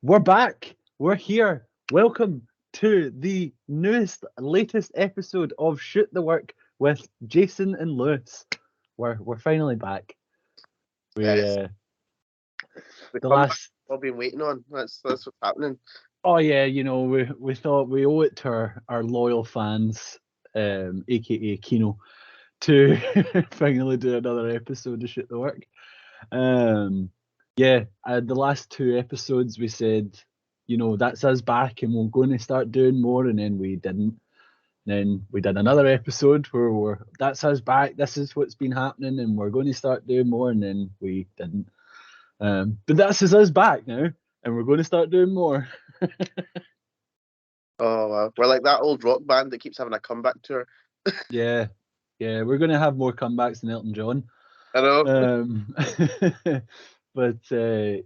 We're back. We're here. Welcome to the latest episode of Shoot the Work with Jason and Lewis. We're finally back. We Yes, the the comeback last we've all been waiting on. That's what's happening. oh yeah, we thought we owe it to our loyal fans, aka Kino, to finally do another episode of Shoot the Work. Um, yeah, the last two episodes we said, that's us back and we're going to start doing more, and then we didn't. Then we did another episode where that's us back. This is what's been happening, and we're going to start doing more, and then we didn't. But that's us back now, and we're going to start doing more. Oh wow, we're like that old rock band that keeps having a comeback tour. Yeah, yeah, we're going to have more comebacks than Elton John. I know. Um, but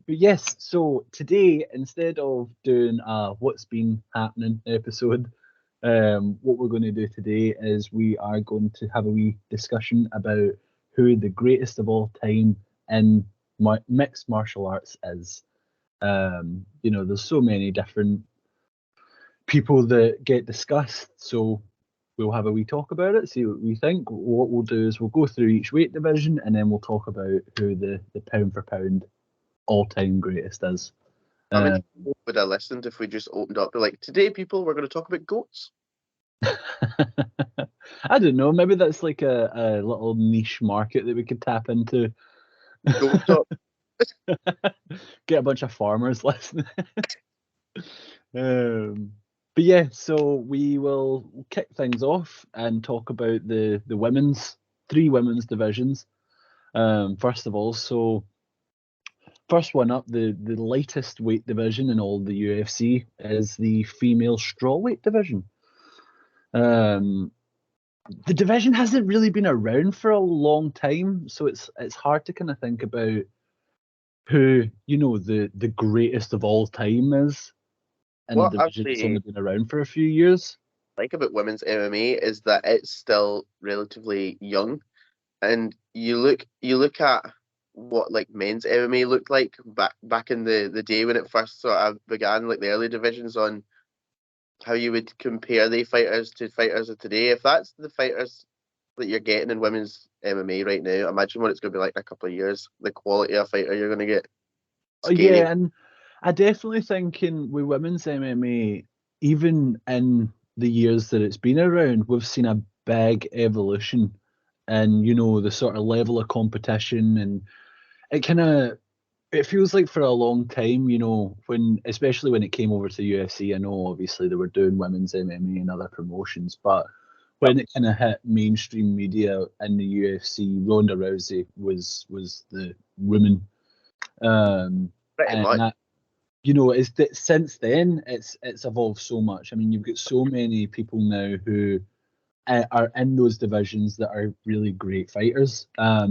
yes, so today instead of doing a what's been happening episode, what we're going to do today is we are going to have a wee discussion about who the greatest of all time in mixed martial arts is. There's so many different people that get discussed, so we'll have a wee talk about it, see what we think. What we'll do is we'll go through each weight division and then we'll talk about who the pound for pound all time greatest is. I mean, Uh, people would have listened if we just opened up. Be like, today, people, we're going to talk about goats. I don't know, maybe that's like a little niche market that we could tap into. Goat talk. Get a bunch of farmers listening. um, but yeah, so we will kick things off and talk about the women's three women's divisions. First of all, so first one up, the lightest weight division in all the UFC is the female strawweight division. Um, the division hasn't really been around for a long time, so it's hard to kind of think about who the greatest of all time is in a What I division that's really only been around for a few years. like about women's MMA is that it's still relatively young, and you look at what like men's MMA looked like back in the day when it first sort of began, like the early divisions on how you would compare the fighters to fighters of today. If that's the fighters that you're getting in women's MMA right now, imagine what it's going to be like in a couple of years. The quality of fighter you're going to get. Oh Scary. yeah, and I definitely think in with women's MMA, even in the years that it's been around, we've seen a big evolution and the sort of level of competition, and it feels like for a long time, when especially when it came over to UFC. I know obviously they were doing women's MMA and other promotions, but Yep. when it kind of hit mainstream media in the UFC, Ronda Rousey was the woman. Um, Pretty and much. that is that since then it's evolved so much. I mean, you've got so many people now who are in those divisions that are really great fighters. I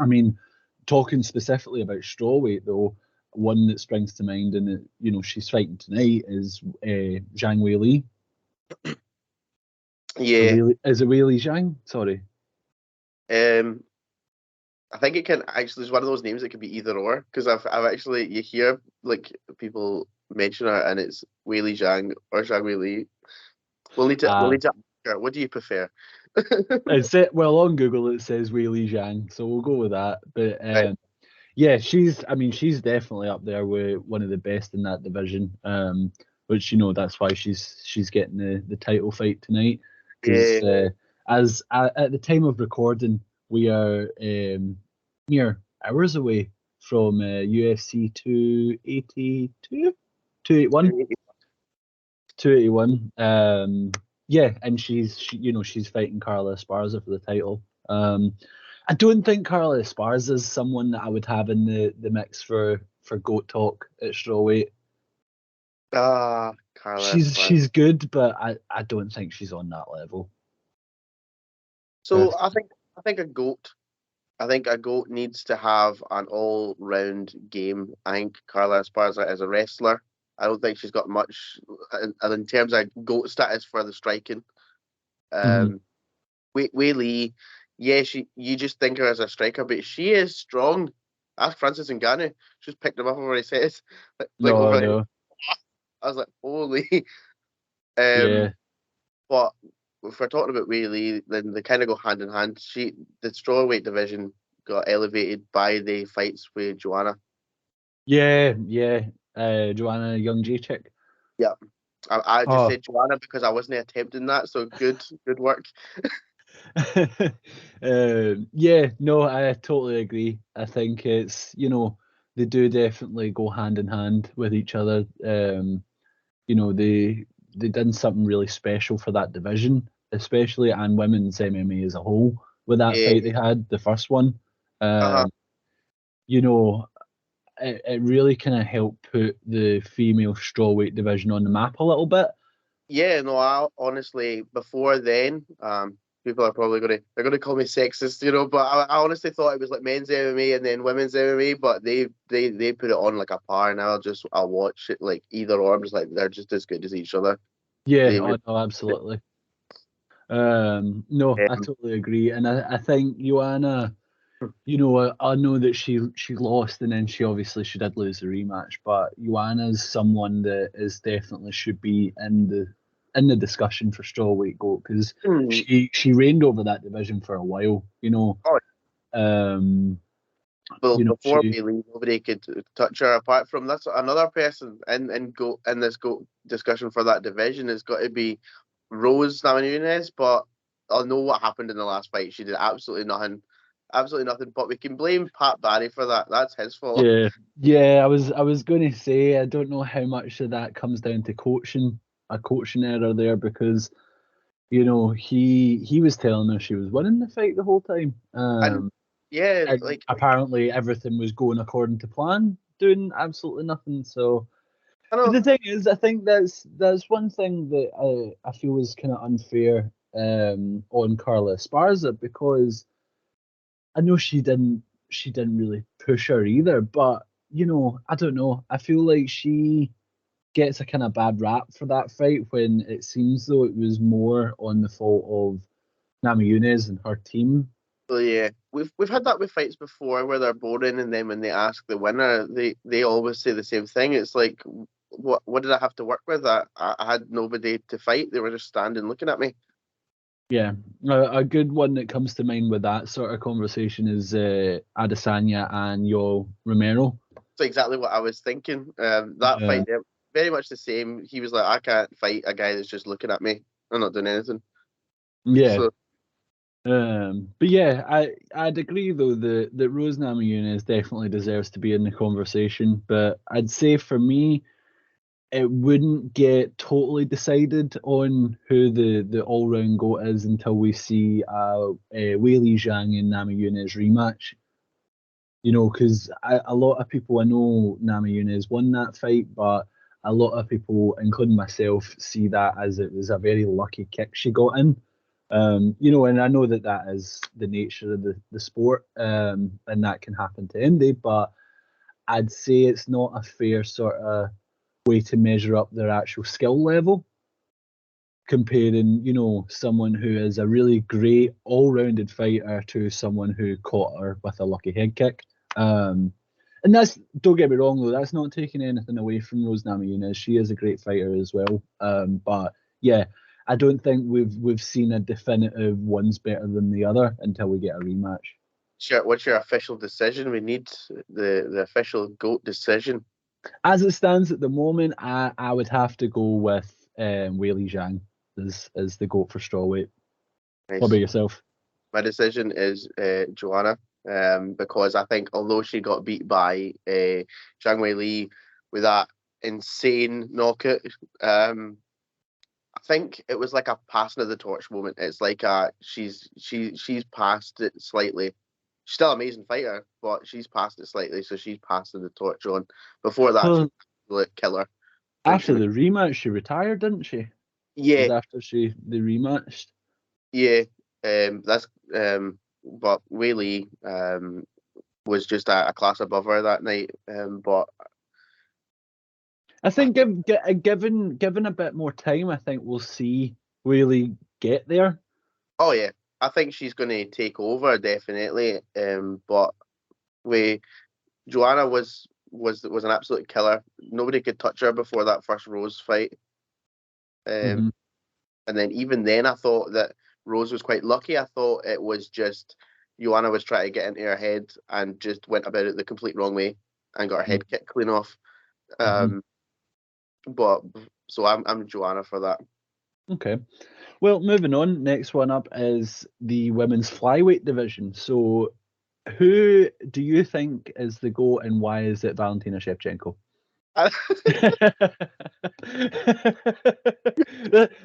mean, talking specifically about strawweight though, one that springs to mind and that she's fighting tonight is Zhang Wei Li. Or Yeah. Wei is it Wei Li Zhang? Sorry. Um. I think it can actually. It's one of those names that could be either or, because I've actually, you hear like people mention it and it's Wei Li Zhang or Zhang Wei Li. We'll need to ask her, what do you prefer? It's it. Well, on Google it says Wei Li Zhang, so we'll go with that. But Right. yeah, she's definitely up there with one of the best in that division. Which that's why she's getting the title fight tonight. Yeah. Because as at the time of recording, we are mere hours away from UFC 282, 281, 281. Yeah, and she's fighting Carla Esparza for the title. I don't think Carla Esparza is someone that I would have in the mix for GOAT talk at strawweight. Carla She's Esparza. she's good, but I don't think she's on that level. So I think a goat. I think a goat needs to have an all-round game. I think Carla Esparza is a wrestler. I don't think she's got much in terms of goat status for the striking. Mhm. Um, Wei Lee, yeah, you just think her as a striker, but she is strong. Ask Francis Ngannou. She just picked him up over his head, like No, over. no, I was like, holy. Um, yeah, but if we're talking about Wei Lee, then they kind of go hand in hand. The strawweight division got elevated by the fights with Joanna. yeah, yeah. Joanna Young J chick. Yeah, I just Oh, said Joanna because I wasn't attempting that. So good work. yeah, no, I totally agree. I think it's, they do definitely go hand in hand with each other. They done something really special for that division, especially and women's MMA as a whole with that Yeah. fight they had, the first one. Uh-huh. Um, you know, it really kind of helped put the female strawweight division on the map a little bit. Yeah, no, I honestly before then, people are probably gonna call me sexist, but I honestly thought it was like men's MMA and then women's MMA, but they put it on like a par, and I'll watch it like either or. I'm just like they're just as good as each other. Yeah, They oh really, no, absolutely. No, I um, totally agree, and I think Joanna, I know that she lost, and then she did lose the rematch, but Joanna's someone that is definitely should be in the discussion for strawweight GOAT because hmm, she reigned over that division for a while, oh, um, well, before she we leave, nobody could touch her apart from that's another person and go in this go discussion for that division has got to be Rose Namajunas, but I know what happened in the last fight. She did absolutely nothing. Absolutely nothing. But we can blame Pat Barry for that. That's his fault. yeah yeah I was going to say I don't know how much of that comes down to a coaching error there because he was telling her she was winning the fight the whole time. And yeah, And like apparently everything was going according to plan, doing absolutely nothing. So, I but know. the thing is, I think that's one thing that I feel is kind of unfair on Carla Esparza because I know she didn't really push her either, but I don't know. I feel like she gets a kind of bad rap for that fight when it seems though it was more on the fault of Namajunas and her team. So yeah, we've had that with fights before where they're boring, and then when they ask the winner, they always say the same thing. It's like, what did I have to work with? I had nobody to fight. They were just standing looking at me. Yeah, a good one that comes to mind with that sort of conversation is Adesanya and Yo Romero. So exactly what I was thinking. That Uh, fight, very much the same. He was like, I can't fight a guy that's just looking at me. I'm not doing anything. yeah, So but yeah, I'd agree though that Rose Namajunas definitely deserves to be in the conversation. But I'd say for me, it wouldn't get totally decided on who the all round GOAT is until we see Weili Zhang and Namajunas rematch. Because a lot of people, I know Namajunas won that fight, but a lot of people, including myself, see that as it was a very lucky kick she got in. And I know that that is the nature of the sport, and that can happen to anybody, but I'd say it's not a fair sort of way to measure up their actual skill level comparing, someone who is a really great all-rounded fighter to someone who caught her with a lucky head kick. Um, and that's don't get me wrong though, that's not taking anything away from Rose Namajunas. She is a great fighter as well. But yeah, I don't think we've seen a definitive one's better than the other until we get a rematch. sure, what's your official decision? We need the official GOAT decision. As it stands at the moment, I would have to go with Weili Zhang as the GOAT for strawweight. What about Nice. yourself? My decision is Joanna, because I think although she got beat by Zhang Wei Li with that insane knockout, I think it was like a passing of the torch moment. It's like she's passed it slightly. She's still an amazing fighter, but she's passed it slightly, so she's passing the torch on. Before that, she Well, was a killer. I think she after made, the rematch, she retired, didn't she? Was yeah, after they rematched. yeah. That's but Wei Li was just a class above her that night. But I think given a bit more time, I think we'll see really get there. oh yeah, I think she's going to take over definitely. But we Joanna was an absolute killer. Nobody could touch her before that first Rose fight. Hmm. And then even then, I thought that Rose was quite lucky. I thought it was just Joanna was trying to get into her head and just went about it the complete wrong way and got her head kicked clean off. Hmm. But so I'm Joanna for that. Okay. Well, moving on. Next one up is the women's flyweight division. So, who do you think is the GOAT, and why is it Valentina Shevchenko?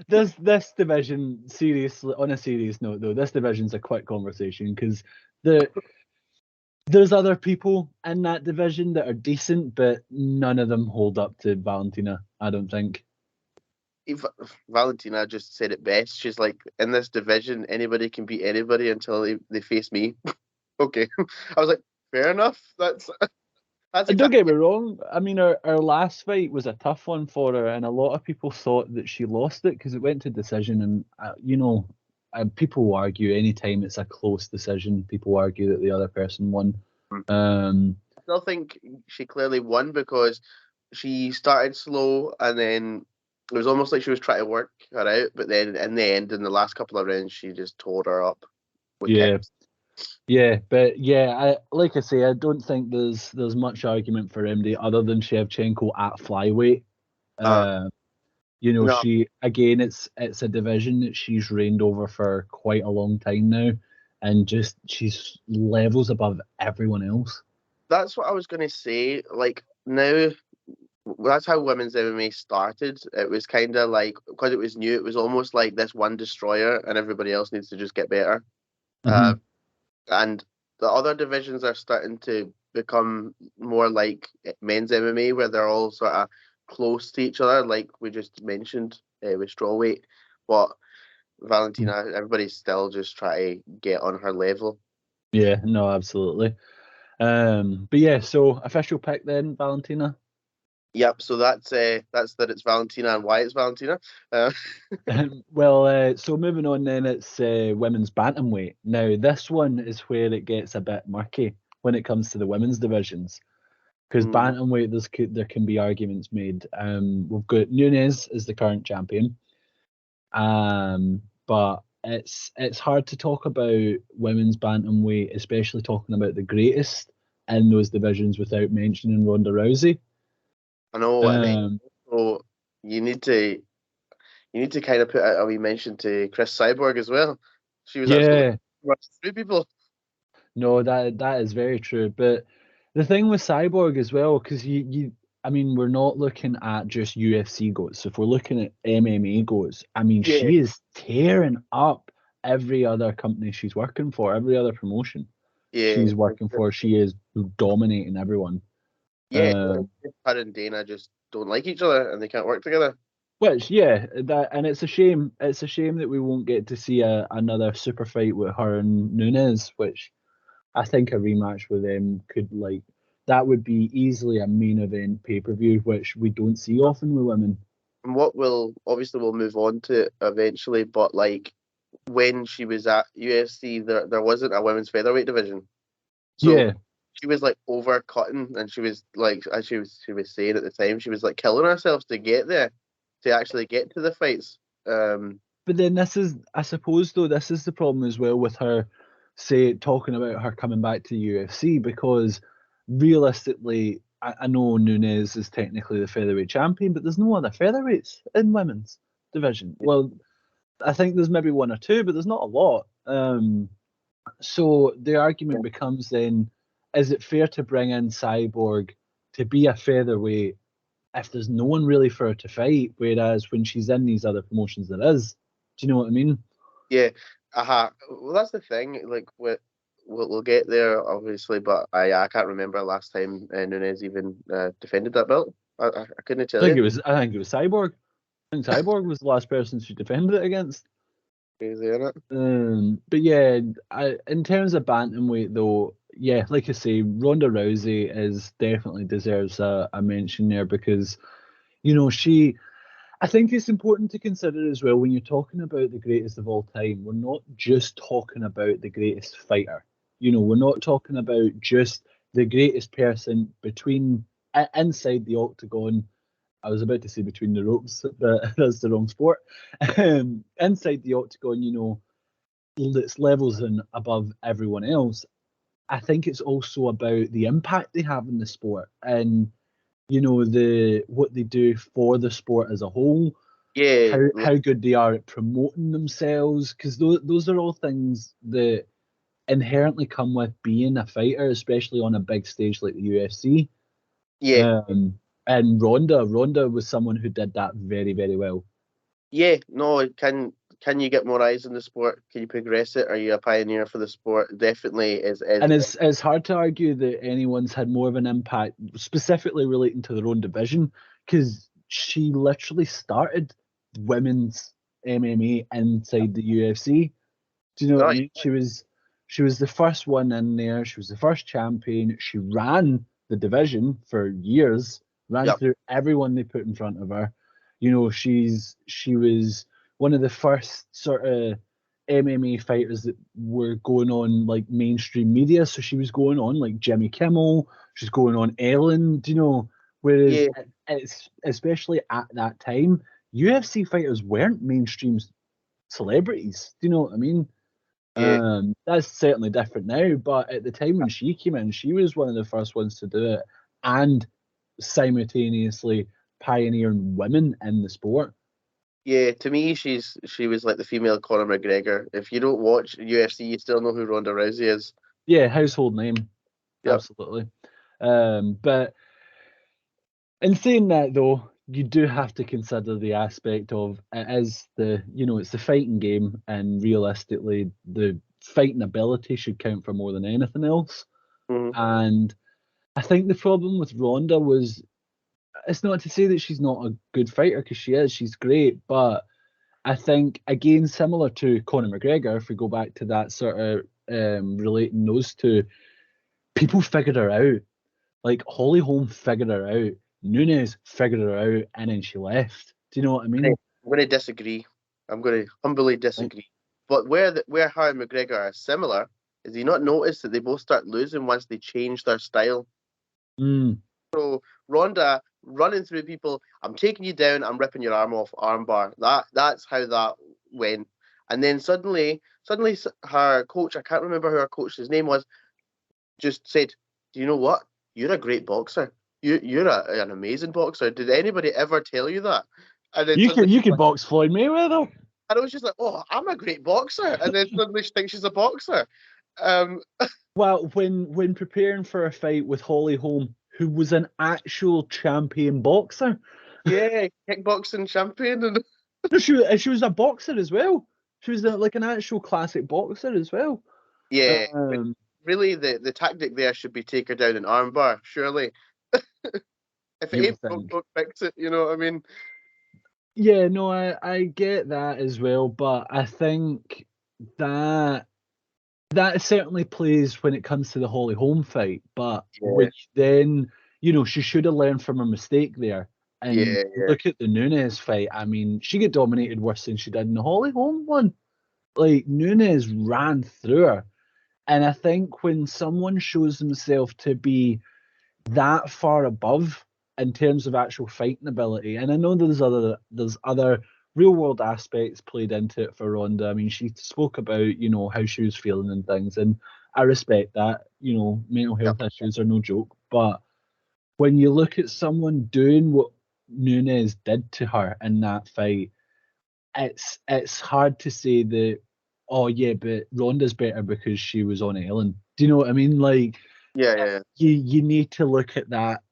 This division, seriously, on a serious note though, this division's a quick conversation because there's other people in that division that are decent, but none of them hold up to Valentina, I don't think. Valentina just said it best. She's like, in this division, anybody can beat anybody until they face me. Okay. I was like, fair enough. That's And don't get me exactly. wrong, I mean, her last fight was a tough one for her, and a lot of people thought that she lost it because it went to decision. And, people argue anytime it's a close decision, people argue that the other person won. I still think she clearly won because she started slow and then it was almost like she was trying to work her out, but then in the end, in the last couple of rounds, she just tore her up with Yeah, kicks. yeah, but yeah, like I say, I don't think there's much argument for MD other than Shevchenko at flyweight. Uh, no, She again, it's a division that she's reigned over for quite a long time now, and just she's levels above everyone else. that's what I was going to say. Like, now, that's how women's MMA started. It was kind of like, because it was new, it was almost like this one destroyer and everybody else needs to just get better. Uh, Hmm. and the other divisions are starting to become more like men's MMA, where they're all sort of close to each other, like we just mentioned with strawweight. But Valentina, everybody's still just trying to get on her level. Yeah, no, absolutely. But yeah, so official pick then, Valentina. Yep. So that's that. It's Valentina and why it's Valentina. Uh, Well, so moving on then, it's women's bantamweight. Now, this one is where it gets a bit murky when it comes to the women's divisions, because mm, bantamweight there can be arguments made. We've got Nunes as the current champion, but it's hard to talk about women's bantamweight, especially talking about the greatest in those divisions without mentioning Ronda Rousey. I know, and then Um, so you need to kind of put out a wee mention to Chris Cyborg as well. She was absolutely yeah, three people. no, that is very true. But the thing with Cyborg as well, because I mean, we're not looking at just UFC goats. If we're looking at MMA goats, I mean, Yeah, she is tearing up every other company she's working for, every other promotion yeah, she's working for. She is dominating everyone. yeah. Uh, Her and Dana just don't like each other and they can't work together. which, yeah, that and it's a shame. It's a shame that we won't get to see another super fight with her and Nunes, which I think a rematch with them could that would be easily a main event pay-per-view, which we don't see often with women. And what we'll obviously we'll move on to eventually, but like when she was at UFC, there wasn't a women's featherweight division, so Yeah, she was like overcutting, and she was like, as she was saying at the time, she was like killing herself to get there, to actually get to the fights. Um, but then I suppose though, this is the problem as well with her, say talking about her coming back to the UFC because realistically, I know Nunes is technically the featherweight champion, but there's no other featherweights in women's division. Well, I think there's maybe one or two, but there's not a lot. So the argument becomes then, is it fair to bring in Cyborg to be a featherweight if there's no one really for her to fight? Whereas when she's in these other promotions, there is. Do you know what I mean? yeah, Well, that's the thing. Like, we'll get there obviously, but I can't remember last time Nunez even defended that belt. I couldn't tell you. I think it was Cyborg. I think Cyborg was the last person she defended it against. Crazy, isn't it? But yeah, in terms of bantamweight though, yeah, like I say, Ronda Rousey is definitely deserves a mention there because she. I think it's important to consider as well when you're talking about the greatest of all time, we're not just talking about the greatest fighter. We're not talking about just the greatest person inside the octagon. I was about to say between the ropes, but that's the wrong sport. Inside the octagon, that's levels and above everyone else. I think it's also about the impact they have in the sport and the what they do for the sport as a whole, Yeah, how good they are at promoting themselves, because those are all things that inherently come with being a fighter, especially on a big stage like the UFC. yeah, And Ronda was someone who did that very, very well. yeah. No, can you get more eyes in the sport? Can you progress it? Are you a pioneer for the sport? Definitely is. And it's hard to argue that anyone's had more of an impact, specifically relating to their own division, because she literally started women's MMA inside the UFC. Do you know what I Right. mean? She was the first one in there. She was the first champion. She ran the division for years, ran Yep. through everyone they put in front of her. She was one of the first sort of MMA fighters that were going on like mainstream media. So she was going on like Jimmy Kimmel. She's going on Ellen. Whereas Yeah. it's especially at that time, UFC fighters weren't mainstream celebrities. Do you know what I mean? Yeah. That's certainly different now, but at the time when she came in, she was one of the first ones to do it and simultaneously pioneering women in the sport. Yeah, to me, she was like the female Conor McGregor. If you don't watch UFC, you still know who Ronda Rousey is. Yeah, household name, Yep. absolutely. But in saying that, though, you do have to consider the aspect of it is it's the fighting game, and realistically, the fighting ability should count for more than anything else. Hmm. And I think the problem with Ronda was it's not to say that she's not a good fighter because she is, she's great, but I think again, similar to Conor McGregor, if we go back to that sort of relating those two, people figured her out. Like Holly Holm figured her out, Nunes figured her out, and then she left. Do you know what I I'm mean? going to disagree. I'm going to humbly Like, disagree. But where her and McGregor are similar is you not notice that they both start losing once they change their style. mm, So Ronda running through people, I'm taking you down, I'm ripping your arm off, armbar. That's how that went. And then suddenly her coach, I can't remember who her coach's name was, just said, "Do you know what? You're a great boxer. You're an amazing boxer. Did anybody ever tell you that?" And then you suddenly, can you can box Floyd Mayweather. and I was just like, "Oh, I'm a great boxer." And then suddenly she thinks she's a boxer. Um, Well, when preparing for a fight with Holly Holm, who was an actual champion boxer, yeah, kickboxing champion, and no, she was a boxer as well. She was like an actual classic boxer as well. yeah. But Um, really, the tactic there should be take her down an armbar. Surely, if it you would ain't broke, think. don't fix it. You know what I mean? Yeah, no, I get that as well, but I think that that certainly plays when it comes to the Holly Holm fight. But Yeah, when then, she should have learned from her mistake there. And yeah, yeah. look at the Nunes fight. I mean, she got dominated worse than she did in the Holly Holm one. Like Nunes ran through her. And I think when someone shows themselves to be that far above in terms of actual fighting ability. And I know there's other real world aspects played into it for Ronda. I mean, she spoke about, how she was feeling and things, and I respect that. Mental health Yep. issues are no joke. But when you look at someone doing what Nunes did to her in that fight, it's hard to say that, oh yeah, but Ronda's better because she was on Ellen. Do you know what I mean? Like Yeah, yeah, you need to look at that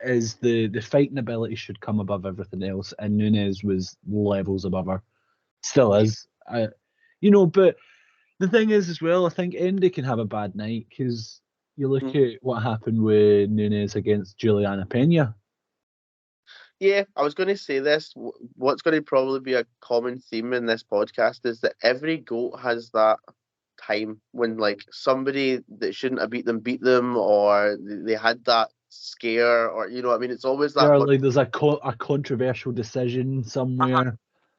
as the fighting ability should come above everything else, and Nunes was levels above her, still yeah. is. But the thing is as well, I think Indy can have a bad night because you look Mhm. at what happened with Nunes against Juliana Pena. Yeah, I was going to say this. What's going to probably be a common theme in this podcast is that every GOAT has that time when like somebody that shouldn't have beat them, or they had that scare, or you know what I mean. It's always that Yeah, one. like there's a controversial decision somewhere.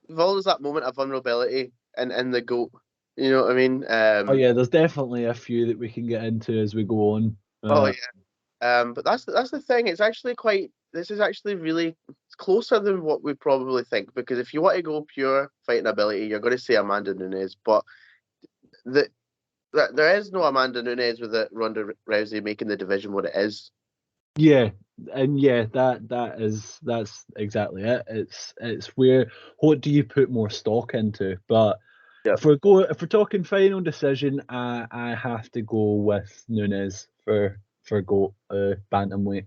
There's always that moment of vulnerability in the GOAT. You know what I mean? Oh yeah, there's definitely a few that we can get into as we go on. Oh Uh, yeah. But that's the thing. It's actually quite. This is actually really closer than what we probably think. Because if you want to go pure fighting ability, you're going to say Amanda Nunes. But the, there is no Amanda Nunes without Ronda Rousey making the division what it is. yeah, and yeah, that's exactly it. It's where what do you put more stock into? But Yep. if we're talking final decision, I have to go with Nunes for GOAT bantamweight.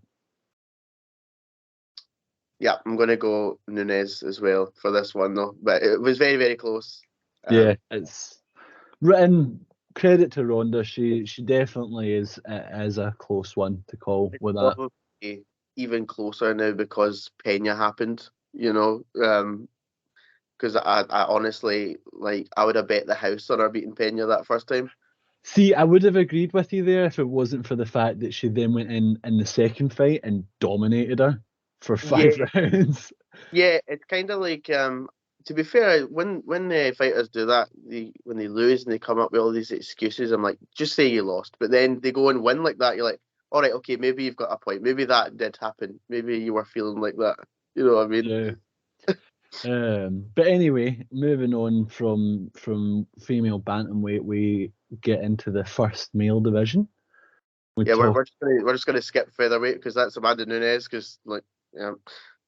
Yeah, I'm going to go Nunes as well for this one though. But it was very very close. Yeah, it's written credit to Ronda. She definitely is a close one to call It's with that. probably even closer now because Pena happened. Because I honestly like I would have bet the house on her beating Pena that first time. See, I would have agreed with you there if it wasn't for the fact that she then went in the second fight and dominated her for Yeah, 5 rounds. yeah, it's kind of like to be fair, when the fighters do that, when they lose and they come up with all these excuses, I'm like, just say you lost. But then they go and win like that, you're like, all right, okay, maybe you've got a point. Maybe that did happen. Maybe you were feeling like that. You know what I mean? Yeah. But anyway, moving on from female bantamweight, we get into the first male division. We Yeah, talk, we're just gonna skip featherweight because that's Amanda Nunes. Because like, yeah,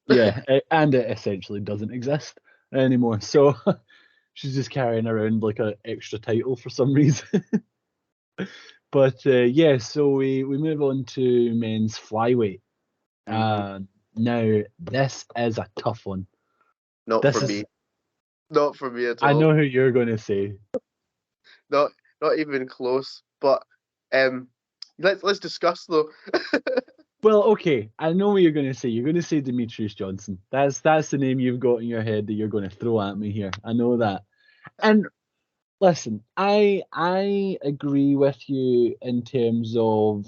yeah, and it essentially doesn't exist anymore. So she's just carrying around like an extra title for some reason. But yeah, so we move on to men's flyweight. Mhm. Now this is a tough one. Not This for is me. Not for me at I all. know who you're going to say. Not not even close. But um, let's discuss though. Well, okay, I know what you're going to say. You're going to say Demetrius Johnson. That's the name you've got in your head that you're going to throw at me here. I know that. And listen, I agree with you in terms of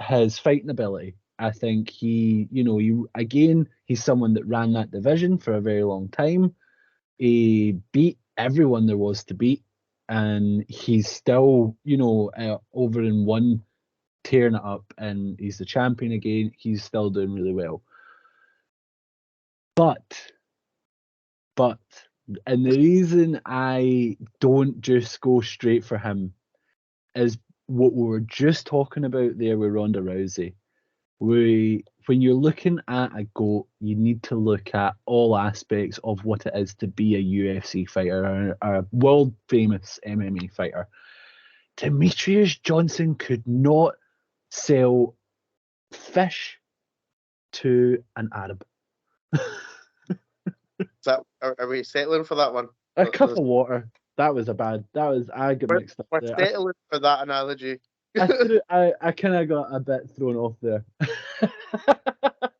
his fighting ability. I think he's someone that ran that division for a very long time. He beat everyone there was to beat, and he's still, over in one, tearing it up, and he's the champion again. He's still doing really well. But, but, and the reason I don't just go straight for him is what we were just talking about there with Ronda Rousey. When you're looking at a GOAT, you need to look at all aspects of what it is to be a UFC fighter or a world famous MMA fighter. Demetrius Johnson could not sell fish to an Arab. Are we settling for that one? A cup of water. That was a bad. I got We're, mixed up we're there. settling for that analogy. I kind of got a bit thrown off there. But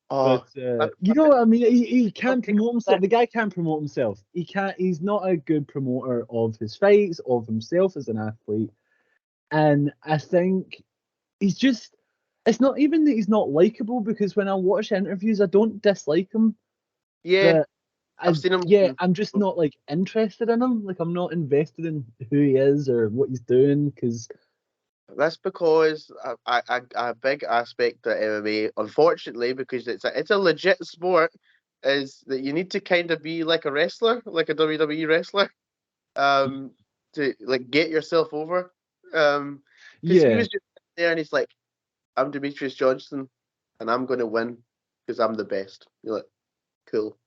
Oh, that, you know what I mean? He I'll can't take promote that. himself. The guy can't promote himself. He can't. He's not a good promoter of his fights, of himself as an athlete. And I think he's just. It's not even that he's not likable, because when I watch interviews, I don't dislike him. Yeah, But I've seen him. I'm just not like interested in him. Like I'm not invested in who he is or what he's doing because That's because a big aspect of MMA, unfortunately, because it's a legit sport, is that you need to kind of be like a wrestler, like a WWE wrestler, um, to like get yourself over. Because he yeah. was just there and he's like, "I'm Demetrius Johnson, and I'm going to win because I'm the best." You're like, "Cool."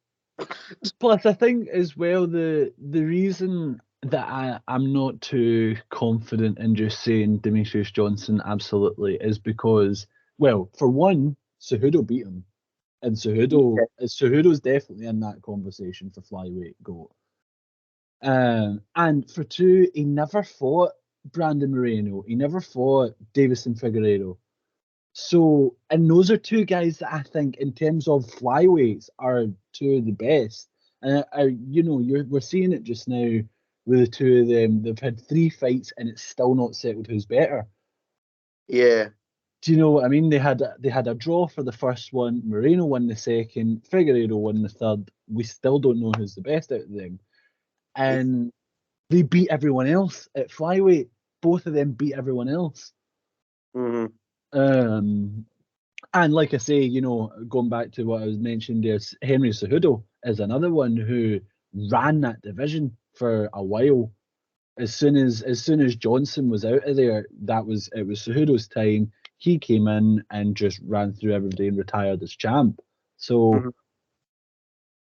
Plus, I think as well the reason that I'm not too confident in just saying Demetrius Johnson absolutely is because, well, for one, Cejudo beat him, and Cejudo's definitely in that conversation for flyweight GOAT. And for two, he never fought Brandon Moreno. He never fought Davison Figueiredo. So, and those are two guys that I think, in terms of flyweights, are two of the best. And we're seeing it just now with the two of them. They've had 3 fights, and it's still not settled who's better. Yeah, Do you know what I mean? They had a draw for the first one. Moreno won the second. Figueiredo won the third. We still don't know who's the best out of them. it's And they beat everyone else at flyweight. both of them beat everyone else. Mm-hmm. And like I say, you know, going back to what I was mentioning there, Henry Cejudo is another one who ran that division for a while. As soon as Johnson was out of there, it was Cejudo's time. He came in and just ran through everybody and retired as champ. So Mm-hmm.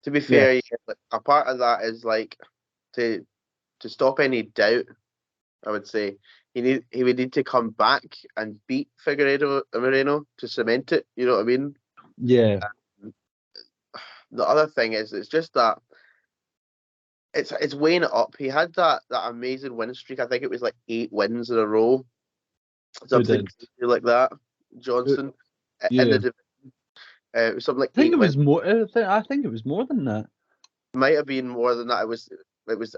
To be yeah, fair, yeah, like, a part of that is like to stop any doubt. I would say he would need to come back and beat Figueiredo Moreno to cement it. You know what I mean? yeah, The other thing is, it's just that it's weighing it up. He had that amazing win streak. I think it was like 8 wins in a row, who something did? crazy like that. Who- Johnson, in yeah, the it was something like I think it 8 wins. was more. I think it was more than that. Might have been more than that. It was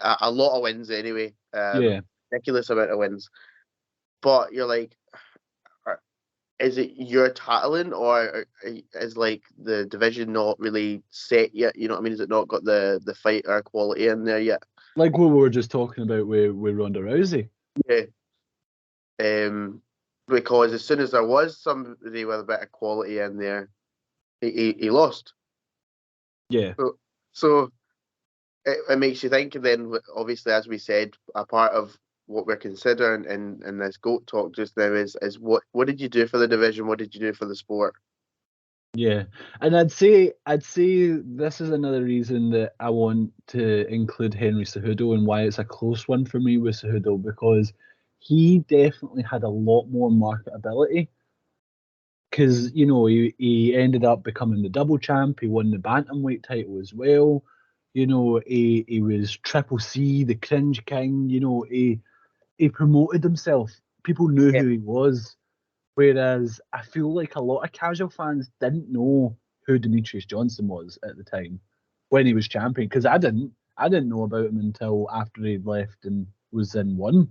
a lot of wins anyway. Yeah. Ridiculous amount of wins. But you're like, is it your talent, or is like the division not really set yet? You know what I mean? Is it not got the fighter quality in there yet? Like what we were just talking about with Ronda Rousey. Yeah. Because as soon as there was somebody with a bit of quality in there, he lost. Yeah. So it makes you think. And then, obviously, as we said, a part of what we're considering in this GOAT talk just now is what did you do for the division? What did you do for the sport? Yeah, and I'd say this is another reason that I want to include Henry Cejudo and why it's a close one for me with Cejudo, because he definitely had a lot more marketability. Because you know he ended up becoming the double champ. He won the bantamweight title as well. You know he was Triple C, the Cringe King. You know he promoted himself. People knew Yeah, who he was. Whereas I feel like a lot of casual fans didn't know who Demetrius Johnson was at the time when he was champion, because I didn't. I didn't know about him until after he'd left and was in one.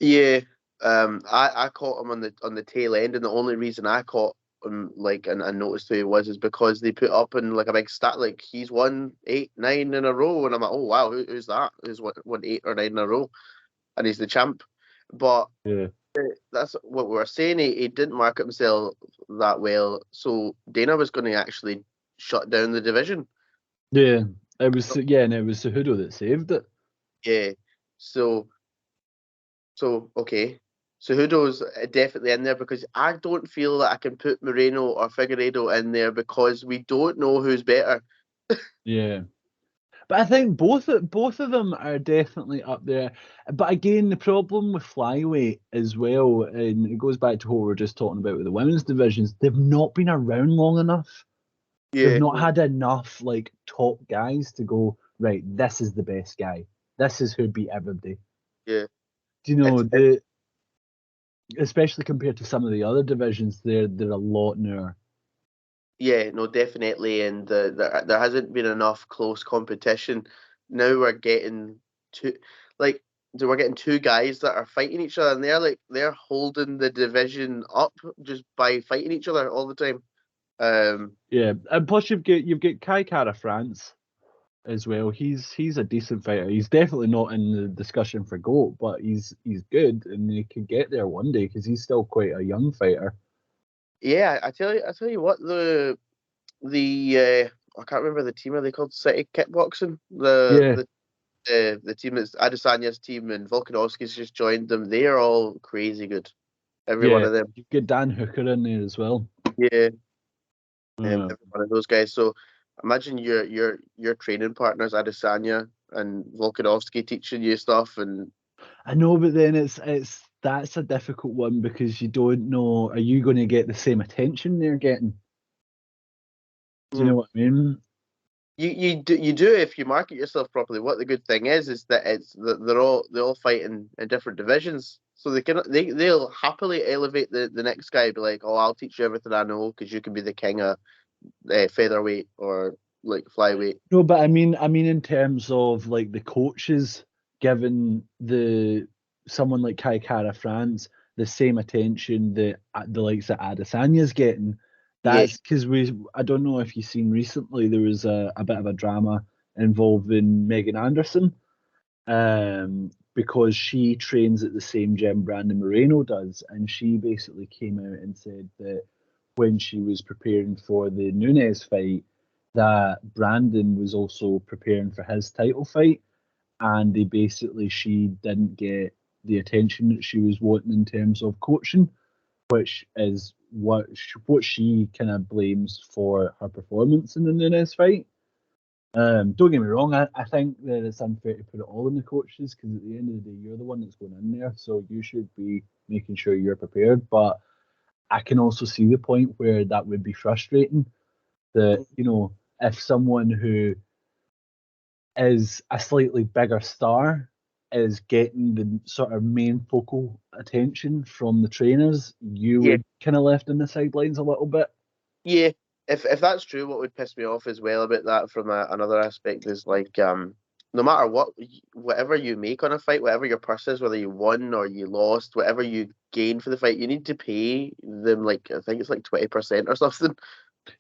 yeah. I caught him on the tail end, and the only reason I caught him like and noticed who he was is because they put up in like a big stat like he's won 8, 9 in a row, and I'm like, oh wow, who's that? Who's won 8 or 9 in a row, and he's the champ. But Yeah. that's what we were saying. He didn't market himself that well, so Dana was going to actually shut down the division. Yeah. And it was Cejudo that saved it. Yeah. So okay. So Hudo's definitely in there because I don't feel that I can put Moreno or Figueiredo in there because we don't know who's better. Yeah. But I think both of them are definitely up there. But again, the problem with flyweight as well, and it goes back to what we were just talking about with the women's divisions, they've not been around long enough. They've Yeah. not had enough like top guys to go, right, this is the best guy. This is who beat everybody. Yeah. Do you know It's the especially compared to some of the other divisions, they're a lot newer. Yeah, no, definitely, and there hasn't been enough close competition. Now we're getting two, like, we're getting two guys that are fighting each other, and they're holding the division up just by fighting each other all the time. Yeah. And plus you've got Kai Kara France as well. He's a decent fighter. He's definitely not in the discussion for GOAT, but he's good and he could get there one day because he's still quite a young fighter. Yeah, I tell you what, the I can't remember the team. Are they called City Kickboxing? Yeah, The team that's Adesanya's team and Volkanovski's just joined them. They are all crazy good. Every one yeah. of them. You've got Dan Hooker in there as well. Yeah. Yeah. Every one of those guys. So imagine your training partners Adesanya and Volkanovski teaching you stuff, and I know, but then it's that's a difficult one because you don't know, are you going to get the same attention they're getting? Do you know mm, what I mean? you do if you market yourself properly. What the good thing is that it's that they all fight in different divisions, so they'll happily elevate the next guy. Be like, oh, I'll teach you everything I know because you can be the king of featherweight or like flyweight. No, but I mean, in terms of like the coaches giving someone like Kai Kara France the same attention that the likes of Adesanya's getting. Yeah, That's because I don't know if you've seen recently there was a bit of a drama involving Megan Anderson. because she trains at the same gym Brandon Moreno does, and she basically came out and said that when she was preparing for the Nunes fight, that Brandon was also preparing for his title fight, and she didn't get the attention that she was wanting in terms of coaching, which is what she kind of blames for her performance in the Nunes fight. Don't get me wrong, I think that it's unfair to put it all on the coaches, because at the end of the day, you're the one that's going in there, so you should be making sure you're prepared. But I can also see the point where that would be frustrating, that, if someone who is a slightly bigger star is getting the sort of main focal attention from the trainers, you Yeah, would kind of left on the sidelines a little bit. yeah. If that's true, what would piss me off as well about that from another aspect is like no matter whatever you make on a fight, whatever your purse is, whether you won or you lost, whatever you gain for the fight, you need to pay them, like, I think it's like 20% or something.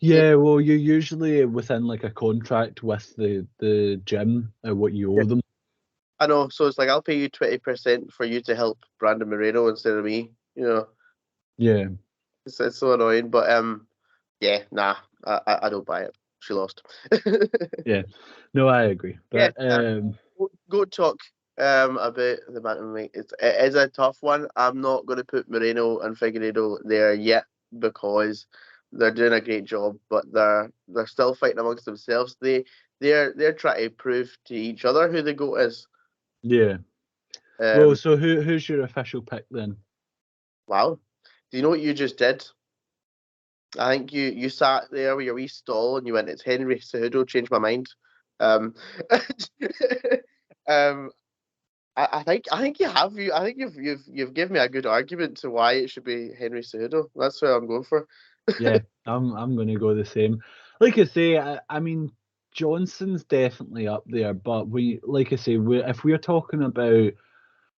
Yeah, well, you're usually within like a contract with the gym what you owe them. I know, so it's like I'll pay you 20% for you to help Brandon Moreno instead of me. Yeah, It's so annoying, but yeah, nah, I don't buy it. She lost. yeah. No, I agree. Yeah, But go talk about the bantamweight. It is a tough one. I'm not going to put Moreno and Figueiredo there yet because they're doing a great job, but they're still fighting amongst themselves. They're trying to prove to each other who the GOAT is. yeah. Well, Um, so who's your official pick then? wow. Do you know what you just did? I think you sat there with your wee stall and you went, "It's Henry Cejudo." Changed my mind. Um, um, I think you've given me a good argument to why it should be Henry Cejudo. That's what I'm going for. Yeah, I'm going to go the same. Like I say, I mean, Johnson's definitely up there, but like I say, if we're talking about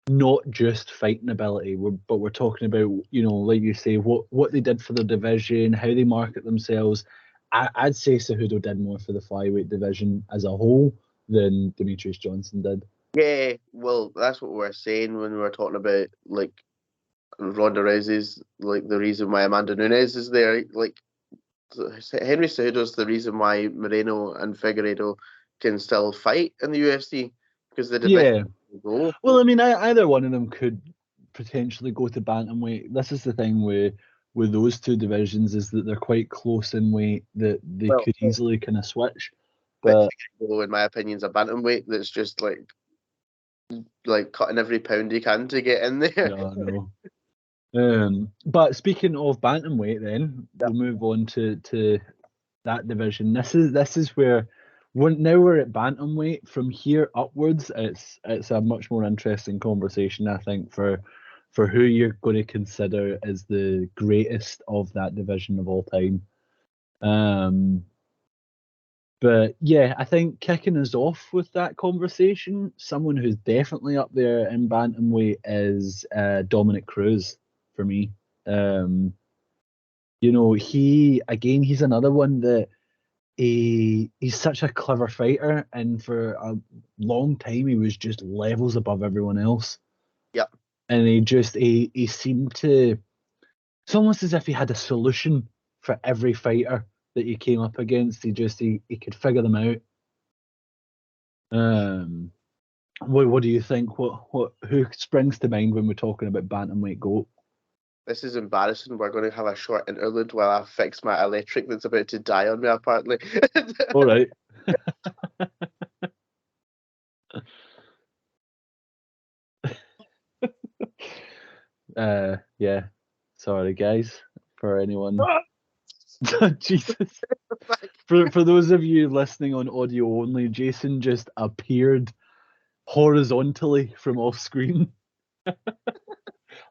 not just fighting ability, but we're talking about, like you say, what they did for the division, how they market themselves. I'd say Cejudo did more for the flyweight division as a whole than Demetrius Johnson did. Yeah, well, that's what we were saying when we were talking about like Ronda Rousey's, like the reason why Amanda Nunes is there. Like Henry Cejudo's the reason why Moreno and Figueiredo can still fight in the UFC because the division Yeah. go. Well, I mean, either one of them could potentially go to bantamweight. This is the thing with those two divisions, is that they're quite close in weight, that they Well, could easily kind of switch. but But Figueiredo, in my opinion, is a bantamweight that's just like cutting every pound he can to get in there. no. But speaking of bantamweight, then we'll move on to that division. This is where now we're at bantamweight. From here upwards, it's a much more interesting conversation, I think, for who you're going to consider as the greatest of that division of all time. But yeah, I think kicking us off with that conversation, someone who's definitely up there in bantamweight is Dominic Cruz for me. He's another one that he's such a clever fighter, and for a long time he was just levels above everyone else. Yep. And he seemed to. It's almost as if he had a solution for every fighter that he came up against. He could figure them out. Um, what do you think? Who springs to mind when we're talking about bantamweight GOAT? This is embarrassing. We're going to have a short interlude while I fix my electric that's about to die on me, apparently. All right. Yeah. Sorry, guys. For anyone. Jesus. For those of you listening on audio only, Jason just appeared horizontally from off screen,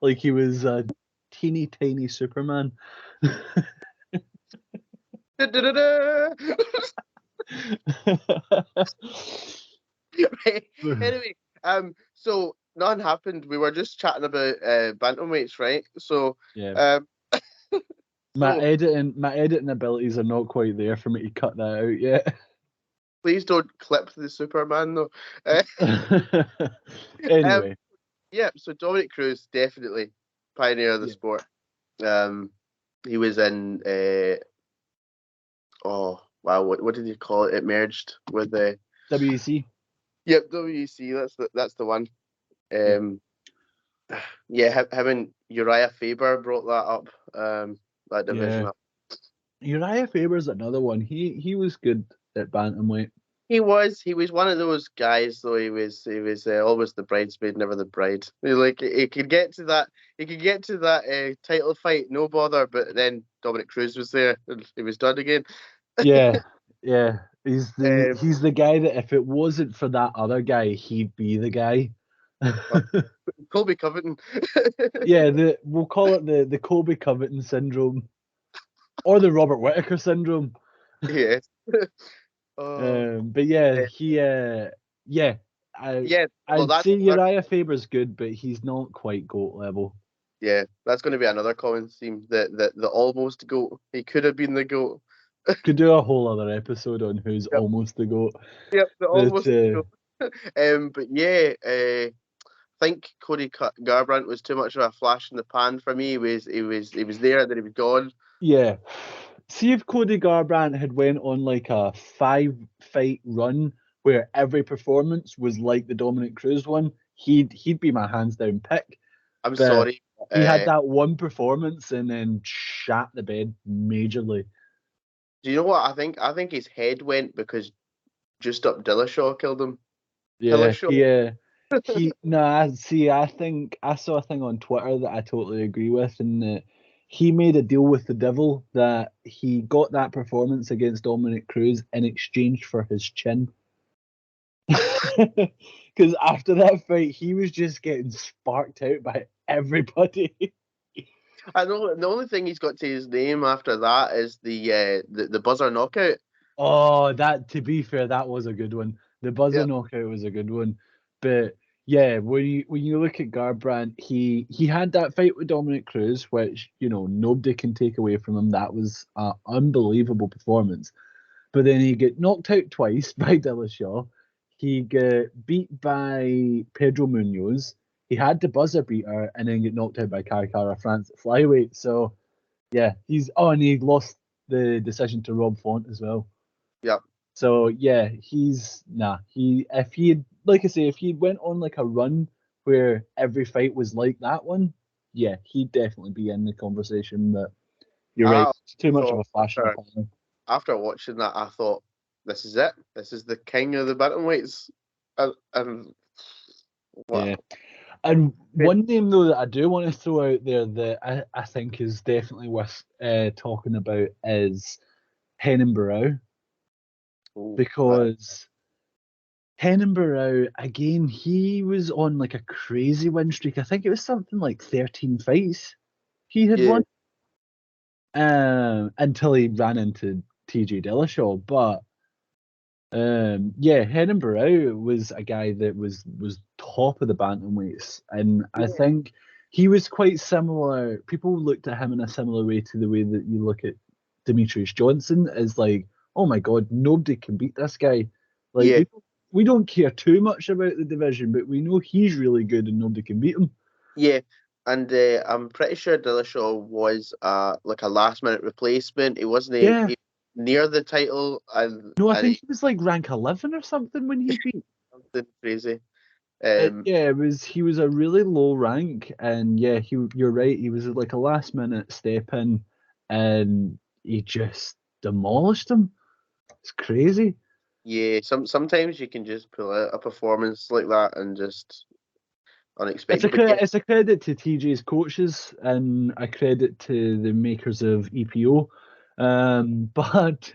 like he was a teeny tiny Superman. Right. Anyway, so none happened. We were just chatting about bantamweights, right? So, Yeah. um, My so editing abilities are not quite there for me to cut that out yet. please don't clip the Superman though. Um, Anyway. Yeah, so Dominic Cruz, definitely pioneer of the Yeah. sport. He was in oh wow, what did you call it? It merged with the WEC. yep, WEC, that's the one. Yeah. Um yeah, him and Uriah Faber brought that up, that division Yeah. up. Uriah Faber's another one. He was good at bantamweight. He was one of those guys though. He was always the bridesmaid, never the bride. He could get to that title fight, no bother. But then Dominic Cruz was there, and he was done again. Yeah, yeah. Um, He's the guy that if it wasn't for that other guy, he'd be the guy. uh, Colby Covington. Yeah, we'll call it the Colby Covington syndrome or the Robert Whittaker syndrome. Yes. Oh, But yeah, uh, yeah, I yeah. Well, I'd that's say another, Uriah Faber's good, but he's not quite GOAT level. yeah. That's going to be another common theme. The almost goat. He could have been the goat. Could do a whole other episode on who's Yep. almost the GOAT. Yep. The But almost goat. But yeah. Think Garbrandt was too much of a flash in the pan for me. He was there, then he was gone. yeah, see if Cody Garbrandt had went on like a 5 fight run where every performance was like the Dominic Cruz one, he'd be my hands down pick. I'm But sorry. he had that one performance and then shat the bed majorly. Do you know what? I think his head went because just up Dillashaw killed him. Yeah, Dillashaw. nah, see, I think I saw a thing on Twitter that I totally agree with, and that he made a deal with the devil that he got that performance against Dominic Cruz in exchange for his chin. Because after that fight, he was just getting sparked out by everybody. I know the only thing he's got to his name after that is the buzzer knockout. Oh, that to be fair, that was a good one. The buzzer Yeah, knockout was a good one. But yeah, when you look at Garbrandt, he had that fight with Dominic Cruz, which nobody can take away from him. That was an unbelievable performance. But then he get knocked out twice by Dillashaw. He got beat by Pedro Munoz. He had the buzzer beater and then get knocked out by Kai Kara France at flyweight. So yeah, and he lost the decision to Rob Font as well. yeah, So yeah, if he had, like I say, if he went on like a run where every fight was like that one, yeah, he'd definitely be in the conversation. But you're right, I it's too much of thought a flash in the after pan. after watching that, I thought this is it. This is the king of the bantamweights. And Yeah. wow. And one name though that I do want to throw out there that I think is definitely worth talking about is Henan Barrow, Ooh, because Henan Barrow again, he was on like a crazy win streak. I think it was something like 13 fights he had yeah, won, until he ran into TJ Dillashaw. But yeah, Henan Barrow was a guy that was top of the bantamweights, and I yeah, think he was quite similar. People looked at him in a similar way to the way that you look at Demetrius Johnson, as like, oh my God, nobody can beat this guy. Like yeah, we don't care too much about the division, but we know he's really good and nobody can beat him. yeah. And I'm pretty sure Dillashaw was like a last minute replacement. He wasn't Yeah, he, near the title, and no, I and think he he was like rank 11 or something when he beat. something crazy. Um, Yeah, he was a really low rank, and yeah, you're right. He was like a last minute step in, and he just demolished him. It's crazy. yeah, sometimes you can just pull out a performance like that and just It's a unexpected. But yeah, it's a credit to TJ's coaches and a credit to the makers of EPO. But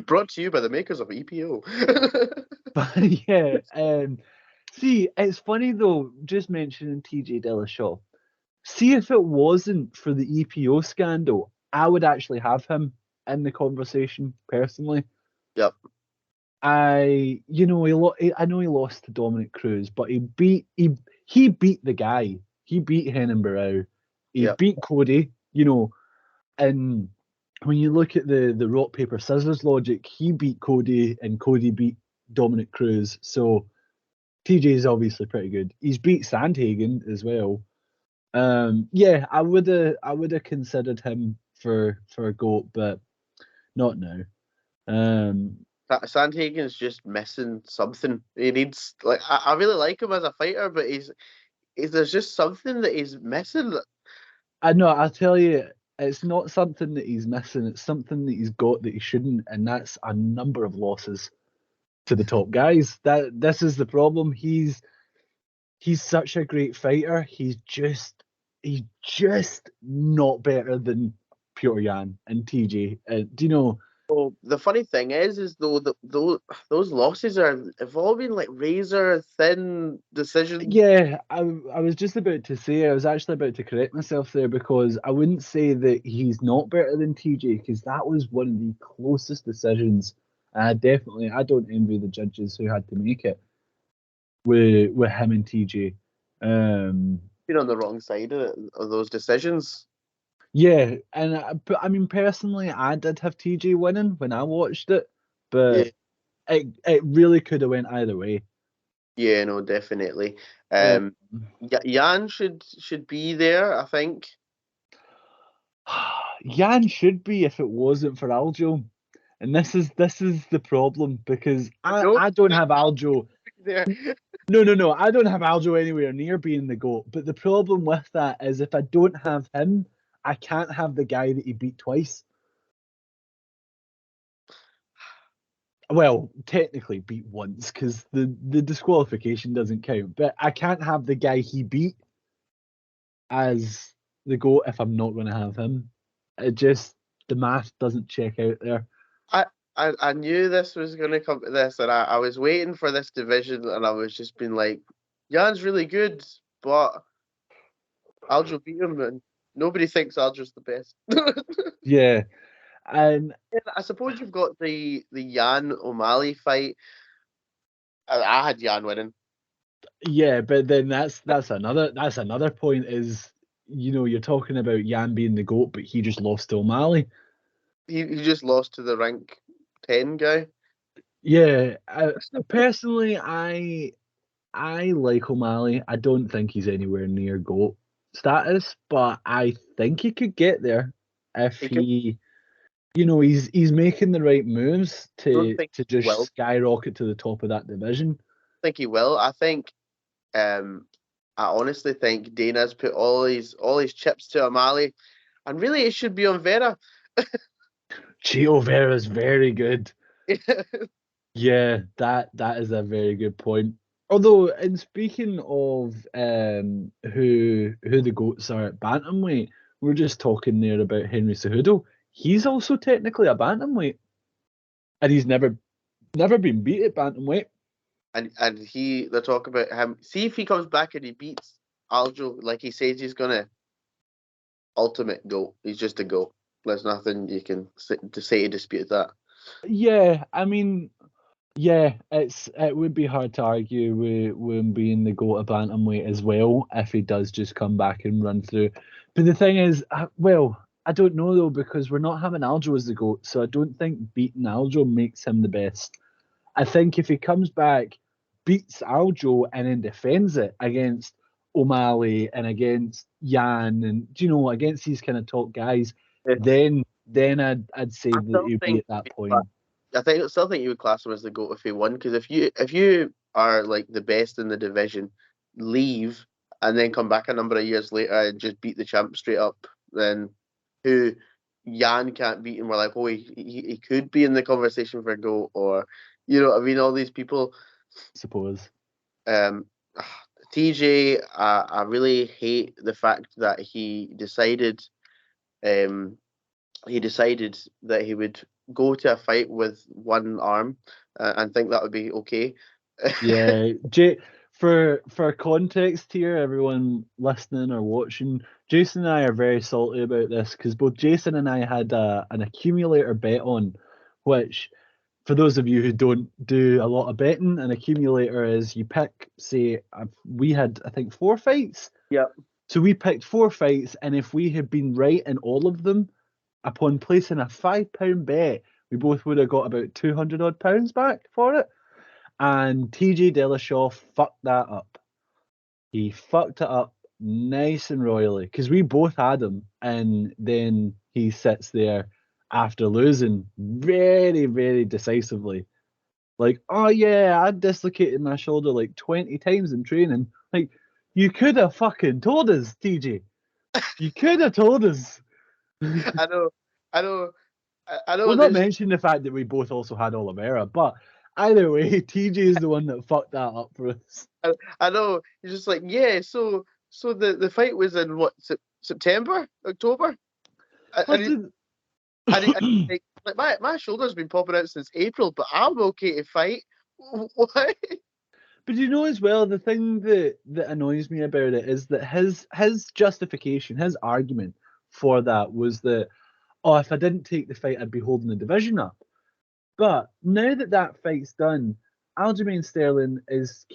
brought to you by the makers of EPO. but yeah, see, it's funny though. Just mentioning TJ Dillashaw. See, if it wasn't for the EPO scandal, I would actually have him in the conversation personally. Yep, I know he lost to Dominic Cruz, but he beat the guy. He beat Henan Barrow. He yep, beat Cody. And when you look at the rock paper scissors logic, he beat Cody and Cody beat Dominic Cruz. So TJ is obviously pretty good. He's beat Sandhagen as well. Yeah, I would have considered him for a GOAT, but not now. Sandhagen's just missing something. He needs like I really like him as a fighter, but he's there's just something that he's missing. I know. I'll tell you, it's not something that he's missing. It's something that he's got that he shouldn't, and that's a number of losses to the top guys. This is the problem. He's such a great fighter. He's just not better than Piotr Jan and TJ. Do you know? Well, the funny thing is though that those losses have all been like razor thin decisions. Yeah, I was just about to say, I was actually about to correct myself there because I wouldn't say that he's not better than TJ because that was one of the closest decisions. I don't envy the judges who had to make it with him and TJ. Been on the wrong side of those decisions. Yeah, and but I mean personally, I did have TJ winning when I watched it, Yeah, but it really could have went either way. yeah, no, definitely. Uh, Jan should be there, I think. Jan should be if it wasn't for Aljo. And this is the problem because No, I don't have Aljo. there. No. I don't have Aljo anywhere near being the GOAT. But the problem with that is if I don't have him, I can't have the guy that he beat twice. Well, technically beat once because the disqualification doesn't count. But I can't have the guy he beat as the GOAT if I'm not going to have him. It just the math doesn't check out there. I knew this was going to come to this, and I was waiting for this division, and I was just being like, Jan's really good, but Aljo beat him, and nobody thinks Aljo's the best. Yeah, and I suppose you've got the Jan O'Malley fight. I had Jan winning. yeah, but then that's another point is you're talking about Jan being the GOAT, but he just lost to O'Malley. He just lost to the rank 10 guy. Yeah, personally, I like O'Malley. I don't think he's anywhere near GOAT status, but I think he could get there if He could, he's making the right moves don't to think to he just will. skyrocket to the top of that division. Think he will. Um, I honestly think Dana's put all his chips to O'Malley, and really it should be on Vera. Chio Vera's very good. Yeah, that is a very good point. Although, in speaking of who the goats are at bantamweight, we're just talking there about Henry Cejudo. He's also technically a bantamweight, and he's never been beat at bantamweight. and they're talking about him. See if he comes back and he beats Aljo like he says he's gonna. Ultimate goal. He's just a goal. There's nothing you can say to dispute that. Yeah, I mean, yeah, it would be hard to argue with him being the goat of bantamweight as well if he does just come back and run through. But the thing is, well, I don't know though because we're not having Aljo as the goat, so I don't think beating Aljo makes him the best. I think if he comes back, beats Aljo, and then defends it against O'Malley and against Jan and against these kind of top guys, Yeah. then I'd say I that still he'd be think at that point. I still think you would class him as the goat if he won because if you are like the best in the division, leave and then come back a number of years later and just beat the champ straight up, then who Jan can't beat and we're like, oh, he could be in the conversation for a goat or you know what I mean, all these people. Suppose. Um, TJ, I really hate the fact that um, he decided that he would go to a fight with one arm and think that would be okay. Yeah, for context here, everyone listening or watching, Jason and I are very salty about this because both Jason and I had an accumulator bet on, which for those of you who don't do a lot of betting, an accumulator is you pick, say, we had I think 4 fights, Yeah. so we picked 4 fights, and if we had been right in all of them, upon placing a £5 bet, we both would have got about 200 odd pounds back for it. And TJ Dillashaw fucked that up. He fucked it up nice and royally because we both had him, and then he sits there after losing very, very decisively. Like, oh yeah, I dislocated my shoulder like 20 times in training. Like, you could have fucking told us, TJ. You could have told us. I know, I know, I know. Well, not mention the fact that we both also had Oliveira, but either way, TJ is the one that fucked that up for us. I know. He's just like, yeah. So the fight was in what, September, October, What and did... like my shoulder's been popping out since April, but I'm okay to fight. What? But you know as well, the thing that annoys me about it is that his justification, his argument for that was that, oh, if I didn't take the fight, I'd be holding the division up. But now that that fight's done, Aljamain Sterling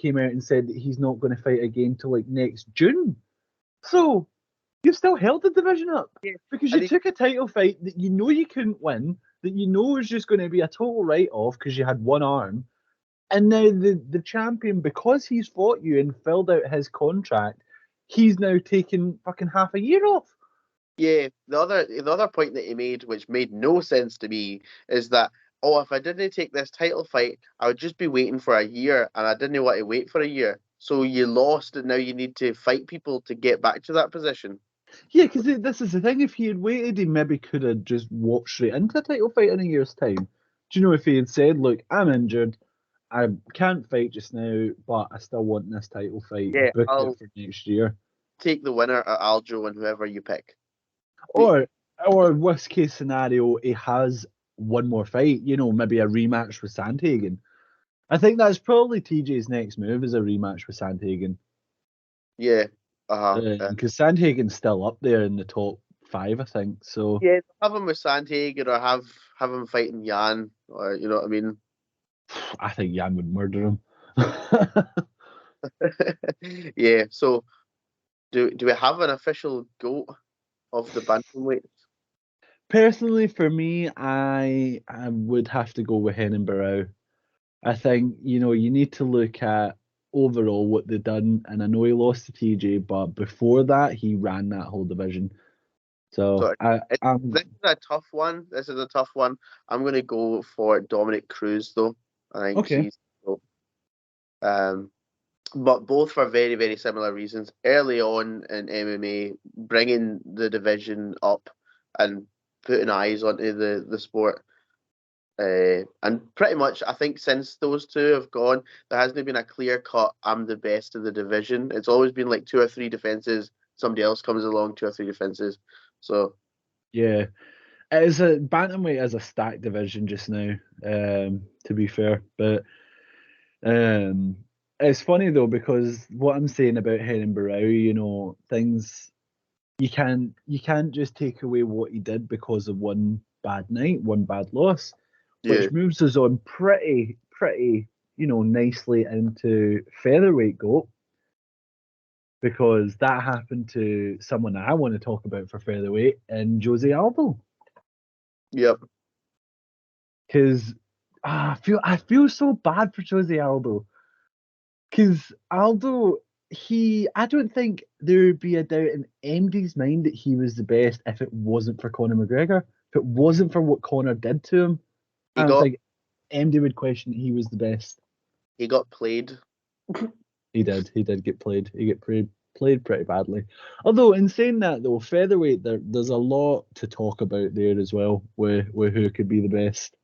came out and said that he's not going to fight again till like next June. So you've still held the division up Yeah. because you took a title fight that you know you couldn't win, that you know was just going to be a total write-off because you had one arm. And now the champion, because he's fought you and filled out his contract, he's now taken fucking half a year off. Yeah, the other point that he made, which made no sense to me, is that, oh, if I didn't take this title fight, I would just be waiting for a year, and I didn't want to wait for a year. So you lost, and now you need to fight people to get back to that position. Yeah, because this is the thing. If he had waited, he maybe could have just walked straight into a title fight in a year's time. Do you know if he had said, "Look, I'm injured, I can't fight just now, but I still want this title fight. Yeah, Book I'll it for next year." take the winner at Aljo and whoever you pick. Or, worst case scenario, he has one more fight. You know, maybe a rematch with Sandhagen. I think that's probably TJ's next move is a rematch with Sandhagen. Yeah, Because Sandhagen's still up there in the top 5, I think. So yeah, have him with Sandhagen or have him fighting Jan, or you know what I mean. I think Jan would murder him. Yeah. So do we have an official GOAT of the bantamweight? Personally, for me, I would have to go with Henan Barrow. I think, you need to look at overall what they've done. And I know he lost to TJ, but before that, he ran that whole division. So So this is a tough one. This is a tough one. I'm going to go for Dominic Cruz, though. I think okay. he's but both for very, very similar reasons. Early on in MMA, bringing the division up and putting eyes onto the sport. And pretty much, I think since those two have gone, there hasn't been a clear cut, I'm the best of the division. It's always been like 2 or 3 defenses. Somebody else comes along, 2 or 3 defenses. So, Yeah. It is a bantamweight as a stacked division just now, to be fair. But it's funny though because what I'm saying about Henan Barrow, things you can't just take away what he did because of one bad night, one bad loss, yeah. which moves us on pretty, nicely into featherweight GOAT because that happened to someone I want to talk about for featherweight and Jose Aldo. Yep. Because I feel so bad for Jose Aldo. Because Aldo, I don't think there would be a doubt in anybody's mind that he was the best if it wasn't for Conor McGregor. If it wasn't for what Conor did to him, He I don't got think anybody would question that he was the best. he got played. He did. He did get played. He get played pretty badly. Although, in saying that though, featherweight there's a lot to talk about there as well, with who could be the best.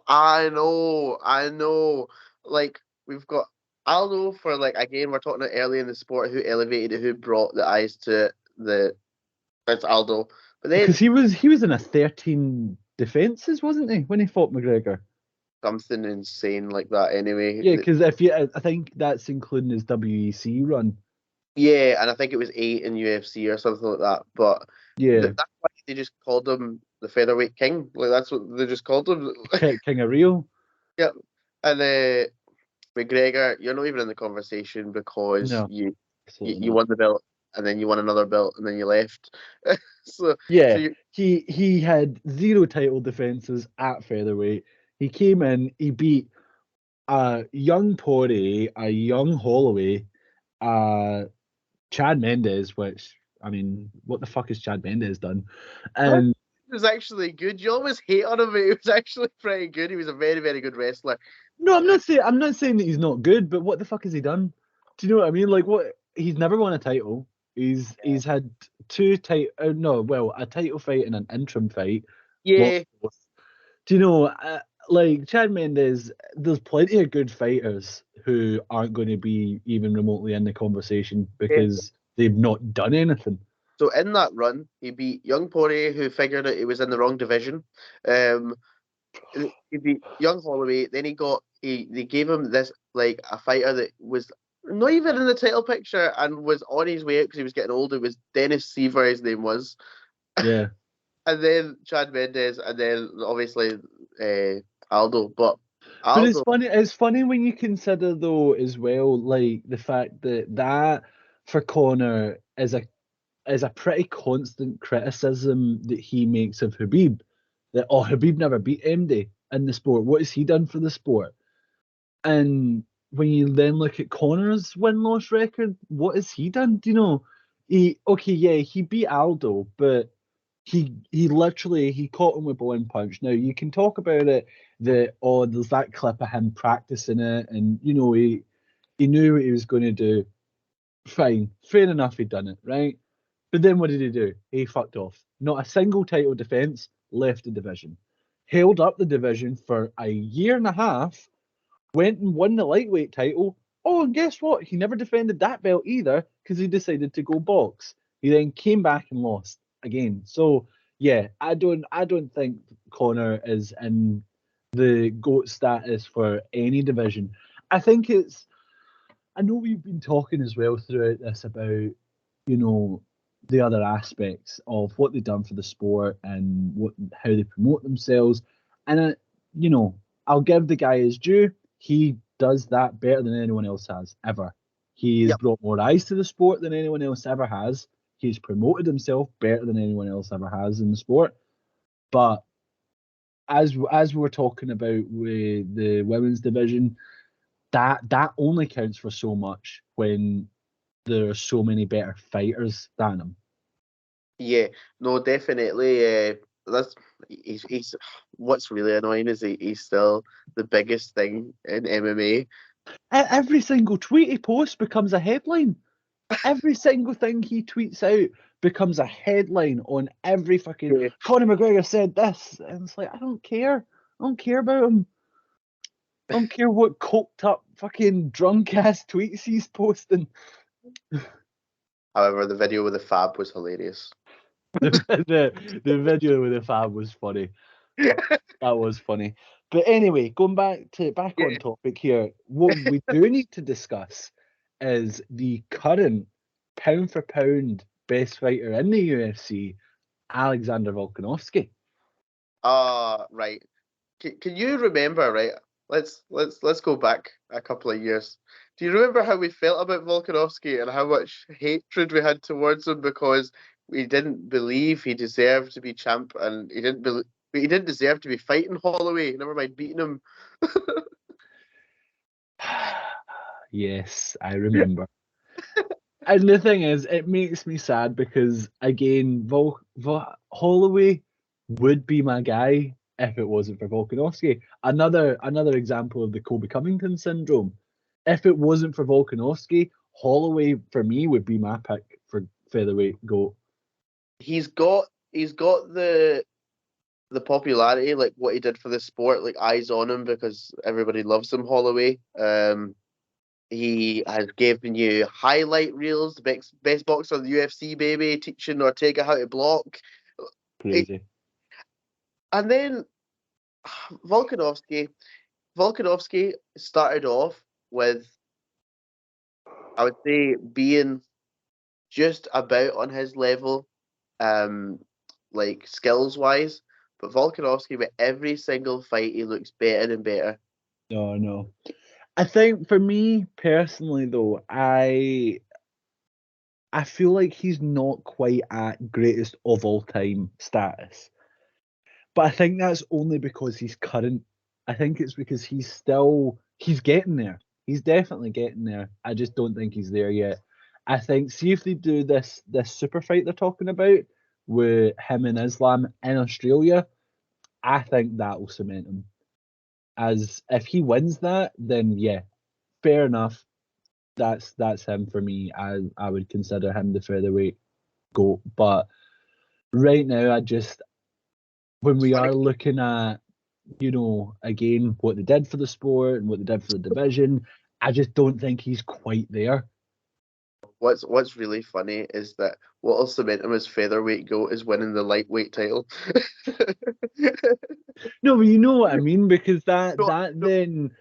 I know. Like we've got Aldo for like again we're talking about early in the sport who elevated it, who brought the eyes to that's Aldo. But then Because he was in a 13 defenses, wasn't he, when he fought McGregor? something insane like that anyway. Yeah, because I think that's including his WEC run. Yeah, and I think it was 8 in UFC or something like that. But Yeah, that's why they just called him the featherweight king. Like that's what they just called him. King of Rio. Yep. And McGregor, you're not even in the conversation because No, absolutely you not. won the belt and then you won another belt and then you left. So Yeah, you he had zero title defenses at featherweight. He came in, he beat a young Poirier, a young Holloway, Chad Mendes, which I mean, what the fuck has Chad Mendes done? It And was actually good. You always hate on him, but he was actually pretty good. He was a very, very good wrestler. no, I'm not saying that he's not good, but what the fuck has he done? Do you know what I mean? Like what he's never won a title. He's had two title no, well, a title fight and an interim fight. Lost Yeah, both. Do you know, like Chad Mendes, there's plenty of good fighters who aren't going to be even remotely in the conversation yeah. because they've not done anything. So in that run, he beat young Poirier, who figured out he was in the wrong division. Um, he beat young Holloway. Then they gave him this like a fighter that was not even in the title picture and was on his way out because he was getting older. It was Dennis Seaver, his name was, Yeah. and then Chad Mendes, and then obviously Aldo. But But Aldo, it's funny when you consider though as well, like the fact that for Connor is a pretty constant criticism that he makes of Habib. That oh Habib never beat MD in the sport. What has he done for the sport? And when you then look at Connor's win loss record, what has he done? Do you know? He okay, yeah, he beat Aldo, but he literally he caught him with one punch. Now you can talk about it that oh there's that clip of him practicing it and you know he knew what he was going to do. Fine, fair enough, he'd done it, right? But then what did he do? He fucked off. Not a single title defense, left the division. Held up the division for a year and a half, went and won the lightweight title. Oh, and guess what? He never defended that belt either because he decided to go box. He then came back and lost again. So yeah, I don't think Connor is in the GOAT status for any division. I think it's I know we've been talking as well throughout this about, you know, the other aspects of what they've done for the sport and what how they promote themselves. And you know, I'll give the guy his due. He does that better than anyone else has ever. He has yep, brought more eyes to the sport than anyone else ever has. He's promoted himself better than anyone else ever has in the sport. But as we were talking about with the women's division, that only counts for so much when there are so many better fighters than him. yeah, no, definitely. That's he's what's really annoying is he's still the biggest thing in MMA. Every single tweet he posts becomes a headline. Every single thing he tweets out becomes a headline on every fucking Yeah. Conor McGregor said this. And it's like, I don't care. I don't care about him. I don't care what coked up fucking drunk ass tweets he's posting. However, the video with the Fab was hilarious. The video with the fab was funny. That was funny. But anyway, going back on Yeah. topic here, what we do need to discuss is the current pound for pound best fighter in the UFC, Alexander Volkanovski. Right. Can you remember, right? Let's go back a couple of years. Do you remember how we felt about Volkanovski and how much hatred we had towards him because we didn't believe he deserved to be champ and he didn't deserve to be fighting Holloway, never mind beating him. Yes, I remember. And the thing is, it makes me sad because again, Holloway would be my guy if it wasn't for Volkanovski. Another example of the Kobe Covington syndrome. If it wasn't for Volkanovski, Holloway for me would be my pick for featherweight GOAT. He's got the popularity, like what he did for the sport, like eyes on him because everybody loves him, Holloway. He has given you highlight reels, the best boxer in the UFC, baby, teaching Ortega how to block. It, Crazy. and then Volkanovski, Volkanovski started off with, I would say, being just about on his level, um, like skills wise. But Volkanovski, with every single fight, he looks better and better. No, no. I think for me personally though, I feel like he's not quite at greatest of all time status. But I think that's only because he's current. I think it's because he's still he's getting there. He's definitely getting there. I just don't think he's there yet. I think, see if they do this super fight they're talking about with him and Islam in Australia, I think that will cement him. As if he wins that, then yeah, fair enough. That's him for me. I would consider him the featherweight GOAT. But right now, when It's we funny. are looking at, again, what they did for the sport and what they did for the division, I just don't think he's quite there. What's really funny is that what will cement him as featherweight GOAT is winning the lightweight title. No, but you know what I mean, because that No, that no, then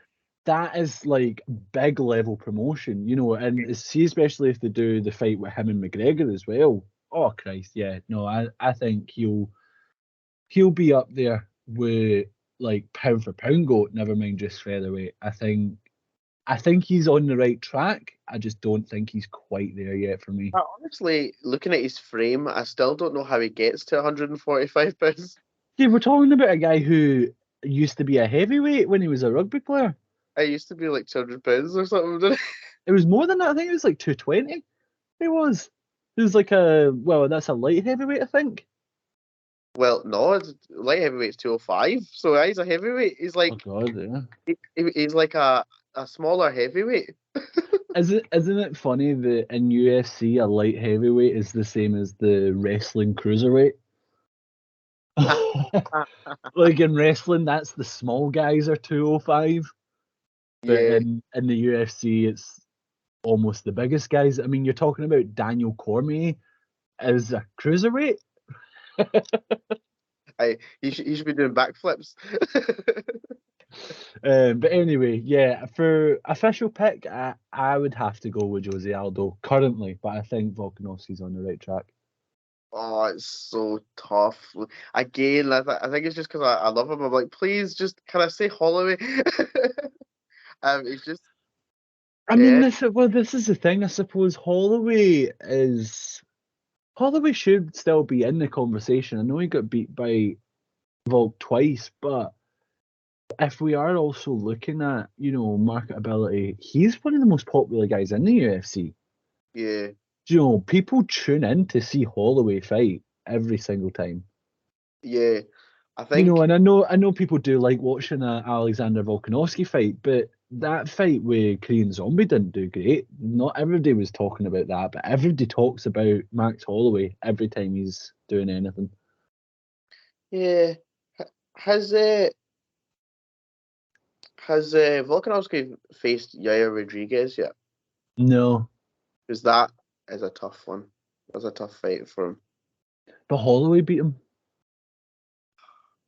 that is like big level promotion, and see, especially if they do the fight with him and McGregor as well. Oh Christ, yeah. No, I think he'll be up there with like pound for pound GOAT, never mind just featherweight. I think he's on the right track. I just don't think he's quite there yet for me. honestly, looking at his frame, I still don't know how he gets to 145 pounds. Yeah, we're talking about a guy who used to be a heavyweight when he was a rugby player. I used to be like 200 pounds or something. Didn't It was more than that. I think it was like 220. It was. It was like that's a light heavyweight, I think. Well, no, light heavyweight's 205, so he's a heavyweight. Oh God, yeah. He's like a smaller heavyweight. Isn't it funny that in UFC a light heavyweight is the same as the wrestling cruiserweight? Like in wrestling, that's the small guys are 205, but Yeah, in the UFC it's almost the biggest guys. I mean, you're talking about Daniel Cormier as a cruiserweight. he should be doing backflips. But anyway, yeah, for official pick, I would have to go with Jose Aldo currently, but I think Volkanovski's on the right track. Oh, it's so tough. Again, I think it's just because I love him. I'm like, please, just can I say Holloway? It's just I mean, yeah, this is the thing. I suppose Holloway should still be in the conversation. I know he got beat by Volk twice, but if we are also looking at marketability, he's one of the most popular guys in the UFC. yeah, People tune in to see Holloway fight every single time. yeah. I think And I know people do like watching a Alexander Volkanovski fight, but that fight with Korean Zombie didn't do great. Not everybody was talking about that, but everybody talks about Max Holloway every time he's doing anything. yeah. Has Volkanovski faced Yair Rodriguez yet? No, Because that is a tough one. That's a tough fight for him. but Holloway beat him.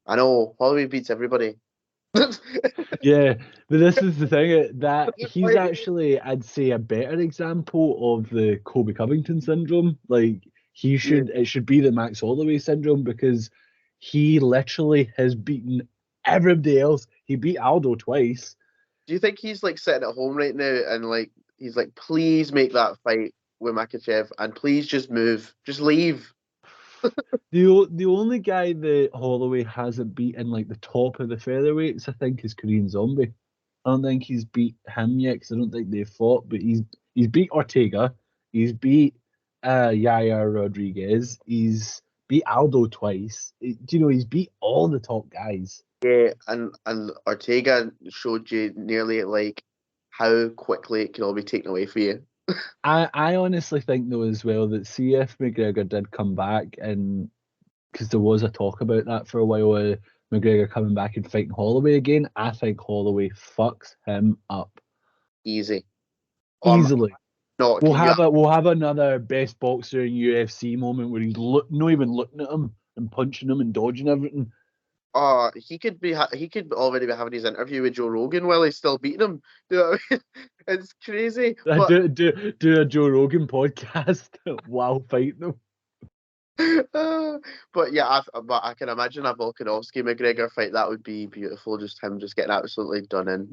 I know Holloway beats everybody. Yeah, but this is the thing that he's Like, actually, I'd say, a better example of the Kobe Covington syndrome. Like yeah. it should be the Max Holloway syndrome because he literally has beaten everybody else. He beat Aldo twice. Do you think he's like sitting at home right now and like he's like, please make that fight with Makachev and please just move, just leave. The only guy that Holloway hasn't beat in like the top of the featherweights, I think, is Korean Zombie. I don't think he's beat him yet because I don't think they've fought. But he's beat Ortega. He's beat Yair Rodriguez. He's beat Aldo twice. He's beat all the top guys. Yeah, and Ortega showed you nearly like how quickly it can all be taken away for you. I honestly think though as well that see if McGregor did come back, and because there was a talk about that for a while, McGregor coming back and fighting Holloway again, I think Holloway fucks him up Easy. easily. No, We'll can you? have another best boxer in UFC moment where he's not even looking at him and punching him and dodging everything. He could already be having his interview with Joe Rogan while he's still beating him. Do you know what I mean? It's crazy, I but do a Joe Rogan podcast while fighting him. but yeah, but I can imagine a Volkanovski McGregor fight. That would be beautiful. Just him just getting absolutely done in.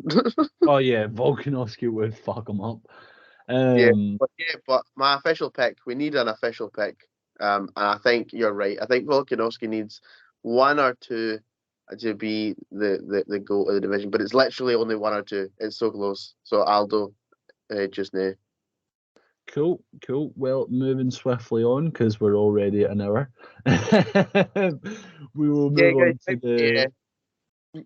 Oh yeah, Volkanovski would fuck him up. Yeah, Um, but my official pick. We need an official pick. And I think you're right. I think Volkanovski needs one or two. to be the GOAT of the division, but it's literally only one or two. It's so close. So Aldo, just now. Cool. Well, moving swiftly on because we're already at an hour. We will Yeah, move guys. on to the.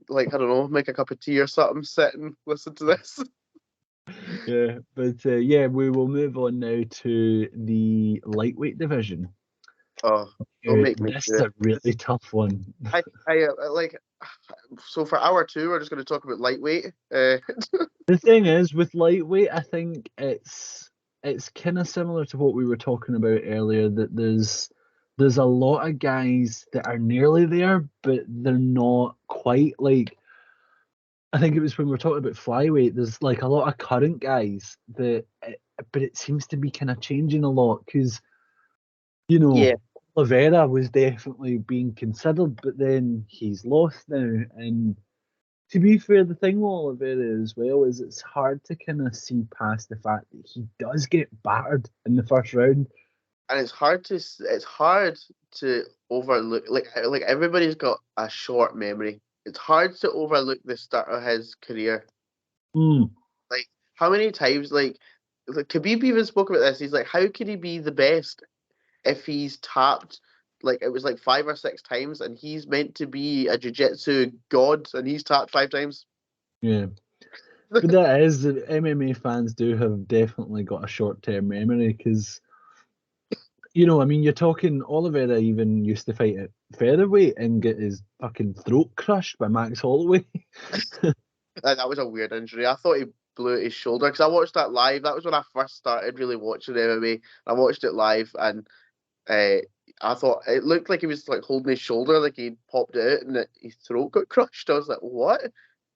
Like I don't know, make a cup of tea or something, sit and listen to this. Yeah, but yeah, we will move on now to the lightweight division. Oh, don't make me This do is it. a really tough one. I like. So for hour two, we're just going to talk about lightweight. The thing is, with lightweight, I think it's kind of similar to what we were talking about earlier. That there's a lot of guys that are nearly there, but they're not quite. Like I think it was when we were talking about flyweight. There's like a lot of current guys that, but it seems to be kind of changing a lot because you Yeah, know Oliveira was definitely being considered, but then he's lost now. And to be fair, the thing with Oliveira as well is it's hard to kind of see past the fact that he does get battered in the first round. and it's hard to overlook. Like everybody's got a short memory. It's hard to overlook the start of his career. Mm, Like how many times, like Khabib even spoke about this. He's like, how could he be the best if he's tapped? Like it was like 5 or 6 times, and he's meant to be a jiu-jitsu god, and he's tapped 5 times. yeah, but that is the MMA fans do have definitely got a short-term memory because I mean, you're talking Oliveira even used to fight at featherweight and get his fucking throat crushed by Max Holloway. That was a weird injury. I thought he blew out his shoulder because I watched that live. That was when I first started really watching MMA. I watched it live, and uh, I thought it looked like he was like holding his shoulder, like he popped it out, and his throat got crushed. I was like, "What?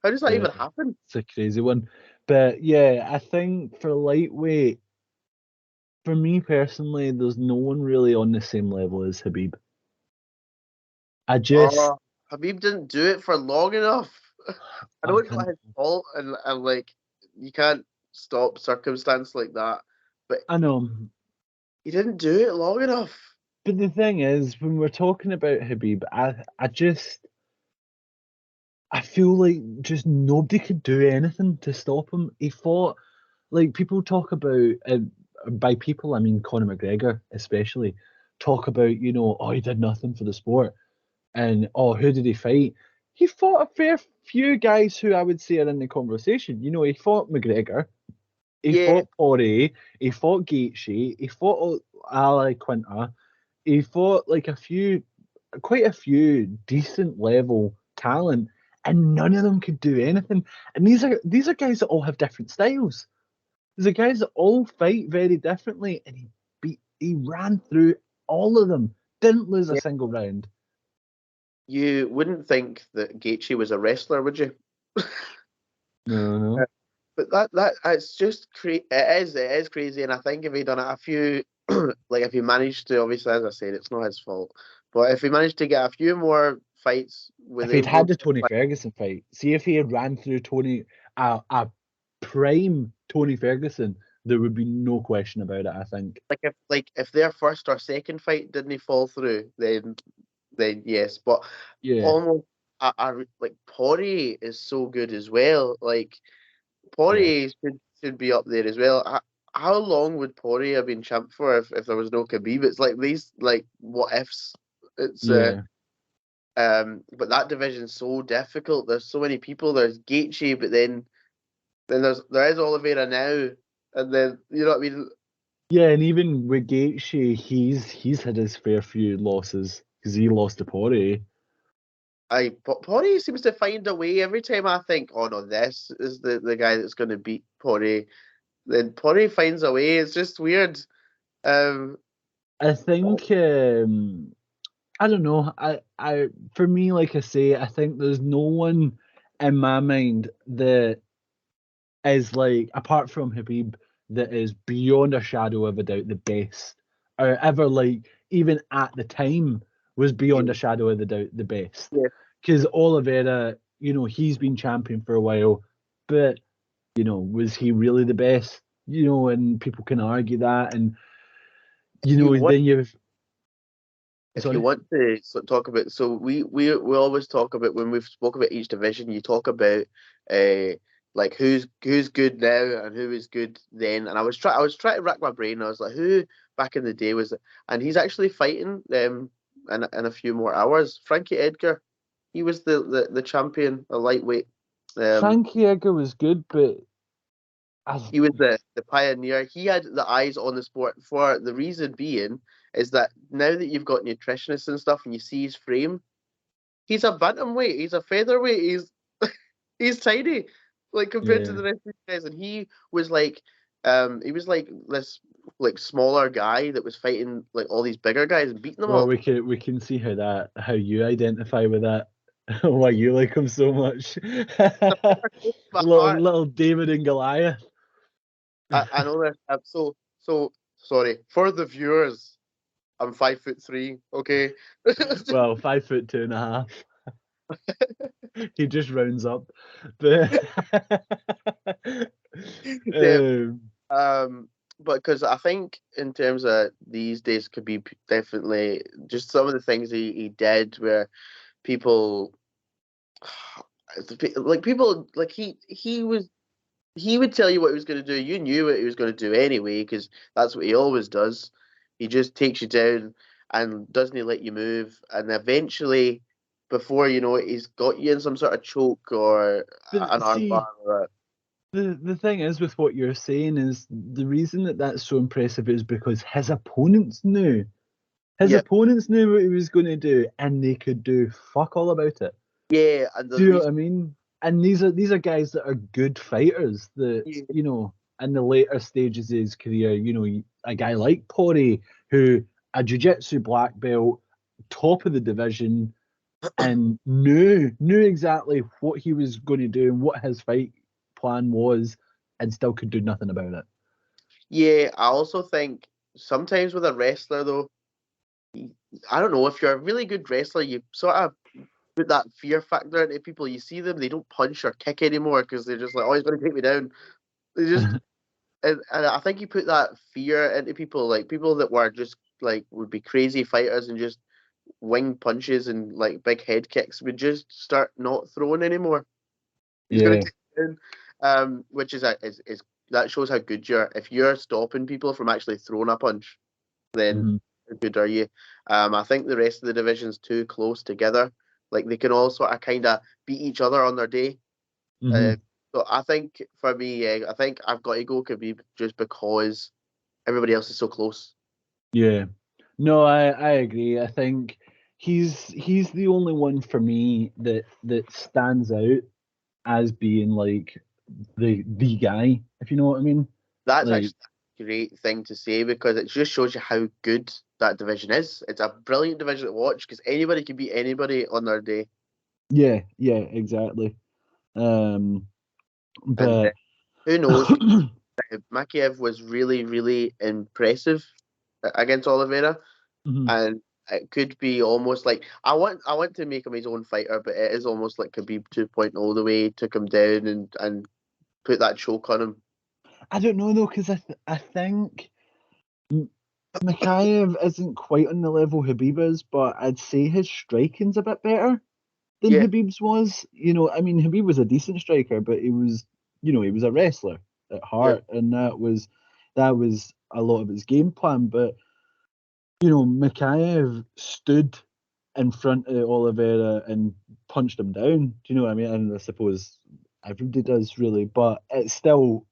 How does that Yeah, even happen?" it's a crazy one. But yeah, I think for lightweight, for me personally, there's no one really on the same level as Habib. I just, Oh, Habib didn't do it for long enough. I know I it's not can, his fault, and like you can't stop circumstance like that, but I know. he didn't do it long enough. But the thing is, when we're talking about Habib, I feel like just nobody could do anything to stop him. He fought, like people talk about, by people I mean Conor McGregor especially, talk about oh he did nothing for the sport, and oh who did he fight? He fought a fair few guys who I would say are in the conversation. He fought McGregor, he Yeah, fought Poirier, he fought Gaethje, he fought Ali Quinta, he fought like quite a few decent level talent, and none of them could do anything. And these are guys that all have different styles. These are guys that all fight very differently, and he ran through all of them, didn't lose a yeah. single round. You wouldn't think that Gaethje was a wrestler, would you? No, Uh, no. But that it's just it is crazy, and I think if he done it a few, like if he managed to, obviously as I said, it's not his fault, but if he managed to get a few more fights where If they he'd had both the Tony Ferguson fight, see if he had ran through a prime Tony Ferguson, there would be no question about it. I think. like if their first or second fight didn't fall through, then yes, but Yeah, almost like Poirier is so good as well. Like yeah, Poirier should be up there as well. How long would Poirier have been champ for if there was no Khabib? It's like these like what ifs. It's yeah. but that division's so difficult. There's so many people. There's Gaethje, but then there is Oliveira now, and then you know what I mean. Yeah, and even with Gaethje, he's had his fair few losses because he lost to Poirier. Poirier seems to find a way every time I think, oh no, this is the guy that's going to beat Poirier. Then Poirier finds a way. It's just weird. Um, I think I don't know. I for me, like I say, I think there's no one in my mind that is like apart from Habib that is beyond a shadow of a doubt the best or ever like even at the time was beyond a yeah, shadow of the doubt the best. yeah. Because Oliveira, he's been champion for a while, but was he really the best? And people can argue that, and He won. then you've if you Sorry. want to talk about, so we always talk about when we've spoke about each division, you talk about uh like who's good now and who was good then. And I was trying to rack my brain. I was like, who back in the day was it? And he's actually fighting in a few more hours. Frankie Edgar, he was the champion, a lightweight. Frankie Edgar was good, but He was the pioneer. He had the eyes on the sport for the reason being is that now that you've got nutritionists and stuff and you see his frame, he's a bantamweight, he's a featherweight, he's tiny, like compared to yeah. the rest of these guys. And he was like this like smaller guy that was fighting like all these bigger guys and beating them Well, all. we can see how you identify with that. Why you like him so much. My little heart, little David and Goliath. I know that. So sorry for the viewers. I'm 5'3". Okay. Well, 5 foot 2.5. He just rounds up. But Yeah. um, But because I think in terms of these days could be definitely just some of the things he did where people people like he would tell you what he was going to do. You knew what he was going to do anyway because that's what he always does. He just takes you down and doesn't he let you move, and eventually, before you know it, he's got you in some sort of choke or an but armbar see, or the thing is with what you're saying is the reason that that's so impressive is because his opponents knew. His yeah, opponents knew what he was going to do, and they could do fuck all about it. yeah, and Do the you know what reason I mean? And these are guys that are good fighters. That yeah, in the later stages of his career, a guy like Pori, who a jiu-jitsu black belt, top of the division, and knew exactly what he was going to do and what his fight plan was, and still could do nothing about it. yeah, I also think sometimes with a wrestler though, I don't know if you're a really good wrestler, you sort of put that fear factor into people. You see them, they don't punch or kick anymore because they're just like, oh, he's going to take me down. They just and I think you put that fear into people, like people that were just like would be crazy fighters and just wing punches and like big head kicks would just start not throwing anymore. He's going Yeah. to take you down, which is that shows how good you're. If you're stopping people from actually throwing a punch, then Hmm. how good are you? I think the rest of the division's too close together. Like they can all sort of kind of beat each other on their day. Uh, Hmm. so I think for me, I think I've got to go Khabib just because everybody else is so close. Yeah. No, I agree. I think he's the only one for me that stands out as being like the guy, if you know what I mean. That's Like, actually a great thing to say because it just shows you how good that division is. It's a brilliant division to watch because anybody can beat anybody on their day. yeah, exactly. Um, And but who knows? Makiev was really, really impressive against Oliveira, Mhm. and it could be almost like I want to make him his own fighter, but it is almost like Khabib 2.0 the way he took him down and put that choke on him. I don't know though, because I think M- Mikhaev isn't quite on the level Habib is, but I'd say his striking's a bit better than Yeah, Habib's was. I mean, Habib was a decent striker, but he was a wrestler at yeah, heart, and that was a lot of his game plan. But Mikhaev stood in front of Oliveira and punched him down. Do you know what I mean? And I suppose everybody does really, but it's still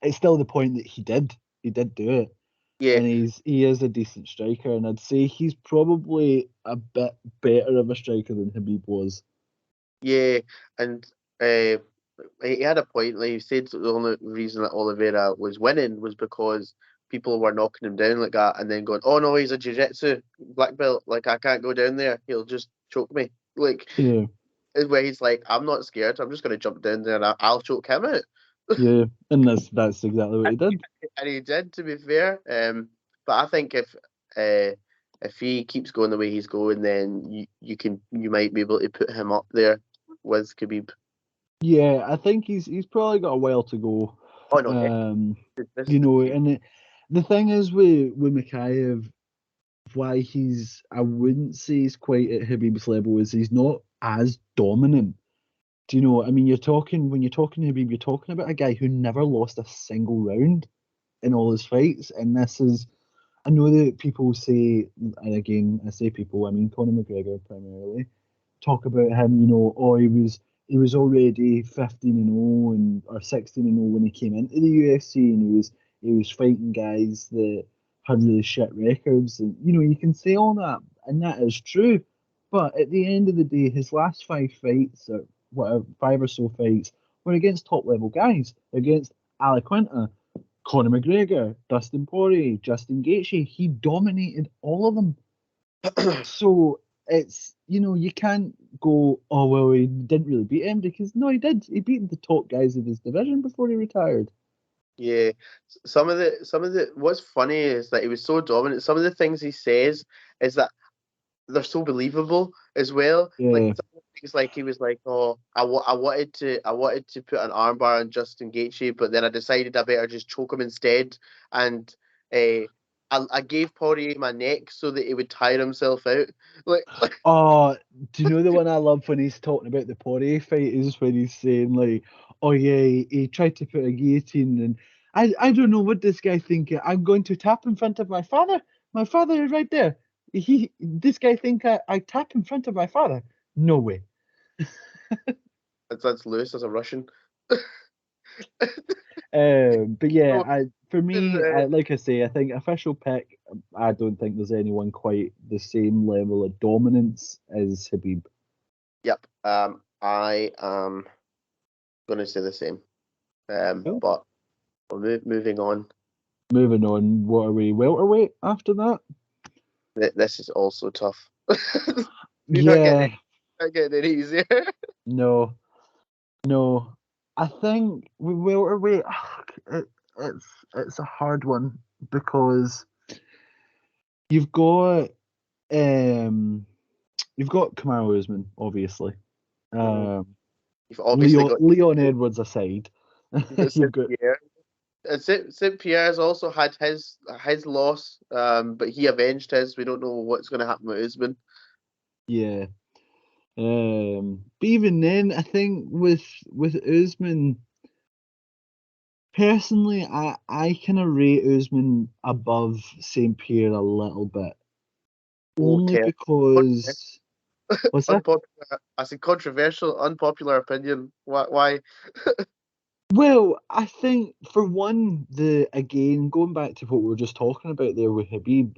the point that he did do it, yeah, and he is a decent striker, and I'd say he's probably a bit better of a striker than Habib was. yeah. And uh, he had a point. Like he said, the only reason that Oliveira was winning was because people were knocking him down like that, and then going, "Oh no, he's a jiu-jitsu black belt. Like I can't go down there. He'll just choke me." Like Yeah, is where he's like, "I'm not scared. I'm just going to jump down there and I'll choke him out." yeah, and that's exactly what he did. And he did, to be fair. But I think if he keeps going the way he's going, then you might be able to put him up there with Khabib. Yeah, I think he's probably got a while to go. Oh no, Um, this is the and the thing is with Mikhaev, why I wouldn't say he's quite at Habib's level is he's not as dominant. Do you know? I mean, when you're talking Habib, you're talking about a guy who never lost a single round in all his fights, and this is. I know that people say, and again, I say people, I mean Conor McGregor primarily, talk about him. Oh, he was already 15-0 and or 16-0 when he came into the UFC, and he was fighting guys that had really shit records, and you can say all that, and that is true. But at the end of the day, his last 5 fights, or whatever, 5 or so fights, were against top level guys, against Ali Quinta, Conor McGregor, Dustin Poirier, Justin Gaethje. He dominated all of them. So it's you can't go, oh well, he didn't really beat him, because no, he did. He beat the top guys of his division before he retired. Yeah, some of the what's funny is that he was so dominant. Some of the things he says is that they're so believable as well. Like Yeah. some of the things, like he was like, "Oh, I wanted to put an armbar on Justin Gaethje, but then I decided I better just choke him instead." And I gave Poirier my neck so that he would tire himself out. Like, Oh, do you know the one I love when he's talking about the Poirier fight is when he's saying like, oh yeah, he tried to put a guillotine, and I don't know what this guy thinking. I'm going to tap in front of my father. My father is right there. This guy think I tap in front of my father. No way. that's Lewis as a Russian. But yeah, So, for me, like I say, I think official pick. I don't think there's anyone quite the same level of dominance as Habib. yep. I am going to say the same. Well, But moving on. moving on, what are we, welterweight after that? This is also tough. You're not Yeah, getting it easier. no, no. I think with welterweight, it, it's a hard one because you've got um you've got Kamaru Usman, obviously. Mhm. Um, You've obviously got Leon Edwards aside, you've got you've St. got Pierre. St. Pierre's also had his loss, but he avenged his. We don't know what's going to happen with Usman. yeah. But even then, I think with Usman, personally, I kind of rate Usman above St. Pierre a little bit, only Okay. because what's that? Unpopular. I said controversial, unpopular opinion. Why? Well, I think for one, the again going back to what we were just talking about there with Habib,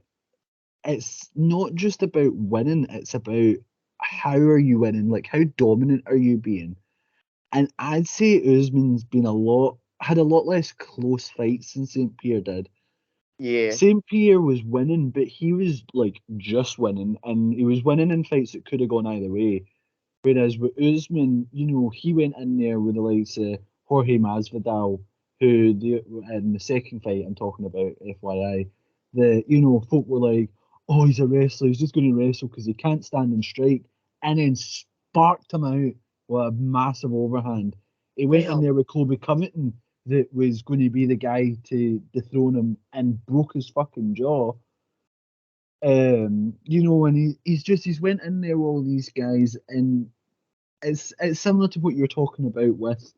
it's not just about winning; it's about how are you winning, like how dominant are you being. And I'd say Usman's had a lot less close fights than St. Pierre did. Yeah. St. Pierre was winning, but he was like just winning, and he was winning in fights that could have gone either way. Whereas with Usman, he went in there with the likes of Jorge Masvidal, in the second fight I'm talking about, FYI, folk were like, oh, he's a wrestler, he's just going to wrestle because he can't stand and strike, and then sparked him out with a massive overhand. He went in Well, there with Colby Covington, that was going to be the guy to dethrone him, and broke his fucking jaw. And he's went in there with all these guys, and it's similar to what you're talking about with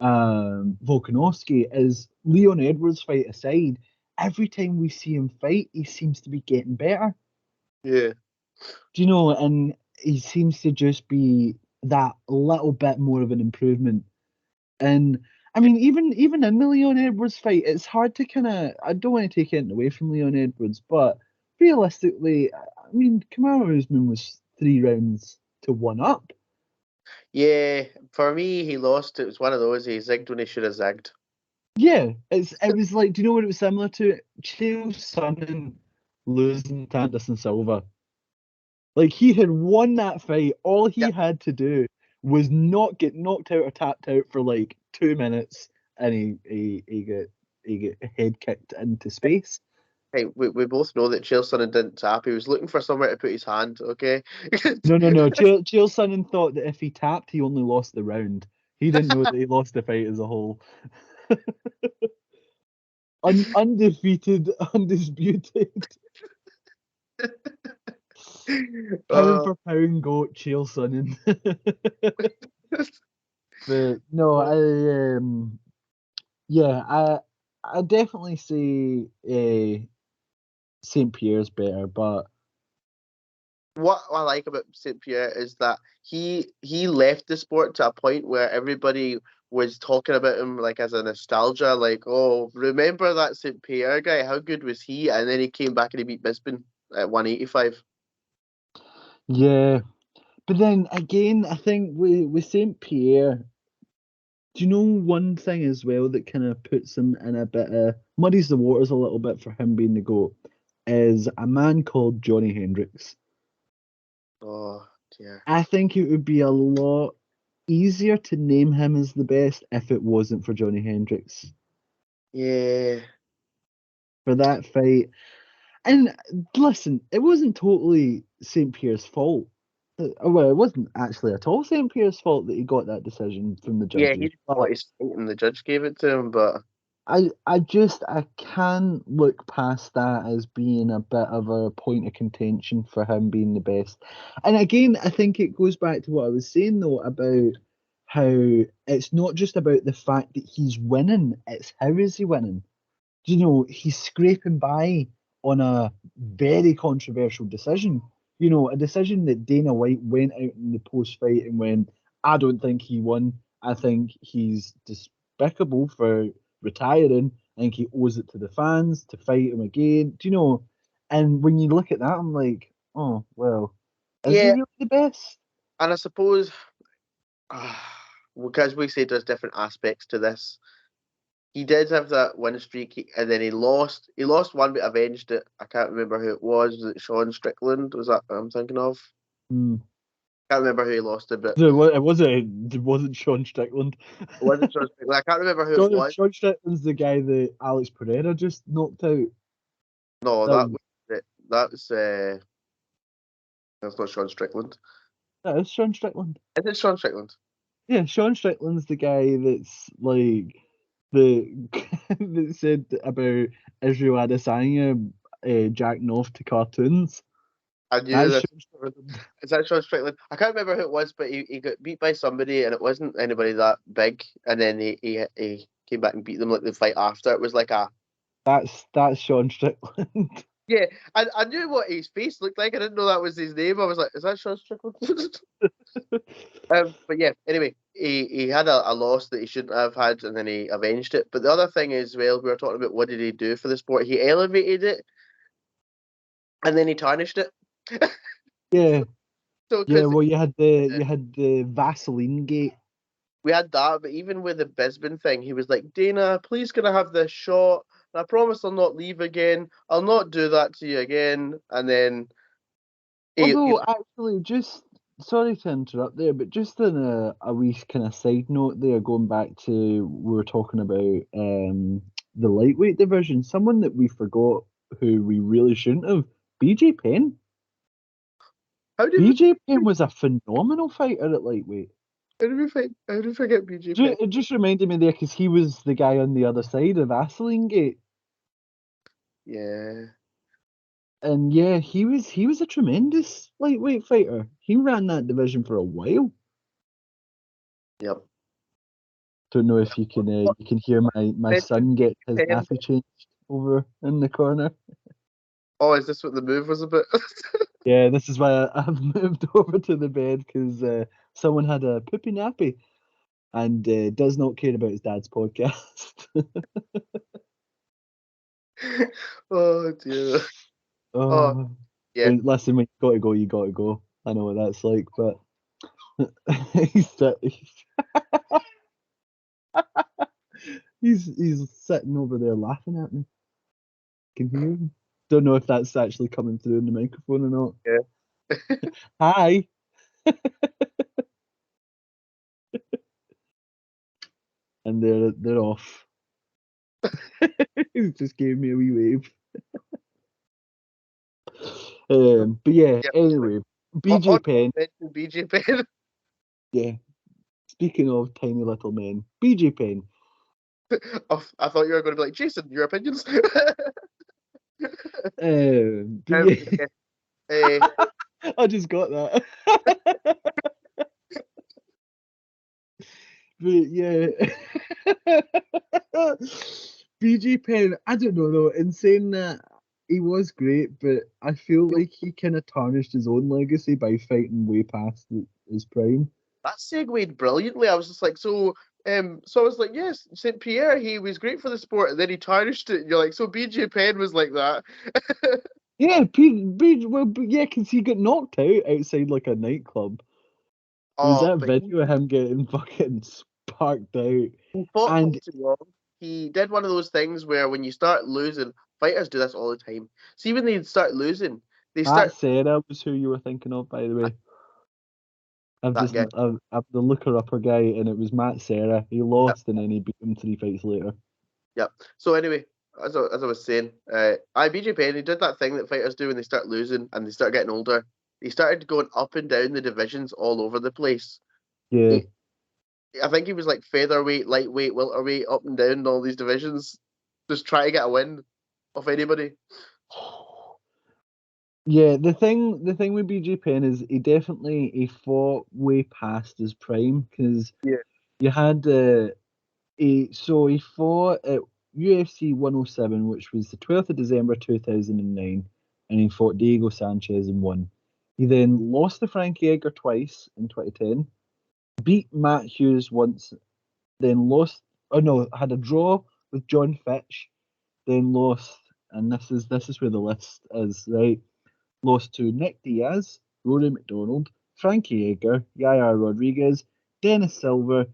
Volkanovski. Is Leon Edwards fight aside, every time we see him fight, he seems to be getting better. yeah. And he seems to just be that little bit more of an improvement. And I mean, even in the Leon Edwards fight, it's hard to kind of. I don't want to take anything away from Leon Edwards, but realistically, I mean, Kamaru Usman was 3 rounds to 1 up. Yeah. For me, he lost. It was one of those. He zigged when he should have zagged. Yeah, it was like, do you know what it was similar to? Chael Sonnen losing to Anderson Silva. Like, he had won that fight. All he Yep. had to do was not get knocked out or tapped out for like 2 minutes, and he get head kicked into space. Hey, we both know that Chael Sonnen didn't tap. He was looking for somewhere to put his hand. Okay. No, no, no. Chael Sonnen thought that if he tapped, he only lost the round. He didn't know that he lost the fight as a whole. Undefeated, undisputed. Pound Uh, for pound, GOAT, Chael Sonnen. But no, yeah, I definitely say St. Pierre's better, but what I like about St. Pierre is that he left the sport to a point where everybody was talking about him like as a nostalgia, like, oh, remember that St. Pierre guy? How good was he? And then he came back and he beat Bisping at 185. yeah. But then again, I think with St. Pierre, do you know one thing as well that kind of puts him in a bit of muddies the waters a little bit for him being the GOAT is a man called Johnny Hendricks. Oh dear. I think it would be a lot easier to name him as the best if it wasn't for Johnny Hendricks Yeah. for that fight. And listen, it wasn't totally St. Pierre's fault. Well, it wasn't actually at all St. Pierre's fault that he got that decision from the Yeah, judges. he But fought his fight and the judge gave it to him, but I can look past that as being a bit of a point of contention for him being the best. And again, I think it goes back to what I was saying though about how it's not just about the fact that he's winning, it's how is he winning? You know, he's scraping by on a very controversial decision. You know, a decision that Dana White went out in the post fight and went, I don't think he won. I think he's despicable for retiring. I think he owes it to the fans to fight him again. Do you know? And when you look at that, I'm like, oh, well, is he yeah, really the best? and I suppose because we say there's different aspects to this. He did have that win streak, and then he lost. He lost one, but avenged it. I can't remember who it was. Was it Sean Strickland? Was that I'm thinking of? Hmm. Can't remember who he lost to, but It wasn't Sean Strickland. it wasn't Sean Strickland. I can't remember who it was. Sean Strickland's the guy that Alex Pereira just knocked out. No, That that was, was it. That's not Sean Strickland. that is Sean Strickland. Is it Sean Strickland? Yeah, Sean Strickland's the guy that's like the that said about Israel Adesanya jacking off to cartoons. I knew That's this. Sean Strickland. Is that Sean Strickland? I can't remember who it was, but he got beat by somebody, and it wasn't anybody that big. And then he came back and beat them like the fight after. It was like a That's Sean Strickland. yeah. I knew what his face looked like. I didn't know that was his name. I was like, is that Sean Strickland? But yeah. Anyway, he had a loss that he shouldn't have had, and then he avenged it. But the other thing is, well, we were talking about what did he do for the sport? He elevated it, and then he tarnished it. Yeah, So yeah. because Well, you had the Vaseline gate. we had that, but even with the Bisbin thing, he was like, Dana, please can I have this shot? And I promise I'll not leave again. I'll not do that to you again. And then he Although, actually, just sorry to interrupt there, but just in a wee kind of side note there, going back to we were talking about the lightweight division, someone that we forgot who we really shouldn't have, BJ Penn. BJ Penn was a phenomenal fighter at lightweight. how did we forget BG Penn? It just reminded me there because he was the guy on the other side of Vaseline Gate. Yeah. And yeah, he was a tremendous lightweight fighter. He ran that division for a while. Yep. Don't know if you can hear my Mentioned son get his BG Penn. nappy changed over in the corner. Oh, is this what the move was about? Yeah, this is why I've moved over to the bed because someone had a poopy nappy and does not care about his dad's podcast. Oh dear. Oh Oh, yeah. listen, when you gotta go, you gotta go. I know what that's like, but he's he's sitting over there laughing at me. Can hear him. Don't know if that's actually coming through in the microphone or not. Yeah. Hi. And they're off. He just gave me a wee wave. But yeah, Yeah. anyway, On BJ Penn. mention BG Penn. Yeah, speaking of tiny little men, BJ Penn. Oh, I thought you were going to be like, Jason, your opinions. But Um, yeah, yeah. Uh, I just got that. But yeah. BG Penn, I don't know though, in saying that he was great, but I feel like he kind of tarnished his own legacy by fighting way past his prime. that segued brilliantly. I was just like, so I was like, yes, St. Pierre, he was great for the sport, and then he tarnished it. And you're like, so BJ Penn was like that. Yeah, yeah, because he got knocked out outside like a nightclub. There was Oh, that but video of him getting fucking sparked out. he fought far And too long. He did one of those things where when you start losing, fighters do this all the time. See, when they start losing, they Matt start Serra was who you were thinking of, by the way. that guy. I've the looker upper guy, and it was Matt Serra. He lost, and then he beat him 3 fights later. Yep. So anyway, as I was saying, BJ Penn, he did that thing that fighters do when they start losing and they start getting older. He started going up and down the divisions all over the place. Yeah. He, I think he was like featherweight, lightweight, welterweight, up and down all these divisions, just trying to get a win off anybody. Yeah, the thing with BJ Penn is he fought way past his prime because Yeah. you had he fought at UFC 107, which was the 12th of December 2009, and he fought Diego Sanchez and won. He then lost to Frankie Edgar twice in 2010, beat Matt Hughes once, then lost. Oh no, had a draw with John Fitch, then lost, and this is where the list is, right? Lost to Nick Diaz, Rory McDonald, Frankie Edgar, Yaya Rodriguez, Dennis Silver,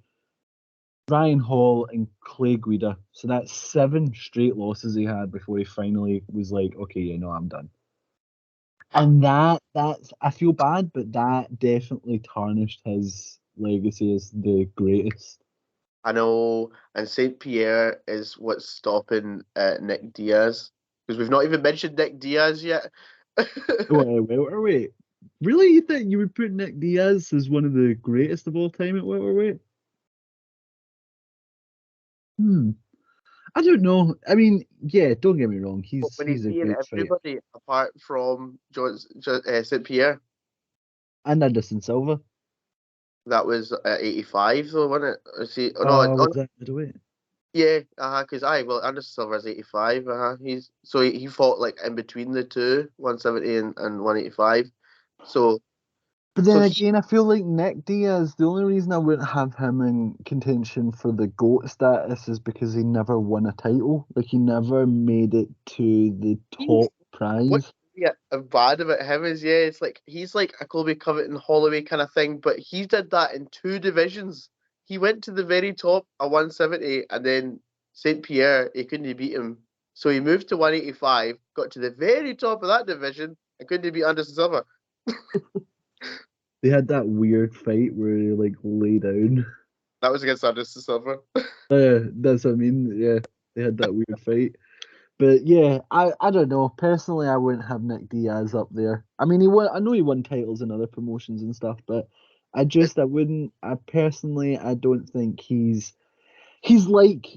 Ryan Hall, and Clay Guida. So that's 7 straight losses he had before he finally was like, okay, yeah, no, I'm done. And that's I feel bad, but that definitely tarnished his legacy as the greatest. I know, and Saint Pierre is what's stopping Nick Diaz because we've not even mentioned Nick Diaz yet. Welterweight. Really, you think you would put Nick Diaz as one of the greatest of all time at welterweight? Hmm. I don't know. I mean, yeah, don't get me wrong. But He's when he's he's a beating great fighter. everybody apart from Saint Pierre, And Anderson Silva. that was 85 though, wasn't it? See, oh, no, Oh, oh, was that middleweight? yeah, because Anderson Silva's 85. He fought like in between the two, 170 and 185. So But so then he again, I feel like Nick Diaz, the only reason I wouldn't have him in contention for the GOAT status is because he never won a title. Like, he never made it to the top what prize. yeah bad about him is it's like he's like a Colby Covington Holloway kind of thing, but he did that in two divisions. He went to the very top at 170, and then Saint Pierre he couldn't beat him, so he moved to 185, got to the very top of that division, and couldn't beat Anderson Silva. They had that weird fight where they like lay down. That was against Anderson Silva. That's what I mean. Yeah, they had that weird fight. But yeah, I don't know. Personally, I wouldn't have Nick Diaz up there. I mean, he won. I know he won titles in other promotions and stuff, but I wouldn't. I personally, I don't think he's like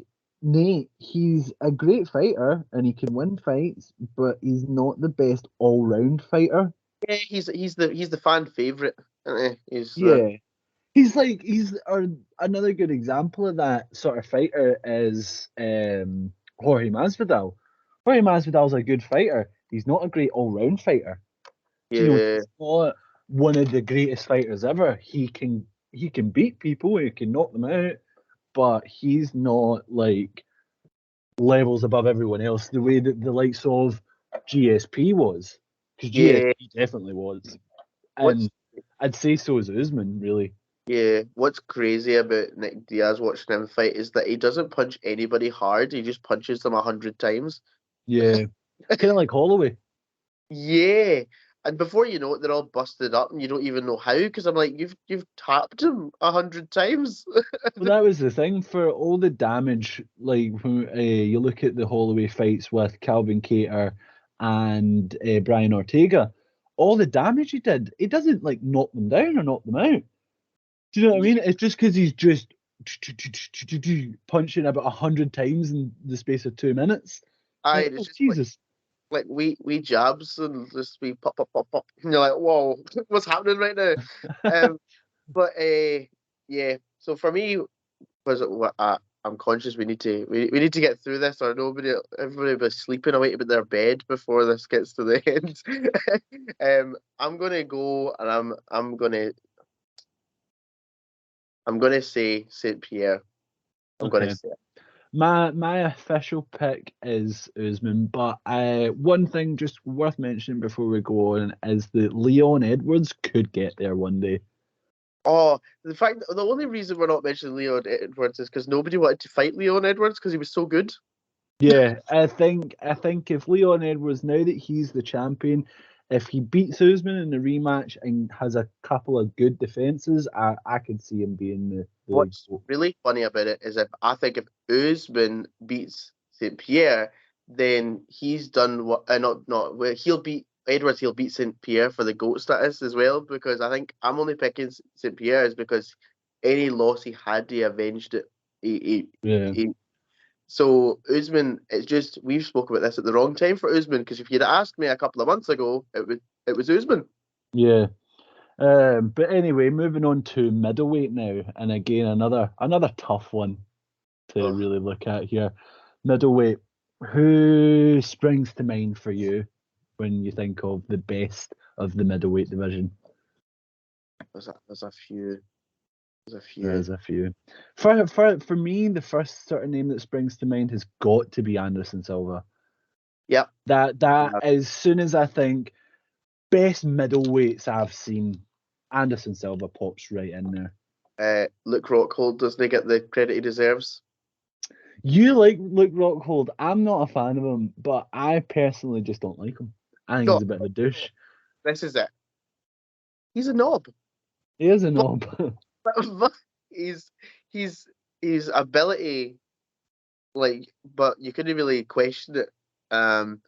Nate. He's a great fighter and he can win fights, but he's not the best all round fighter. Yeah, he's the fan favorite. He's Yeah, another good example of that sort of fighter is Jorge Masvidal. Jorge Masvidal's a good fighter. He's not a great all-round fighter. yeah. He's not one of the greatest fighters ever. He can beat people, he can knock them out, but he's not like levels above everyone else the way that the likes of GSP was. Because Yeah. GSP definitely was. What's And I'd say so is Usman, really. What's crazy about Nick Diaz watching him fight is that he doesn't punch anybody hard. He just punches them 100 times. Yeah. Kind of like Holloway. Yeah, and before you know it, they're all busted up, and you don't even know how. Because I'm like, you've tapped him 100 times. Well, that was the thing for all the damage. Like when you look at the Holloway fights with Calvin Kattar and Brian Ortega, all the damage he did, he doesn't like knock them down or knock them out. Do you know what I mean? Yeah, It's just because he's just punching about 100 times in the space of 2 minutes. aye, Like, and it's oh just like Jesus! like we jabs and just we pop pop pop pop. And you're like, whoa, what's happening right now? Um, but yeah. So for me, was I'm conscious we need to get through this, or everybody will be sleeping away to their bed before this gets to the end. I'm gonna go and I'm gonna say Saint Pierre. I'm gonna Okay. say it. My official pick is Usman, but one thing just worth mentioning before we go on is that Leon Edwards could get there one day. Oh, the only reason we're not mentioning Leon Edwards is because nobody wanted to fight Leon Edwards because he was so good. Yeah, I think if Leon Edwards, now that he's the champion, if he beats Usman in the rematch and has a couple of good defenses, I could see him being the What's really funny about it is if Usman beats Saint Pierre, then he's done what not well, he'll beat Edwards. He'll beat Saint Pierre for the GOAT status as well, because I think I'm only picking Saint Pierre is because any loss he had, he avenged it. yeah. He So Usman, it's just we've spoke about this at the wrong time for Usman, because if you'd asked me a couple of months ago, it was Usman. Yeah. But anyway, moving on to middleweight now, and again another tough one to Oh, really look at here. Middleweight, who springs to mind for you when you think of the best of the middleweight division? there's a few. There's a few. There's a few. For me, the first sort of name that springs to mind has got to be Anderson Silva. Yep. That as soon as I think best middleweights I've seen, Anderson Silva pops right in there. Luke Rockhold, doesn't he get the credit he deserves? You like Luke Rockhold. I'm not a fan of him, but I personally just don't like him. I think No, he's a bit of a douche. this is it. He's a knob. He is a But, knob. but he's he's his ability, but you couldn't really question it. Um,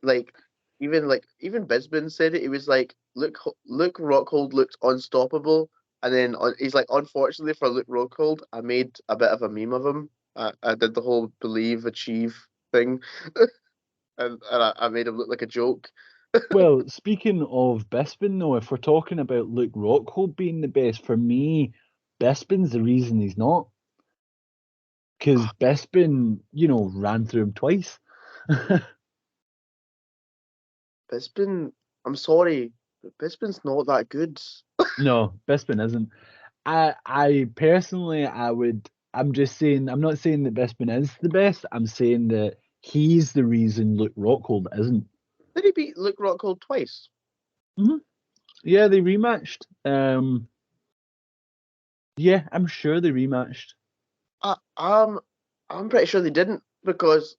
like even Bisbin said it. He was like, Luke Rockhold looked unstoppable, and then he's like, unfortunately for Luke Rockhold, I made a bit of a meme of him. I did the whole believe achieve thing, and I made him look like a joke. Well, speaking of Bisping, though, if we're talking about Luke Rockhold being the best, for me, Bisping's the reason he's not. Because Bisping, ran through him twice. Bisbin, I'm sorry, but Bisbin's not that good. No, Bisping isn't. I personally, I'm just saying, I'm not saying that Bisping is the best. I'm saying that he's the reason Luke Rockhold isn't. Did he beat Luke Rockhold twice? Hmm. Yeah, they rematched. Yeah, I'm sure they rematched. I, I'm I'm pretty sure they didn't, because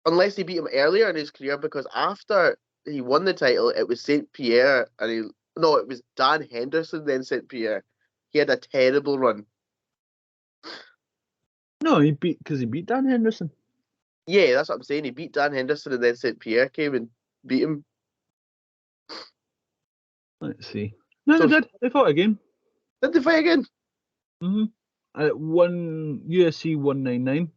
unless he beat him earlier in his career, because after he won the title, it was Saint Pierre, and it was Dan Henderson, then Saint Pierre. He had a terrible run. No, he beat Dan Henderson. Yeah, that's what I'm saying. He beat Dan Henderson, and then Saint Pierre came and beat him. Let's see. No, they So did. They fought again. did they fight again? Mm-hmm. At one USC 199.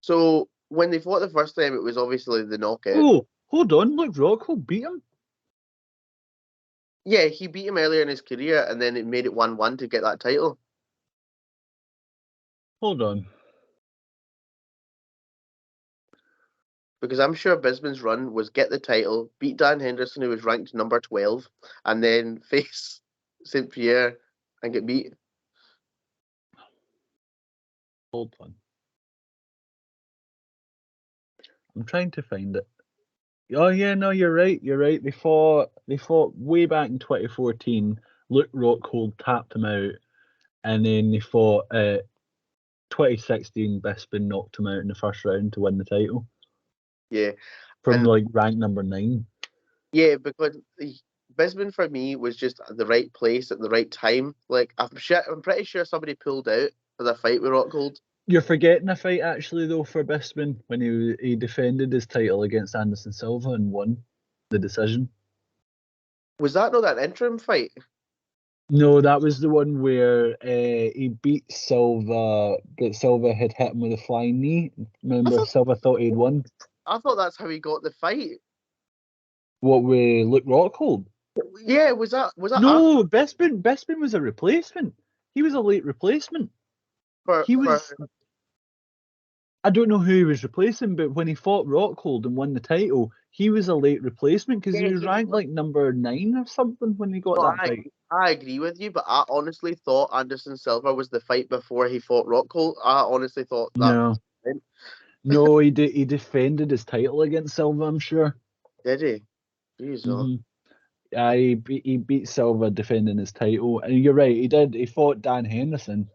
So when they fought the first time, it was obviously the knockout. Oh, hold on. Look, Rockhold beat him. Yeah, he beat him earlier in his career, and then it made it 1-1 to get that title. Hold on. Because I'm sure Bisman's run was get the title, beat Dan Henderson, who was ranked number 12, and then face St. Pierre and get beat. Hold on. I'm trying to find it. Oh yeah, no, you're right. You're right. They fought way back in 2014. Luke Rockhold tapped him out, and then they fought 2016. Bisping knocked him out in the first round to win the title Yeah. from And like rank number 9. yeah, because Bisman for me was just at the right place at the right time. Like I'm pretty sure somebody pulled out for the fight with Rockhold. You're forgetting a fight actually though for Bisping when he defended his title against Anderson Silva and won the decision. Was that not that interim fight? No, that was the one where he beat Silva, but Silva had hit him with a flying knee. I Remember, thought Silva thought he'd won. I thought that's how he got the fight. What with Luke Rockhold? Yeah, was that after No, Bisping was a replacement. He was a late replacement. for He was. I don't know who he was replacing, but when he fought Rockhold and won the title, he was a late replacement because he yeah, was ranked like number 9 or something when he got no, that fight. I agree with you, but I honestly thought Anderson Silva was the fight before he fought Rockhold. I honestly thought that. No, no, he defended his title against Silva, I'm sure. Did he? Jeez, hmm he beat Silva defending his title, and you're right, he did. He fought Dan Henderson,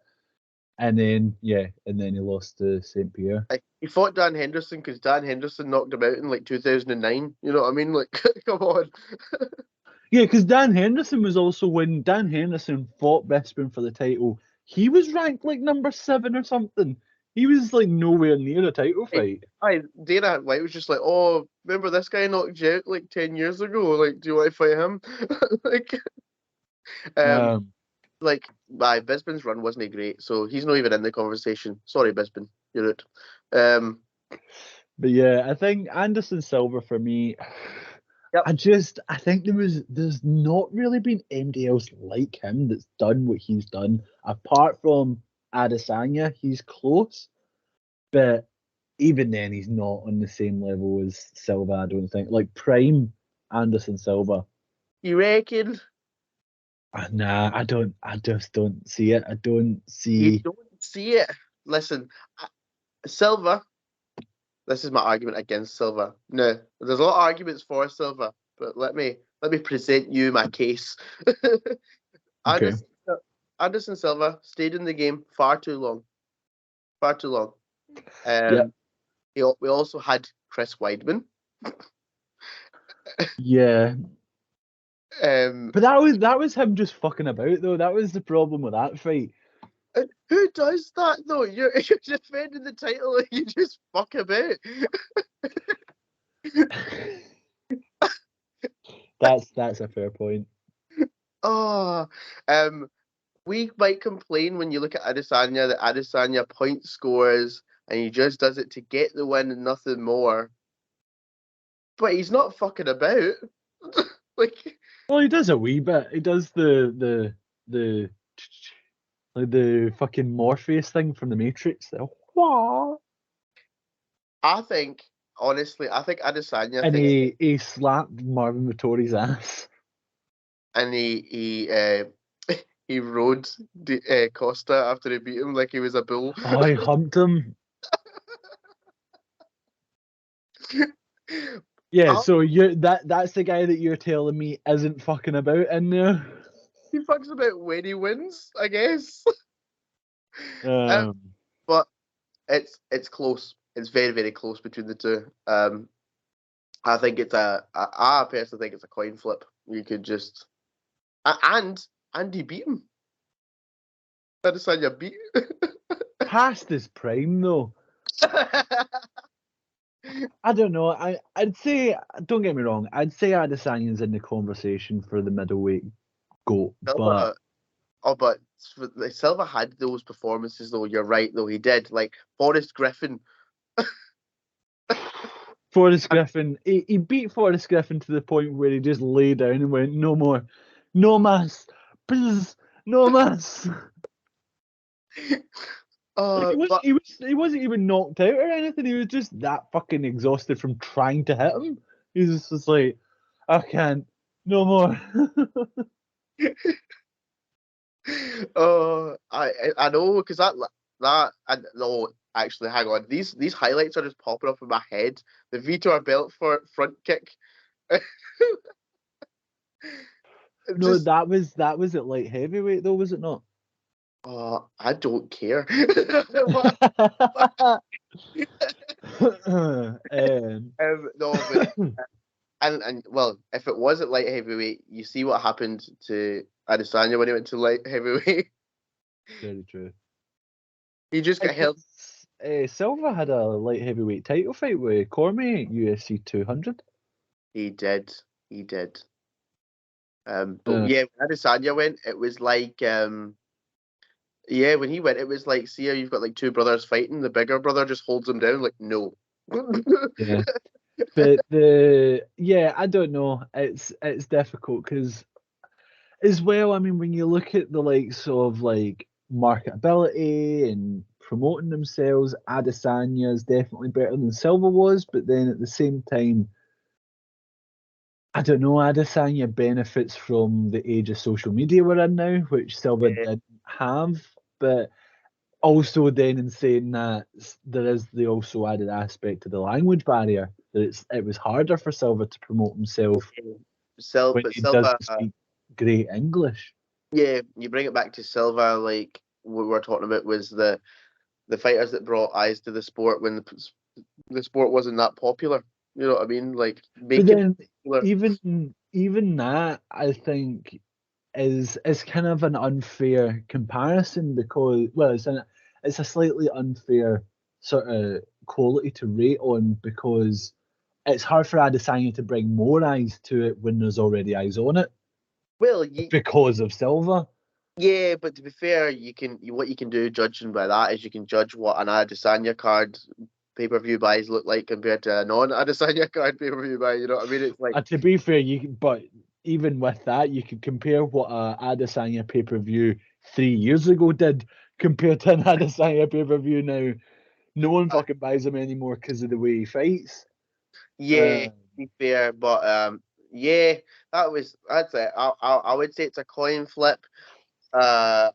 and then he lost to St. Pierre. He fought Dan Henderson because Dan Henderson knocked him out in like 2009. You know what I mean? Like, come on. Yeah, because Dan Henderson was also when Dan Henderson fought Bisping for the title. He was ranked like number 7 or something. He was like nowhere near a title fight. Dana White was just like, oh, remember this guy knocked you out like 10 years ago? Like, do you want to fight him? like, um, Um, Bisping's run wasn't great, so he's not even in the conversation. Sorry, Bisping, you're out. Um, but yeah, I think Anderson Silva for me. Yep. I think there's not really been anybody else like him that's done what he's done apart from Adesanya. He's close, but even then he's not on the same level as Silva. I don't think like prime Anderson Silva. you reckon? Nah, I don't. I just don't see it. I don't You see. don't see it. Listen, Silva. This is my argument against Silva. No, there's a lot of arguments for Silva, but let me present you my case. Okay. Anderson, Anderson Silva stayed in the game far too long. Far too long. Yeah. We also had Chris Weidman. Yeah. Um, But that was him just fucking about though. That was the problem with that fight. who does that though? You're defending the title and you just fuck about. That's a fair point. Oh, we might complain when you look at Adesanya that Adesanya point scores and he just does it to get the win and nothing more. But he's not fucking about. like Well, he does a wee bit. He does the like the fucking Morpheus thing from the Matrix. Wah! I think, honestly, I think Adesanya And thinks he slapped Marvin Vittori's ass. and he rode Costa after he beat him like he was a bull. Oh, he humped him. Yeah, I- so that's the guy that you're telling me isn't fucking about in there. he fucks about when he wins, I guess. Um, But it's close. It's very, very close between the two. I think I personally think it's a coin flip. You could just and he beat him. Adesanya beat. past his prime though. I don't know. I'd say, don't get me wrong. I'd say Adesanya's in the conversation for the middleweight GOAT, but But Silva had those performances though. You're right though. He did like Forrest Griffin. Forrest Griffin, he beat Forrest Griffin to the point where he just lay down and went, "No more, no mas, please, no mas." But He wasn't even knocked out or anything. He was just that fucking exhausted from trying to hit him. He was just like, "I can't, no more." I know because that I no actually hang on these highlights are just popping up in my head. The Vitor belt for front kick. No, Just that was at light heavyweight though, was it not? I don't care. No, but and well, if it was at light heavyweight, you see what happened to Adesanya when he went to light heavyweight. Very true. He just got held. Silva had a light heavyweight title fight with Cormier at UFC 200. He did. He did. But Uh, yeah, when Adesanya went, it was like yeah, when he went, it was like, see how you've got like two brothers fighting, the bigger brother just holds him down, like, no, Yeah. But I don't know. It's difficult because as well, I mean, when you look at the likes of like marketability and promoting themselves, Adesanya is definitely better than Silva was, but then at the same time, I don't know, Adesanya benefits from the age of social media we're in now, which Silva Yeah. didn't have. But also then in saying that there is the also added aspect of the language barrier that it was harder for Silva to promote himself when But he Silva, doesn't speak great English. yeah, you bring it back to Silva, like what we're talking about was the fighters that brought eyes to the sport when the sport wasn't that popular. You know what I mean? Like But making then it popular. even that I think is kind of an unfair comparison because well it's a slightly unfair sort of quality to rate on because it's hard for Adesanya to bring more eyes to it when there's already eyes on it Well, because of Silva. yeah, but to be fair, what you can do judging by that is you can judge what an Adesanya card pay-per-view buys look like compared to a non-Adesanya card pay-per-view buy. You know what I mean? It's like, To be fair, but even with that, you could compare what a Adesanya pay per view 3 years ago did compared to an Adesanya pay per view now. No one fucking buys him anymore because of the way he fights. yeah, Uh, to be fair, but yeah, that's it. I would say it's a coin flip. Uh,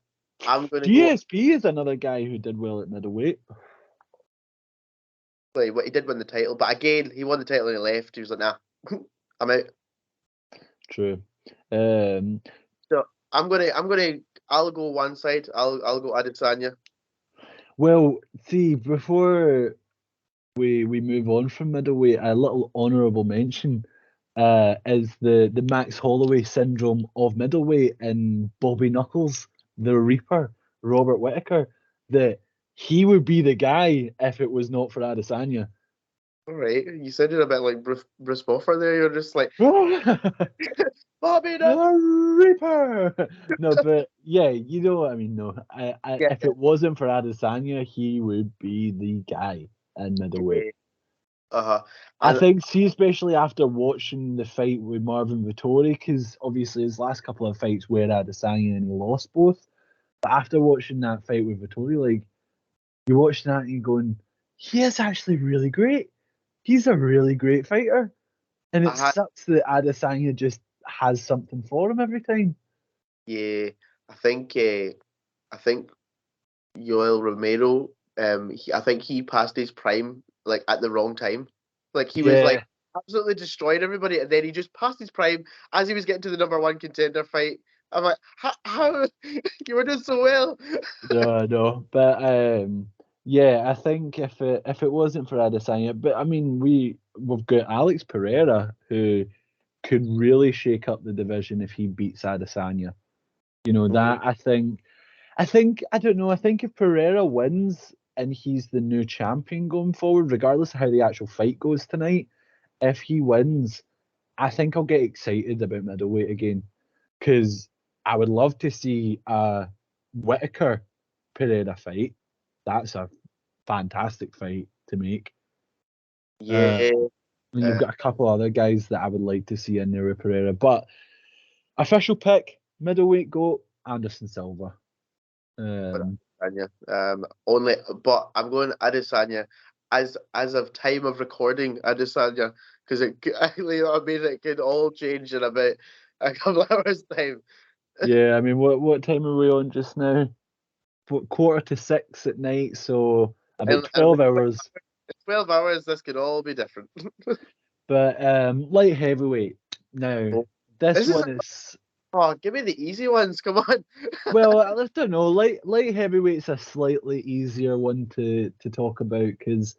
I'm gonna go GSP is another guy who did well at middleweight. play what he did win the title, but again, he won the title and he left. He was like, nah, I'm out. True. Um, So I'll go one side. I'll go Adesanya. well, see, before we move on from middleweight, a little honourable mention is the Max Holloway syndrome of middleweight in Bobby Knuckles, the Reaper, Robert Whittaker, that he would be the guy if it was not for Adesanya. All right, you sounded a bit like Bruce Buffer there. You're just like The Bobby. No, Reaper. No, but yeah, you know what I mean. No, yeah, if it wasn't for Adesanya, he would be the guy in middleweight. yeah. Uh-huh. I And think, see, especially after watching the fight with Marvin Vittori, because obviously his last couple of fights were Adesanya and he lost both. But after watching that fight with Vittori, like, you watch that and you're going, he is actually really great. He's a really great fighter. And I it had, sucks that Adesanya just has something for him every time. yeah, I think Yoel Romero, I think he passed his prime like at the wrong time. Like he was like Yeah, absolutely destroying everybody, and then he just passed his prime as he was getting to the number one contender fight. I'm like, how you were doing so well? no. But yeah, I think if it wasn't for Adesanya, but I mean we've got Alex Pereira who could really shake up the division if he beats Adesanya. You know Mhm. that I think I don't know. I think if Pereira wins and he's the new champion going forward, regardless of how the actual fight goes tonight, if he wins, I think I'll get excited about middleweight again because I would love to see a Whitaker Pereira fight. That's a fantastic fight to make. Uh, Yeah, and you've uh, got a couple other guys that I would like to see in there with Pereira, but official pick, middleweight GOAT, Anderson Silva. but Um, Adesanya. Only, but I'm going Adesanya as of time of recording Adesanya because you know what I mean. It could all change in about a couple hours time. yeah, I mean, what time are we on just now? What, 5:45 at night, so about And 12 hours. 12 hours, this could all be different. But light heavyweight. Now, Oh, this this is one is give me the easy ones. Come on. well, I don't know. Light heavyweight's a slightly easier one to talk about because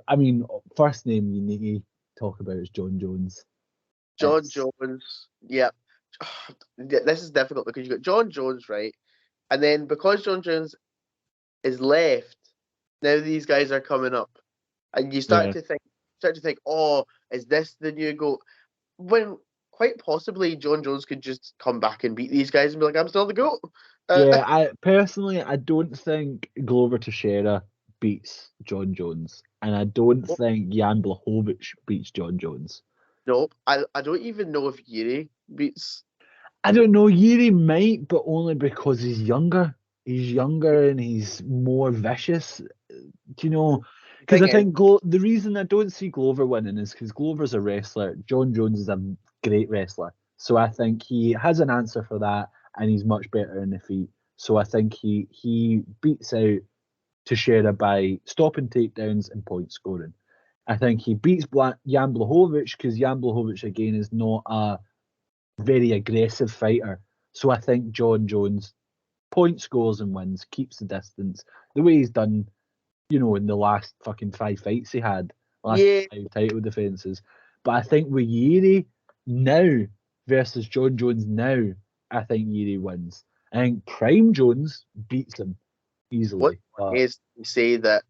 I mean, first name you need to talk about is John Jones. John It's Jones. Yeah. This is difficult because you got John Jones, right? And then because John Jones is left, now these guys are coming up. And you yeah, start to think, oh, is this the new GOAT? When quite possibly John Jones could just come back and beat these guys and be like, I'm still the GOAT. Uh, yeah. I personally I don't think Glover Teixeira beats John Jones, and I don't think Jan Blachowicz beats John Jones. Nope. I don't even know if Yuri beats. I don't know. Yuri might, but only because he's younger. He's younger and he's more vicious. Do you know? Because I Thing is, think the reason I don't see Glover winning is because Glover's a wrestler. John Jones is a great wrestler. So I think he has an answer for that, and he's much better in the feet. So I think he beats out Teixeira by stopping takedowns and point scoring. I think he beats Jan Blachowicz because Jan Blachowicz again is not a very aggressive fighter. So I think John Jones point scores and wins, keeps the distance, the way he's done, in the last fucking 5 fights he had, last yeah. 5 title defenses. But I think with Yuri now versus John Jones now, I think Yuri wins. I think Prime Jones beats him What easily. But is to say that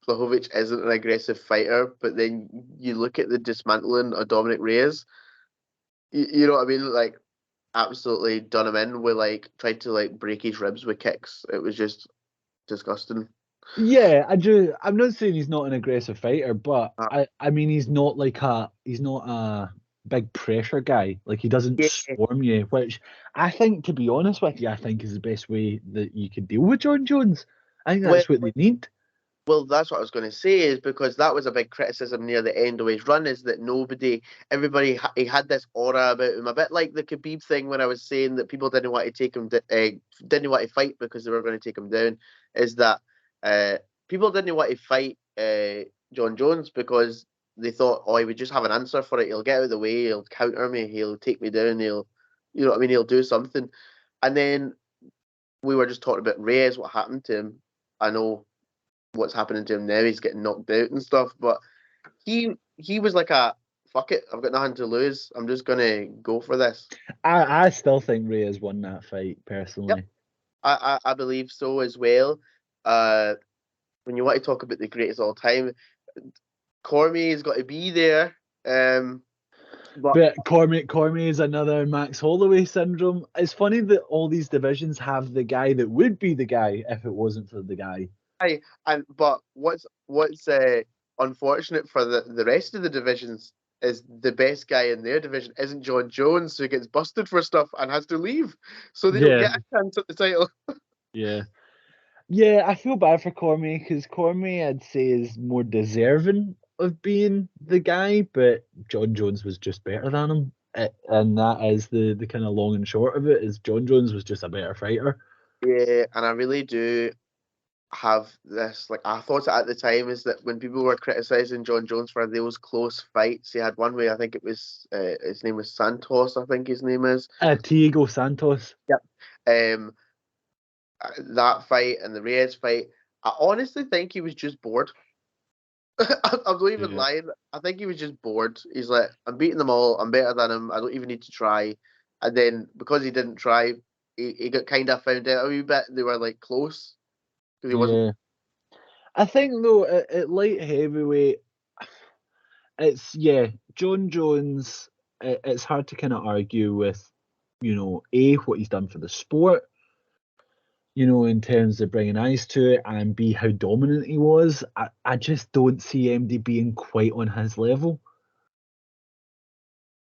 Blachowicz isn't an aggressive fighter, but then you look at the dismantling of Dominic Reyes. You know what I mean? Like absolutely done him in with tried to break his ribs with kicks. It was just disgusting. yeah, I'm not saying he's not an aggressive fighter, but Uh, I mean he's not a big pressure guy. Like he doesn't yeah, swarm you, which I think, to be honest with you, I think is the best way that you could deal with John Jones. I think well, that's what they need. well, that's what I was going to say is because that was a big criticism near the end of his run is that he had this aura about him, a bit like the Khabib thing when I was saying that people didn't want to didn't want to fight because they were going to take him down. Is that uh, people didn't want to fight John Jones because they thought, oh, he would just have an answer for it. He'll get out of the way. He'll counter me. He'll take me down. You know what I mean? He'll do something. And then we were just talking about Reyes, what happened to him. I know what's happening to him now. He's getting knocked out and stuff. But he was like a fuck it. I've got nothing to lose. I'm just gonna go for this. I still think Reyes won that fight Yep, personally. I believe so as well. When you want to talk about the greatest all time, Cormier's got to be there. But But Cormier is another Max Holloway syndrome. It's funny that all these divisions have the guy that would be the guy if it wasn't for the guy. but what's unfortunate for the rest of the divisions is the best guy in their division isn't John Jones, who gets busted for stuff and has to leave, so they don't Yeah, get a chance at the title. yeah. Yeah, I feel bad for Cormier because Cormier, I'd say, is more deserving of being the guy, but John Jones was just better than him. And that is the kind of long and short of it, is John Jones was just a better fighter. Yeah, and I really do have this I thought it at the time is that when people were criticizing John Jones for those close fights, he had one way I think it was his name was Santos, I think his name is. Diego Santos. Yep. Um, that fight and the Reyes fight, I honestly think he was just bored. I'm not even Yeah. lying. I think he was just bored. He's like, I'm beating them all. I'm better than him. I don't even need to try. And then because he didn't try, he got kind of found out a wee bit. They were close because he wasn't. Yeah. I think though at light heavyweight, John Jones. It's hard to kind of argue with, what he's done for the sport, in terms of bringing eyes to it, and B, how dominant he was. I just don't see MD being quite on his level.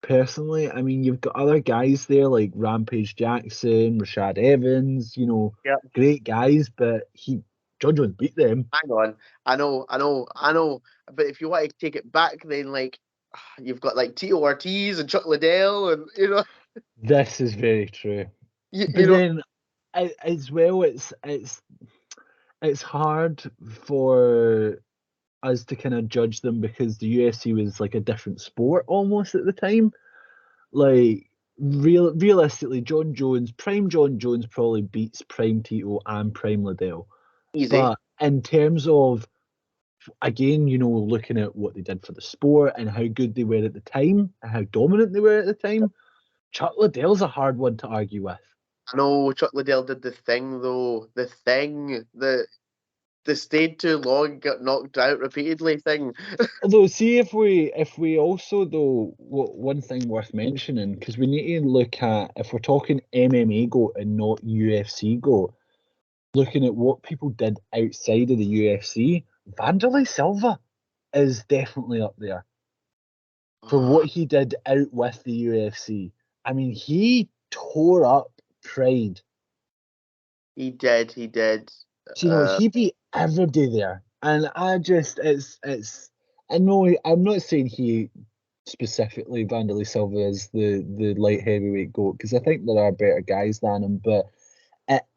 Personally, I mean, you've got other guys there like Rampage Jackson, Rashad Evans, great guys, but John Jones beat them. Hang on. I know. But if you want to take it back, then you've got Tito Ortiz and Chuck Liddell, and This is very true. you But know, then, as well, it's hard for us to kind of judge them because the UFC was like a different sport almost at the time. Like realistically, Prime John Jones probably beats Prime Tito and Prime Liddell. easy. But in terms of, again, looking at what they did for the sport and how good they were at the time and how dominant they were at the time, Chuck Liddell's a hard one to argue with. I know Chuck Liddell did the thing though, the stayed too long, got knocked out repeatedly thing. Although, see if we also though one thing worth mentioning, because we need to look at, if we're talking MMA GOAT and not UFC GOAT, looking at what people did outside of the UFC, Vanderlei Silva is definitely up there for what he did out with the UFC. I mean, he tore up Pride. He did. He did. So, he beat everybody there, and it's. I know I'm not saying he specifically Vanderlei Silva is the light heavyweight GOAT, because I think there are better guys than him, but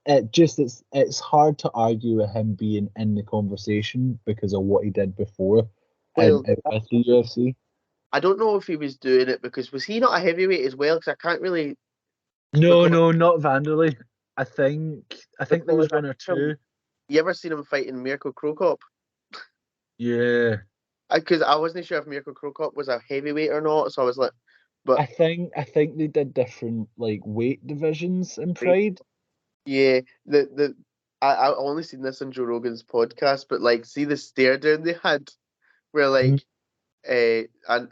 it's hard to argue with him being in the conversation because of what he did before and Well, with the UFC. I don't know if he was doing it because was he not a heavyweight as well? Because I can't really No, recall. no, not Vanderlei. I think there Because was one or two. you ever seen him fighting Mirko Krokop? Yeah. Because I wasn't sure if Mirko Krokop was a heavyweight or not, so I was like, but I think they did different like weight divisions in Pride. yeah, I only seen this on Joe Rogan's podcast, but like, see the stare down they had, where Mm. like, and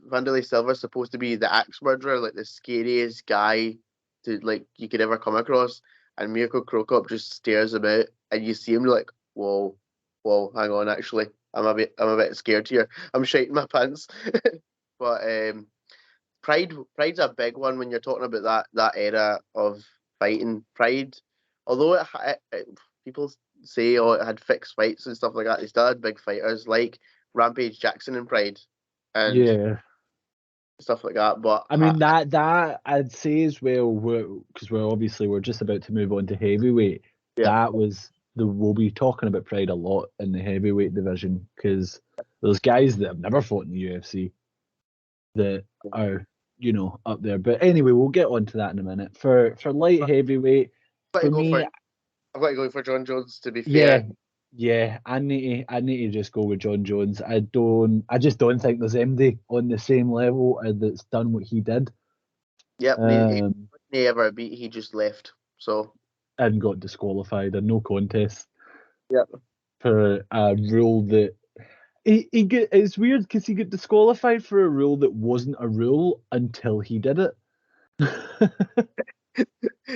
Vanderlei Silva's supposed to be the axe murderer, like the scariest guy to like you could ever come across, and Mirko Krokop just stares him out, and you see him like, whoa, whoa, hang on, actually, I'm a bit scared here. I'm shiting my pants, but Pride's a big one when you're talking about that era of fighting. Pride, although people say it had fixed fights and stuff like that, they still had big fighters like Rampage Jackson in Pride and Yeah. stuff like that. But I mean that I'd say as well, because we're just about to move on to heavyweight. yeah, That was we'll be talking about Pride a lot in the heavyweight division, because there's guys that have never fought in the UFC that are up there. But anyway, we'll get on to that in a minute. For light heavyweight, I've got to for go for me, I've got to go for John Jones. To be yeah, fair, yeah, I need to just go with John Jones. I just don't think there's anybody on the same level that's done what he did. yep, Um, he ever beat. He just left. So and got disqualified and no contest yep. for a rule that it's weird because he got disqualified for a rule that wasn't a rule until he did it.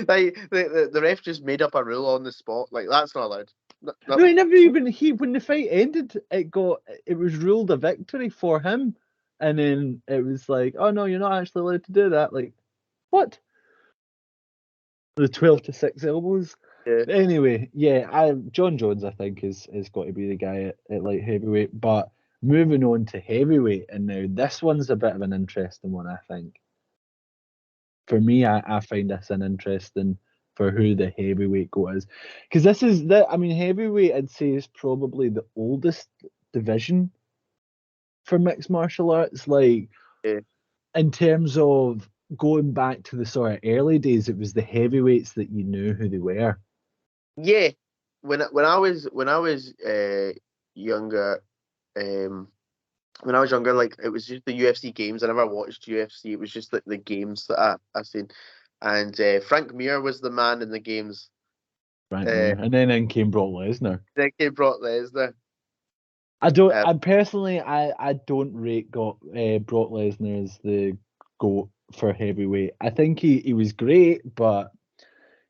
Like the ref just made up a rule on the spot. Like that's not allowed. No, he never even when the fight ended, it was ruled a victory for him, and then it was like, oh no, you're not actually allowed to do that. Like, what? The 12-6 elbows. Yeah. Anyway, yeah, John Jones I think is got to be the guy at light heavyweight. But moving on to heavyweight, and now this one's a bit of an interesting one, I think. For me, I find this an interesting for who the heavyweight GOAT is, because heavyweight I'd say is probably the oldest division for mixed martial arts. Like, Yeah. in terms of going back to the sort of early days, it was the heavyweights that you knew who they were. Yeah, when I was younger, um, when I was younger, like it was just the UFC games. I never watched UFC. It was just like the games that I seen, and Frank Mir was the man in the games. Frank Mir, and then in came Brock Lesnar. Then came Brock Lesnar. I don't. Um, I personally, I don't rate Brock Lesnar as the GOAT for heavyweight. I think he was great, but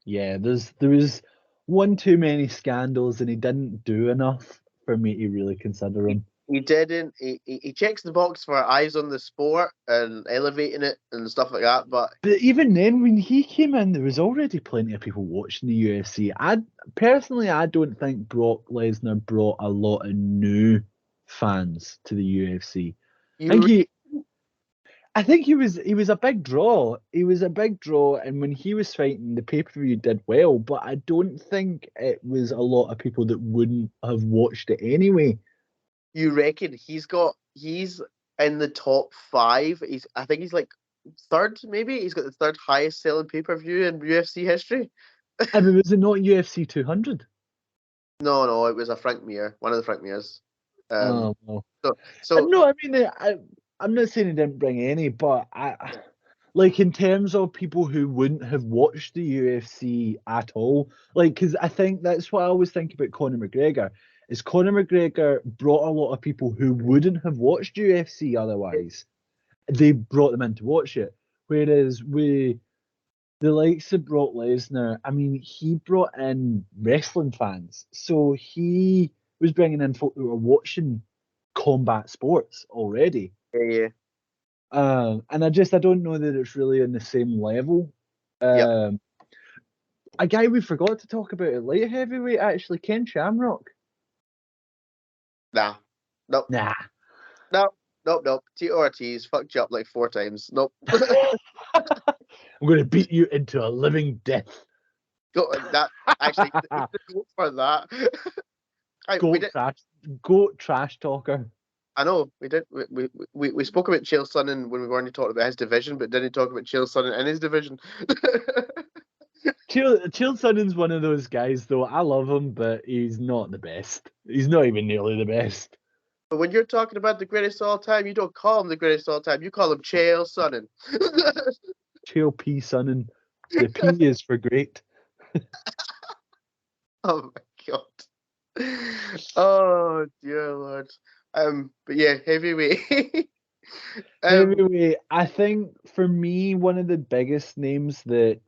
yeah, there was one too many scandals, and he didn't do enough for me to really consider he, him. he didn't. He checks the box for eyes on the sport and elevating it and stuff like that. But But even then, when he came in, there was already plenty of people watching the UFC. I don't think Brock Lesnar brought a lot of new fans to the UFC. I think you he I think he was a big draw. He was a big draw, and when he was fighting, the pay-per-view did well, but I don't think it was a lot of people that wouldn't have watched it anyway. you reckon he's in the top five? I think he's like third, maybe. He's got the third highest selling pay per view in UFC history. I mean, was it not UFC 200? No, no, it was a Frank Mir, one of the Frank Mirs. Um, Oh well. so so No, I mean, I'm not saying he didn't bring any, but like in terms of people who wouldn't have watched the UFC at all, like, because I think that's what I always think about Conor McGregor. Is Conor McGregor brought a lot of people who wouldn't have watched UFC otherwise. They brought them in to watch it. Whereas the likes of Brock Lesnar, I mean, he brought in wrestling fans. So he was bringing in folk who were watching combat sports already. Yeah. And I don't know that it's really on the same level. Yep. A guy we forgot to talk about at light heavyweight, actually, Ken Shamrock. Nah. Nope. Nah. Nope. T.O.A.T's fucked you up like 4 times. Nope. I'm going to beat you into a living death. Go that actually go for that. We did. Goat trash talker. I know we did. We spoke about Chael Sonnen when we were only talking about his division, but didn't talk about Chael Sonnen in his division. Chael Sonnen's one of those guys, though. I love him, but he's not the best. He's not even nearly the best. But when you're talking about the greatest of all time, you don't call him the greatest of all time. You call him Chael Sonnen. Chael P. Sonnen. The P is for great. Oh my god. Oh dear lord. But yeah, heavyweight. Heavyweight, I think for me, one of the biggest names that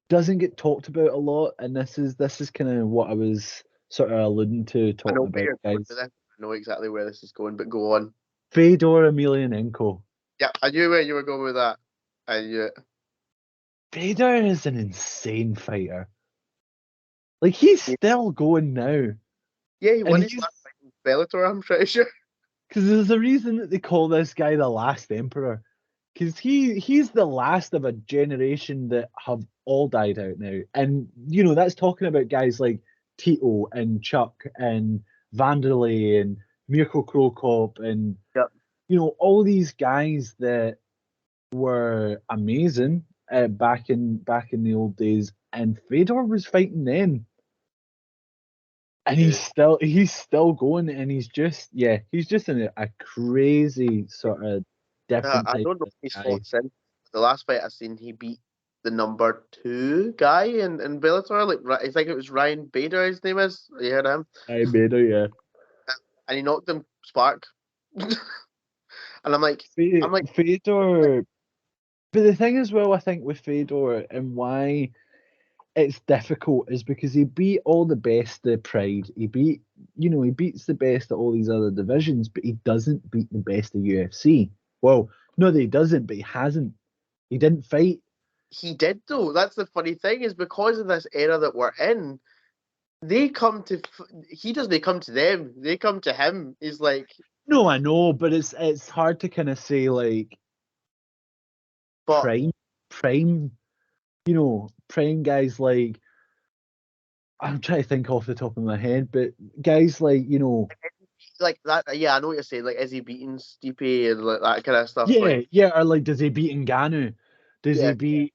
doesn't get talked about a lot, and this is kind of what I was sort of alluding to I talking know about, where you're going guys. with this. I know exactly where this is going, but go on. Fedor Emelianenko. Yeah, I knew where you were going with that. I knew it. Fedor is an insane fighter. Like, he's still going now. Yeah, he And won his last fight in Bellator, I'm pretty sure. because there's a reason that they call this guy the last emperor. Because he's the last of a generation that have all died out now. And, that's talking about guys like Tito and Chuck and Vanderlei and Mirko Krokop and, Yep. all these guys that were amazing back in the old days. And Fedor was fighting then. And he's still going, and he's just in a crazy sort of different I type don't know of if he's guy. fought since. The last fight I seen, he beat the number 2 guy in Bellator. Like, I think it was Ryan Bader, his name is. You heard him? I made it, yeah. And he knocked him spark. And I'm like, Fedor, but the thing as well, I think with Fedor and why it's difficult is because he beat all the best of Pride. He beats the best of all these other divisions, but he doesn't beat the best of UFC. Well, no, that he doesn't, but he hasn't. He didn't fight. he did though. That's the funny thing, is because of this era that we're in, he doesn't come to them, they come to him. He's like, No, I know, but it's hard to kind of say like but prime, prime guys like I'm trying to think off the top of my head, but guys like like that. Yeah, I know what you're saying. Like, is he beating Stipe and like that kind of stuff? yeah, or like does he beat Ngannou? Does Yeah, he beat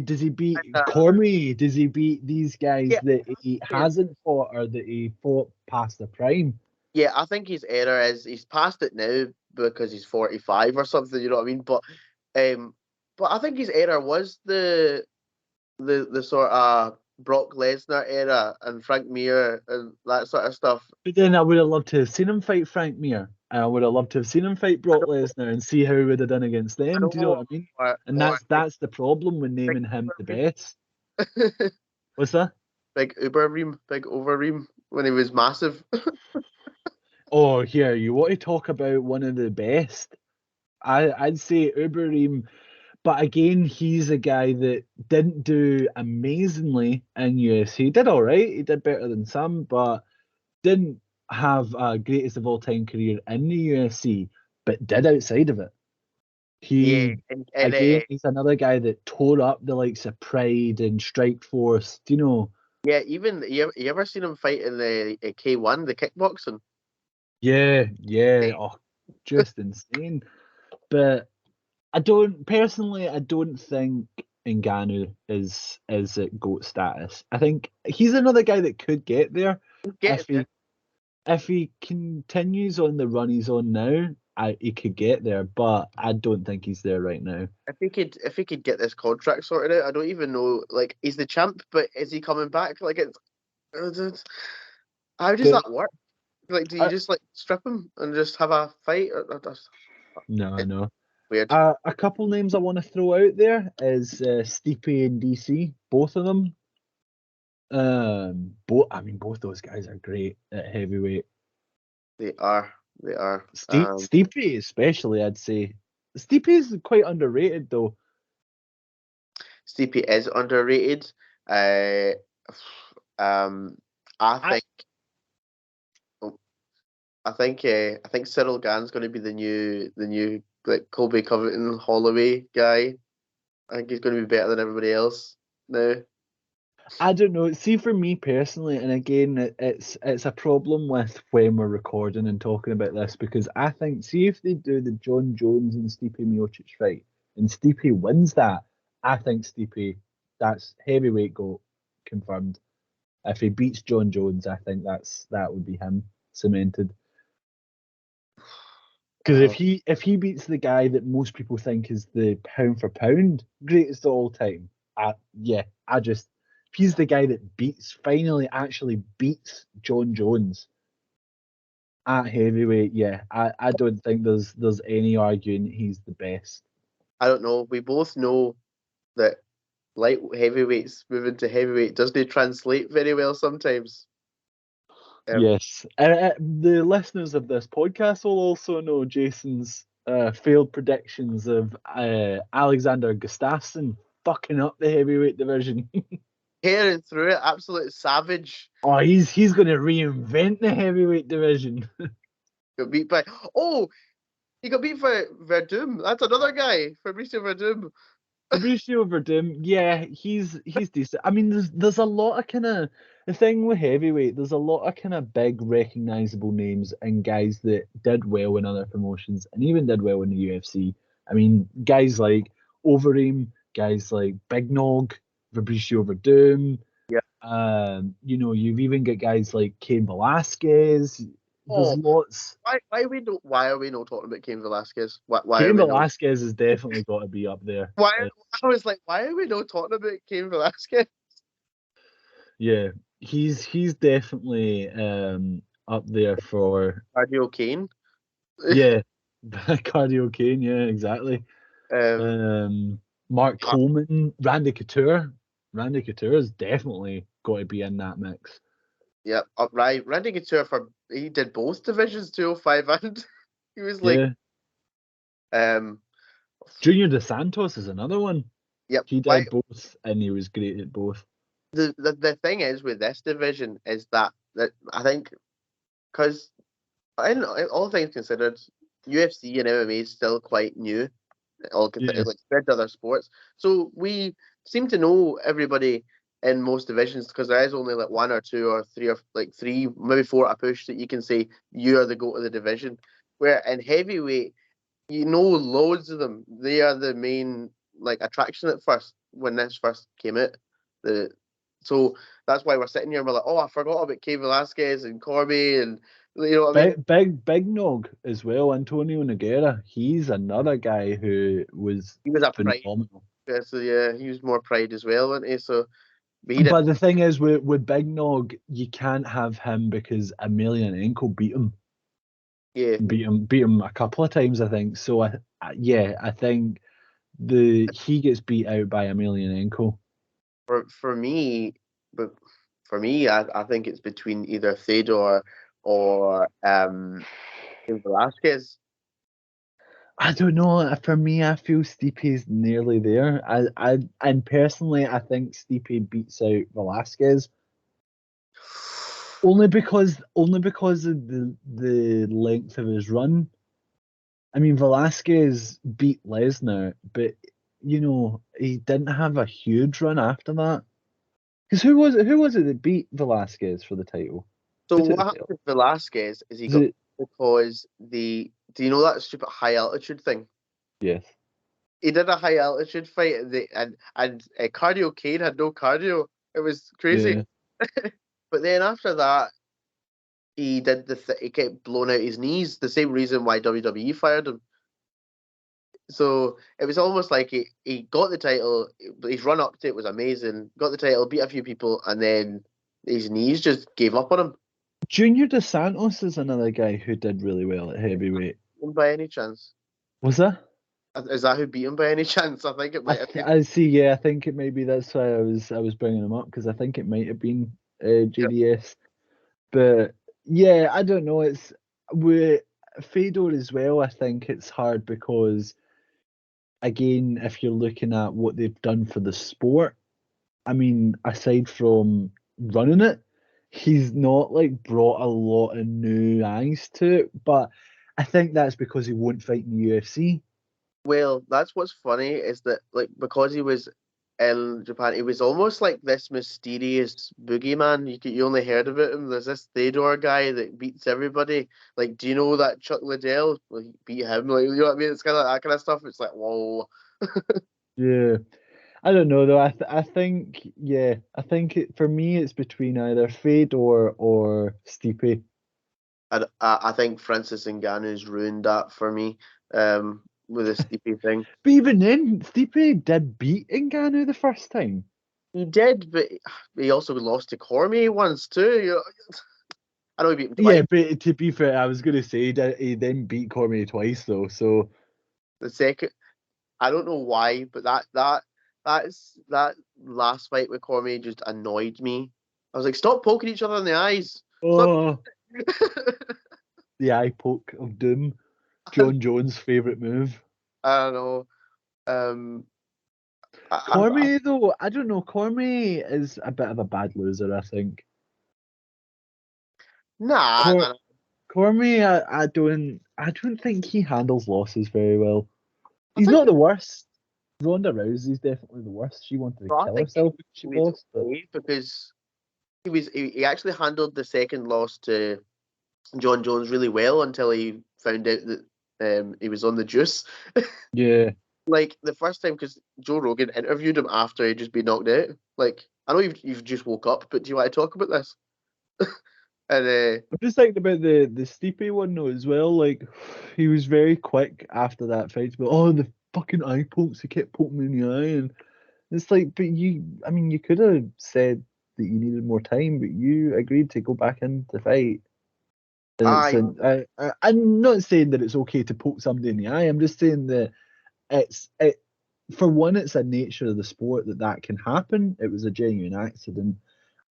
does he beat uh, Cormier? Does he beat these guys yeah, that he hasn't fought or that he fought past the prime? yeah. I think his era is he's past it now because he's 45 or something. You know what I mean? Um, but I think his era was the sort of Brock Lesnar era and Frank Mir and that sort of stuff. But then I would have loved to have seen him fight Frank Mir. And I would have loved to have seen him fight I Brock know, Lesnar and see how he would have done against I them. Do you know what know, I mean? And or that's the problem with big naming him the Overeem, best. What's that? big Overeem when he was massive. Oh, here, you want to talk about one of the best? I'd say Uberim, but again, he's a guy that didn't do amazingly in UFC. He did all right. He did better than some, but didn't have a greatest of all time career in the UFC, but did outside of it. Yeah, He and again, he's another guy that tore up the likes of Pride and Strike Force. yeah, even you ever seen him fight in the K1, the kickboxing? Yeah. Oh, just insane. But I don't think Ngannou is at GOAT status. I think he's another guy that could get there Get if he continues on the run he's on now. He could get there, but I don't think he's there right now. if he could get this contract sorted out. I don't even know. Like, he's the champ, but is he coming back? Like, how does But that work? Like, do you I, just like strip him and just have a fight? no, It, no. weird. A couple names I want to throw out there is Stipe and DC, both of them. Both those guys are great at heavyweight. They are. They are. Stipe especially, I'd say. Stipe is quite underrated though. CP is underrated. Uh, I think. I think Cyril Gann's going to be the new like Colby Covington Holloway guy. I think he's going to be better than everybody else now. I don't know. See, for me personally, and again, it's a problem with when we're recording and talking about this because I think, see, if they do the John Jones and Stipe Miocic fight, and Stipe wins that, I think Stipe, that's heavyweight GOAT confirmed. If he beats John Jones, I think that would be him cemented. Because if he beats the guy that most people think is the pound for pound greatest of all time, if he's the guy that finally actually beats John Jones at heavyweight, I don't think there's any arguing he's the best. I don't know. We both know that light heavyweights moving to heavyweight doesn't translate very well sometimes. Yes, the listeners of this podcast will also know Jason's failed predictions of Alexander Gustafsson fucking up the heavyweight division. Tearing through it, absolute savage. Oh, he's going to reinvent the heavyweight division. Got beat by he got beat by Verdum. That's another guy, Fabricio Verdum. Fabricio Verdum, yeah, he's decent. I mean, there's a lot of kind of the thing with heavyweight. There's a lot of kind of big recognizable names and guys that did well in other promotions and even did well in the UFC. I mean, guys like Overeem, guys like Big Nog, Fabricio Verdum. Yeah. You've even got guys like Cain Velasquez. There's lots. Why are we not talking about Cain Velasquez? Why Cain are we Velasquez has definitely got to be up there. I was like, why are we not talking about Cain Velasquez? Yeah, he's definitely up there for Cardio Kane. yeah, cardio Kane. Yeah, exactly. Mark Coleman, Randy Couture. Randy Couture has definitely got to be in that mix. Yeah, right. Randy Couture he did both divisions, 205, and he was like, Junior Dos Santos is another one. Yep, he did both, and he was great at both. The thing is with this division is that I think because all things considered, UFC and MMA is still quite new, like compared to other sports. So we seem to know everybody in most divisions because there is only like one or two or three or like three, maybe four at a push that you can say you are the GOAT of the division. Where in heavyweight, you know loads of them. They are the main like attraction at first when this first came out. So that's why we're sitting here and we're like, oh, I forgot about Cain Velasquez and Corby and you know what I mean? Big Nog as well, Antonio Nogueira. He's another guy who was phenomenal. Yeah, so yeah, he was more pride as well, wasn't he? So but the thing is with Big Nog, you can't have him because Emelianenko beat him. Yeah. Beat him a couple of times, I think. So I think he gets beat out by Emelianenko. For me, I think it's between either Fedor or Velasquez. I don't know. For me, I feel Stipe's nearly there. And personally, I think Stipe beats out Velasquez. Only because of the length of his run. I mean, Velasquez beat Lesnar, but he didn't have a huge run after that. Because who was it that beat Velasquez for the title? So what happened with Velasquez is he got because do you know that stupid high altitude thing? Yes. He did a high altitude fight and Cardio Kane had no cardio. It was crazy. Yeah. But then after that, he did he kept blowing out his knees. The same reason why WWE fired him. So it was almost like he got the title. His run up to it was amazing. Got the title, beat a few people, and then his knees just gave up on him. Junior Dos Santos is another guy who did really well at heavyweight. By any chance? Was that? Is that who beat him by any chance? I think it might have been. I see. Yeah, I think it maybe that's why I was bringing him up because I think it might have been JDS. But yeah, I don't know. It's with Fedor as well. I think it's hard because again, if you're looking at what they've done for the sport, I mean, aside from running it, he's not like brought a lot of new eyes to it. But I think that's because he won't fight in the UFC. Well, that's what's funny is that like because he was in Japan, he was almost like this mysterious boogeyman. You only heard about him. There's this Theodore guy that beats everybody. Like, do you know that Chuck Liddell? Well, he beat him. Like, you know what I mean? It's kind of that kind of stuff. It's like, whoa. Yeah. I don't know though. I think yeah. I think for me it's between either Fedor or Stipe. I think Francis Ngannou's ruined that for me. With the Stipe thing. But even then, Stipe did beat Ngannou the first time. He did, but he also lost to Cormier once too. I know he beat him twice. Yeah, but to be fair, I was gonna say he then beat Cormier twice though. So The second, I don't know why, but that last fight with Cormier just annoyed me. I was like, stop poking each other in the eyes. Stop. oh, the eye poke of doom, John Jones' favorite move. I don't know. Um, I Cormier though, I don't know. Cormier is a bit of a bad loser. I think. nah, Cor- nah, Cormier, I don't think he handles losses very well. I He's think not the worst. Ronda Rousey's definitely the worst. She wanted to I kill think herself when he she was lost, but okay because he actually handled the second loss to John Jones really well until he found out that he was on the juice. yeah. Like the first time, because Joe Rogan interviewed him after he'd just been knocked out. Like, I know you've just woke up, but do you want to talk about this? And I'm just thinking about the Stipe one though as well. Like he was very quick after that fight, but oh the fucking eye pokes, he kept poking me in the eye, and it's like, but I mean, you could have said that you needed more time, but you agreed to go back in the fight. And it's, I I'm not saying that it's okay to poke somebody in the eye. I'm just saying that it for one, it's a nature of the sport that that can happen. It was a genuine accident,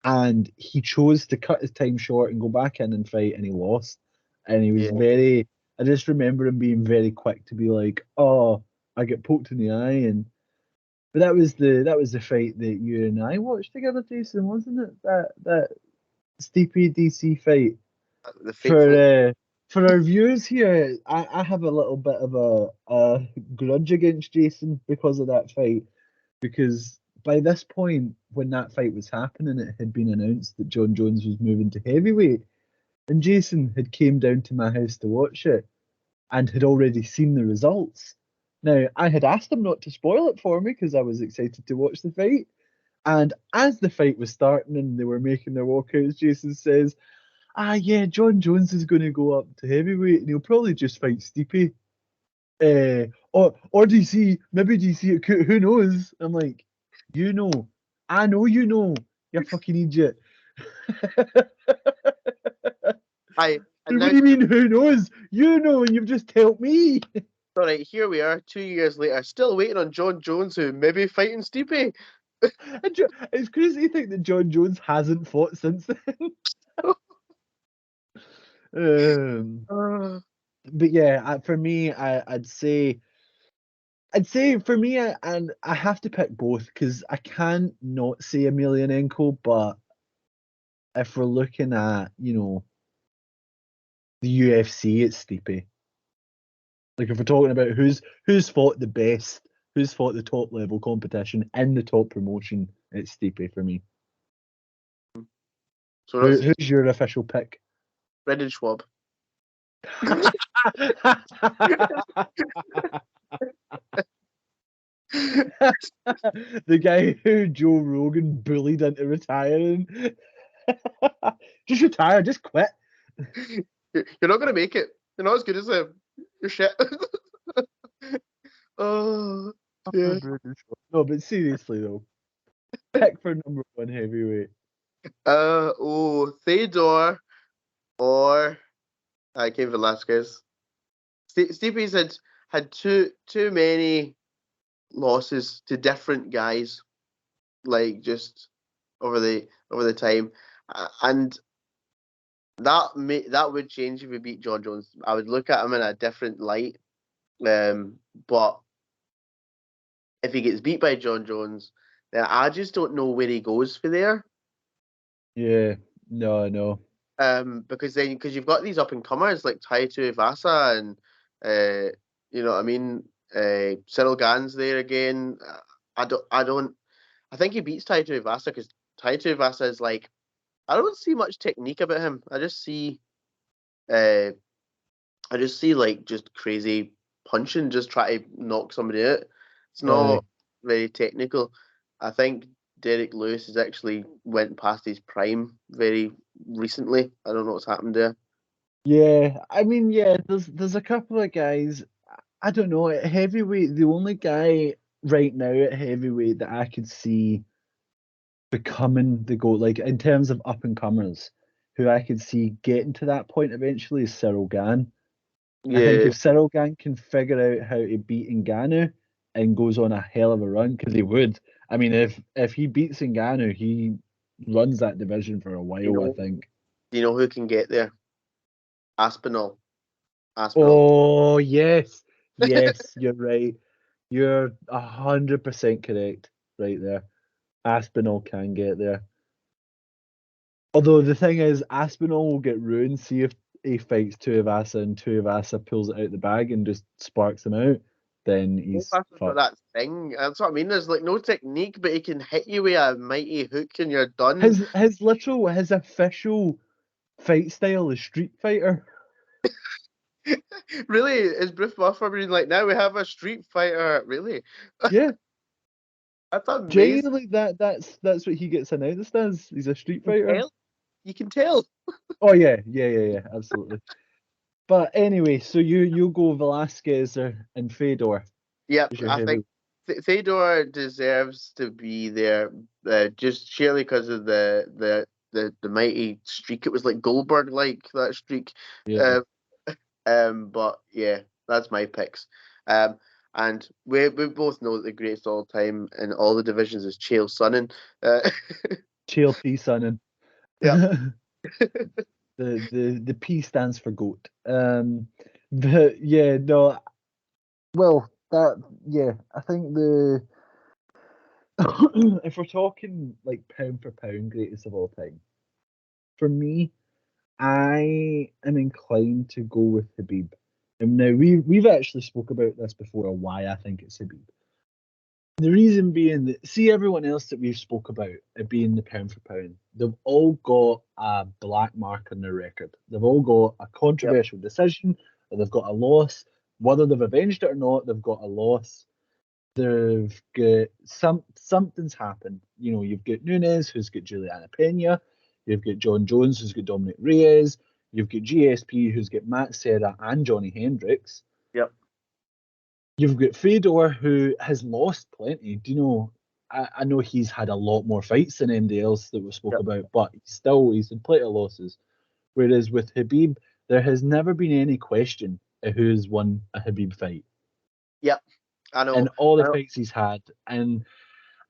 and he chose to cut his time short and go back in and fight, and he lost. And he was yeah, very. I just remember him being very quick to be like, "Oh, I get poked in the eye," and but that was the fight that you and I watched together, Jason, wasn't it? That Stipe DC fight the for fateful. our viewers here. I have a little bit of a grudge against Jason because of that fight because by this point, when that fight was happening, it had been announced that John Jones was moving to heavyweight, and Jason had came down to my house to watch it and had already seen the results. Now, I had asked him not to spoil it for me because I was excited to watch the fight. And as the fight was starting and they were making their walkouts, Jason says, "Ah, yeah, John Jones is going to go up to heavyweight and he'll probably just fight Stipe. Or DC, maybe DC, who knows?" I'm like, "You know, I know you know, you fucking idiot." I and What now, do you mean, who knows? You know, and you've just helped me. sorry, here we are, 2 years later, still waiting on John Jones, who maybe fighting Stipe. It's crazy to think that John Jones hasn't fought since then. Um, Uh, but yeah, for me, I'd say for me, and I have to pick both because I can't not say Emelianenko, but if we're looking at, the UFC, it's Stipe. Like if we're talking about who's fought the best, who's fought the top level competition in the top promotion, it's Stipe for me. so that's Who's your official pick? Brendan Schwab. The guy who Joe Rogan bullied into retiring. Just retire, just quit. You're not gonna make it. You're not as good as him. You're shit. Oh yeah. No, but seriously though, pick for number one heavyweight. Theodore or Cain Velasquez. Stevie said had too many losses to different guys, like just over the time, and that would change if we beat John Jones. I would look at him in a different light. But if he gets beat by John Jones, then I just don't know where he goes for there. Yeah, no. Because you've got these up and comers like Tai Tuivasa and you know what I mean, Cyril Gann's there again. I think he beats Tai Tuivasa because Tai Tuivasa is like, I don't see much technique about him. Uh I just see like just crazy punching, just try to knock somebody out. It's Aye. not very technical. I think Derek Lewis has actually went past his prime very recently. I don't know what's happened there. Yeah, I mean, yeah, there's a couple of guys. I don't know, at heavyweight, the only guy right now at heavyweight that I could see becoming the GOAT, like in terms of up and comers, who I could see getting to that point eventually is Cyril Gann. I think Yeah, if Cyril Gann can figure out how to beat Ngannou and goes on a hell of a run, because he would. I mean, if he beats Ngannou, he runs that division for a you while, I know, think. do you know who can get there? Aspinall. Aspinall. Oh, yes. Yes, you're right. You're 100% correct right there. Aspinall can get there. Although the thing is, Aspinall will get ruined. See if he fights Tuivasa and Tuivasa pulls it out the bag and just sparks him out, then he's Aspinall's got fucked. that thing. That's what I mean. There's like no technique, but he can hit you with a mighty hook and you're done. His official fight style is Street Fighter. Really, is Bruce Buffer being like, now we have a Street Fighter? Really? Yeah, That's amazing. genuinely that's what he gets announced as. He's a Street You can Fighter. tell. You can tell. Oh yeah, absolutely. But anyway, so you go Velasquez and Fedor Yep, as your I heavy. think Fedor deserves to be there, just surely because of the mighty streak. It was like Goldberg like that streak. Yeah. Um, but yeah, that's my picks. Um, and we both know that the greatest all time in all the divisions is Chael Sonnen. Uh, Chael P Sonnen. yeah, The P stands for goat. But yeah, no. Well, that yeah, I think the if we're talking like pound for pound greatest of all time, for me, I am inclined to go with Habib. And now we've actually spoke about this before, why I think it's Habib. The reason being that see everyone else that we've spoke about it being the pound for pound, they've all got a black mark on their record. They've all got a yep, controversial decision, or they've got a loss. Whether they've avenged it or not, they've got a loss. They've got something's happened. You know, you've got Nunes who's got Juliana Pena, you've got John Jones who's got Dominic Reyes, you've got GSP who's got Matt Serra and Johnny Hendricks. yep, You've got Fedor, who has lost plenty. Do you know? I know he's had a lot more fights than anybody else that we spoke yep, about, but he's had plenty of losses. Whereas with Habib, there has never been any question of who's won a Habib fight yep. I and know. all the I know. fights he's had. And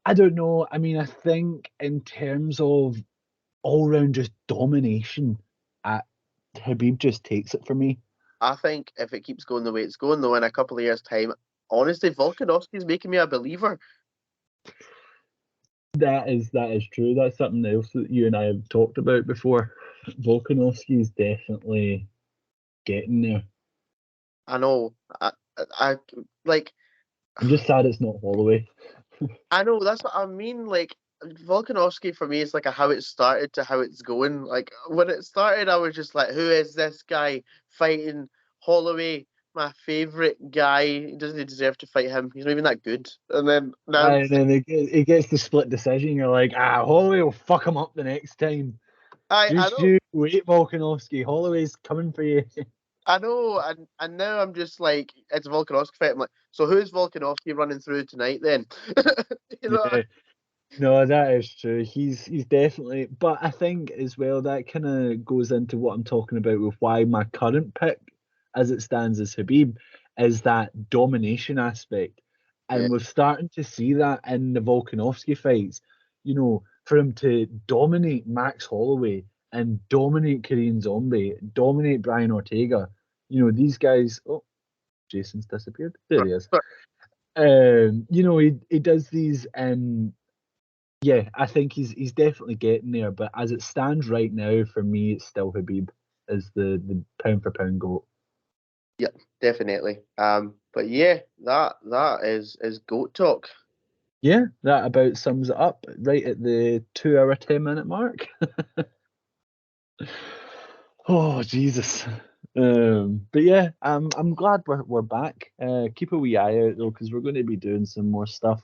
I don't know. I mean, I think in terms of all round just domination, uh, Habib just takes it for me. I think if it keeps going the way it's going, though, in a couple of years' time, honestly, Volkanovski's making me a believer. That is true. That's something else that you and I have talked about before. Volkanovski is definitely getting there. I know. I like. I'm just sad it's not Holloway. I know that's what I mean. Like Volkanovski for me is like a how it started to how it's going. Like when it started, I was just like, "Who is this guy fighting Holloway? My favorite guy. He doesn't deserve to fight him. He's not even that good." And then now, And then it gets the split decision. You're like, Holloway will fuck him up the next time. I Just know, you wait, Volkanovski. Holloway's coming for you. I know, and now I'm just like, it's a Volkanovski fight. I'm like, so who's Volkanovski running through tonight then? You know, Yeah. No, that is true. He's definitely, but I think as well that kind of goes into what I'm talking about with why my current pick, as it stands, is Habib. is that domination aspect. And Yeah. we're starting to see that in the Volkanovski fights. You know, for him to dominate Max Holloway and dominate Korean Zombie, dominate Brian Ortega, you know, these guys. Oh, Jason's disappeared. There he is. But You know, he does these, and yeah, I think he's definitely getting there. But as it stands right now, for me, it's still Habib as the pound for pound GOAT. yeah, definitely. But yeah, that is GOAT talk. Yeah, that about sums it up right at the 2 hour 10 minute mark. Oh Jesus. But yeah, I'm glad we're back. Keep a wee eye out though, because we're going to be doing some more stuff.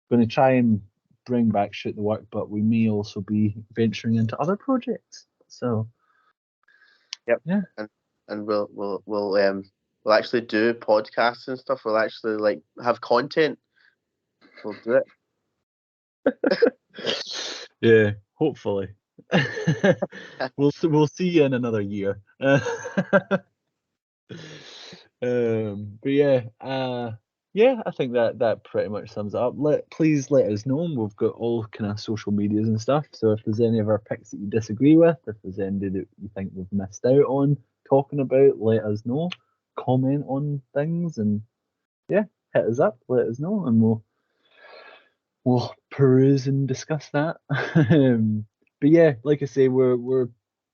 Going to try and bring back Shoot the Work, but we may also be venturing into other projects. So Yep. yeah. And we'll actually do podcasts and stuff. We'll actually like have content. We'll do it. Yeah, hopefully. We'll see you in another year. But yeah, yeah, I think that pretty much sums it up. Please let us know. We've got all kind of social medias and stuff. So if there's any of our picks that you disagree with, if there's any that you think we've missed out on talking about, let us know. Comment on things and yeah, hit us up. Let us know, and we'll peruse and discuss that. But yeah, like I say, we're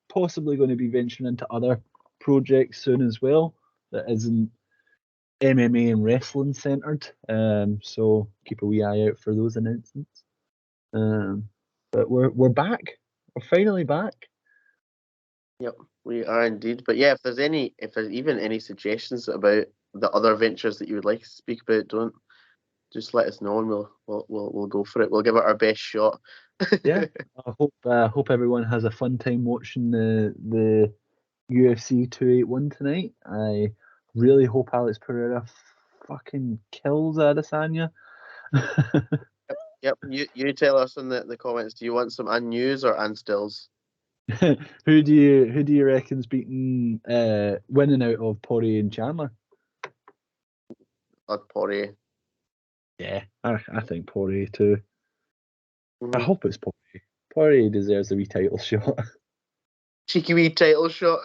possibly going to be venturing into other projects soon as well. That isn't MMA and wrestling centered. So keep a wee eye out for those announcements. But we're back. We're finally back. Yep, we are indeed. But yeah, if there's even any suggestions about the other ventures that you would like to speak about, don't just let us know and we'll go for it. We'll give it our best shot. Yeah, I hope everyone has a fun time watching the UFC 281 tonight. I really hope Alex Pereira fucking kills Adesanya. Yep, you tell us in the comments. Do you want some news or stills? Who do you reckon's beating winning out of Poirier and Chandler? Or Poirier. Yeah, I think Poirier too. I Mm-hmm. hope it's Poirier. Poirier deserves a wee title shot. Cheeky wee title shot.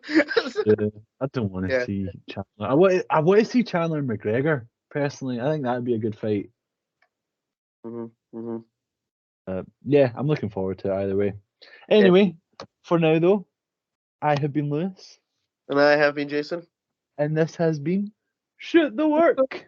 Yeah, I don't want to Yeah. see Chandler. I want to see Chandler and McGregor personally. I think that'd be a good fight. Mm-hmm. Mm-hmm. Yeah, I'm looking forward to it either way. Anyway, for now though, I have been Lewis, And I have been Jason. and this has been Shoot the Work.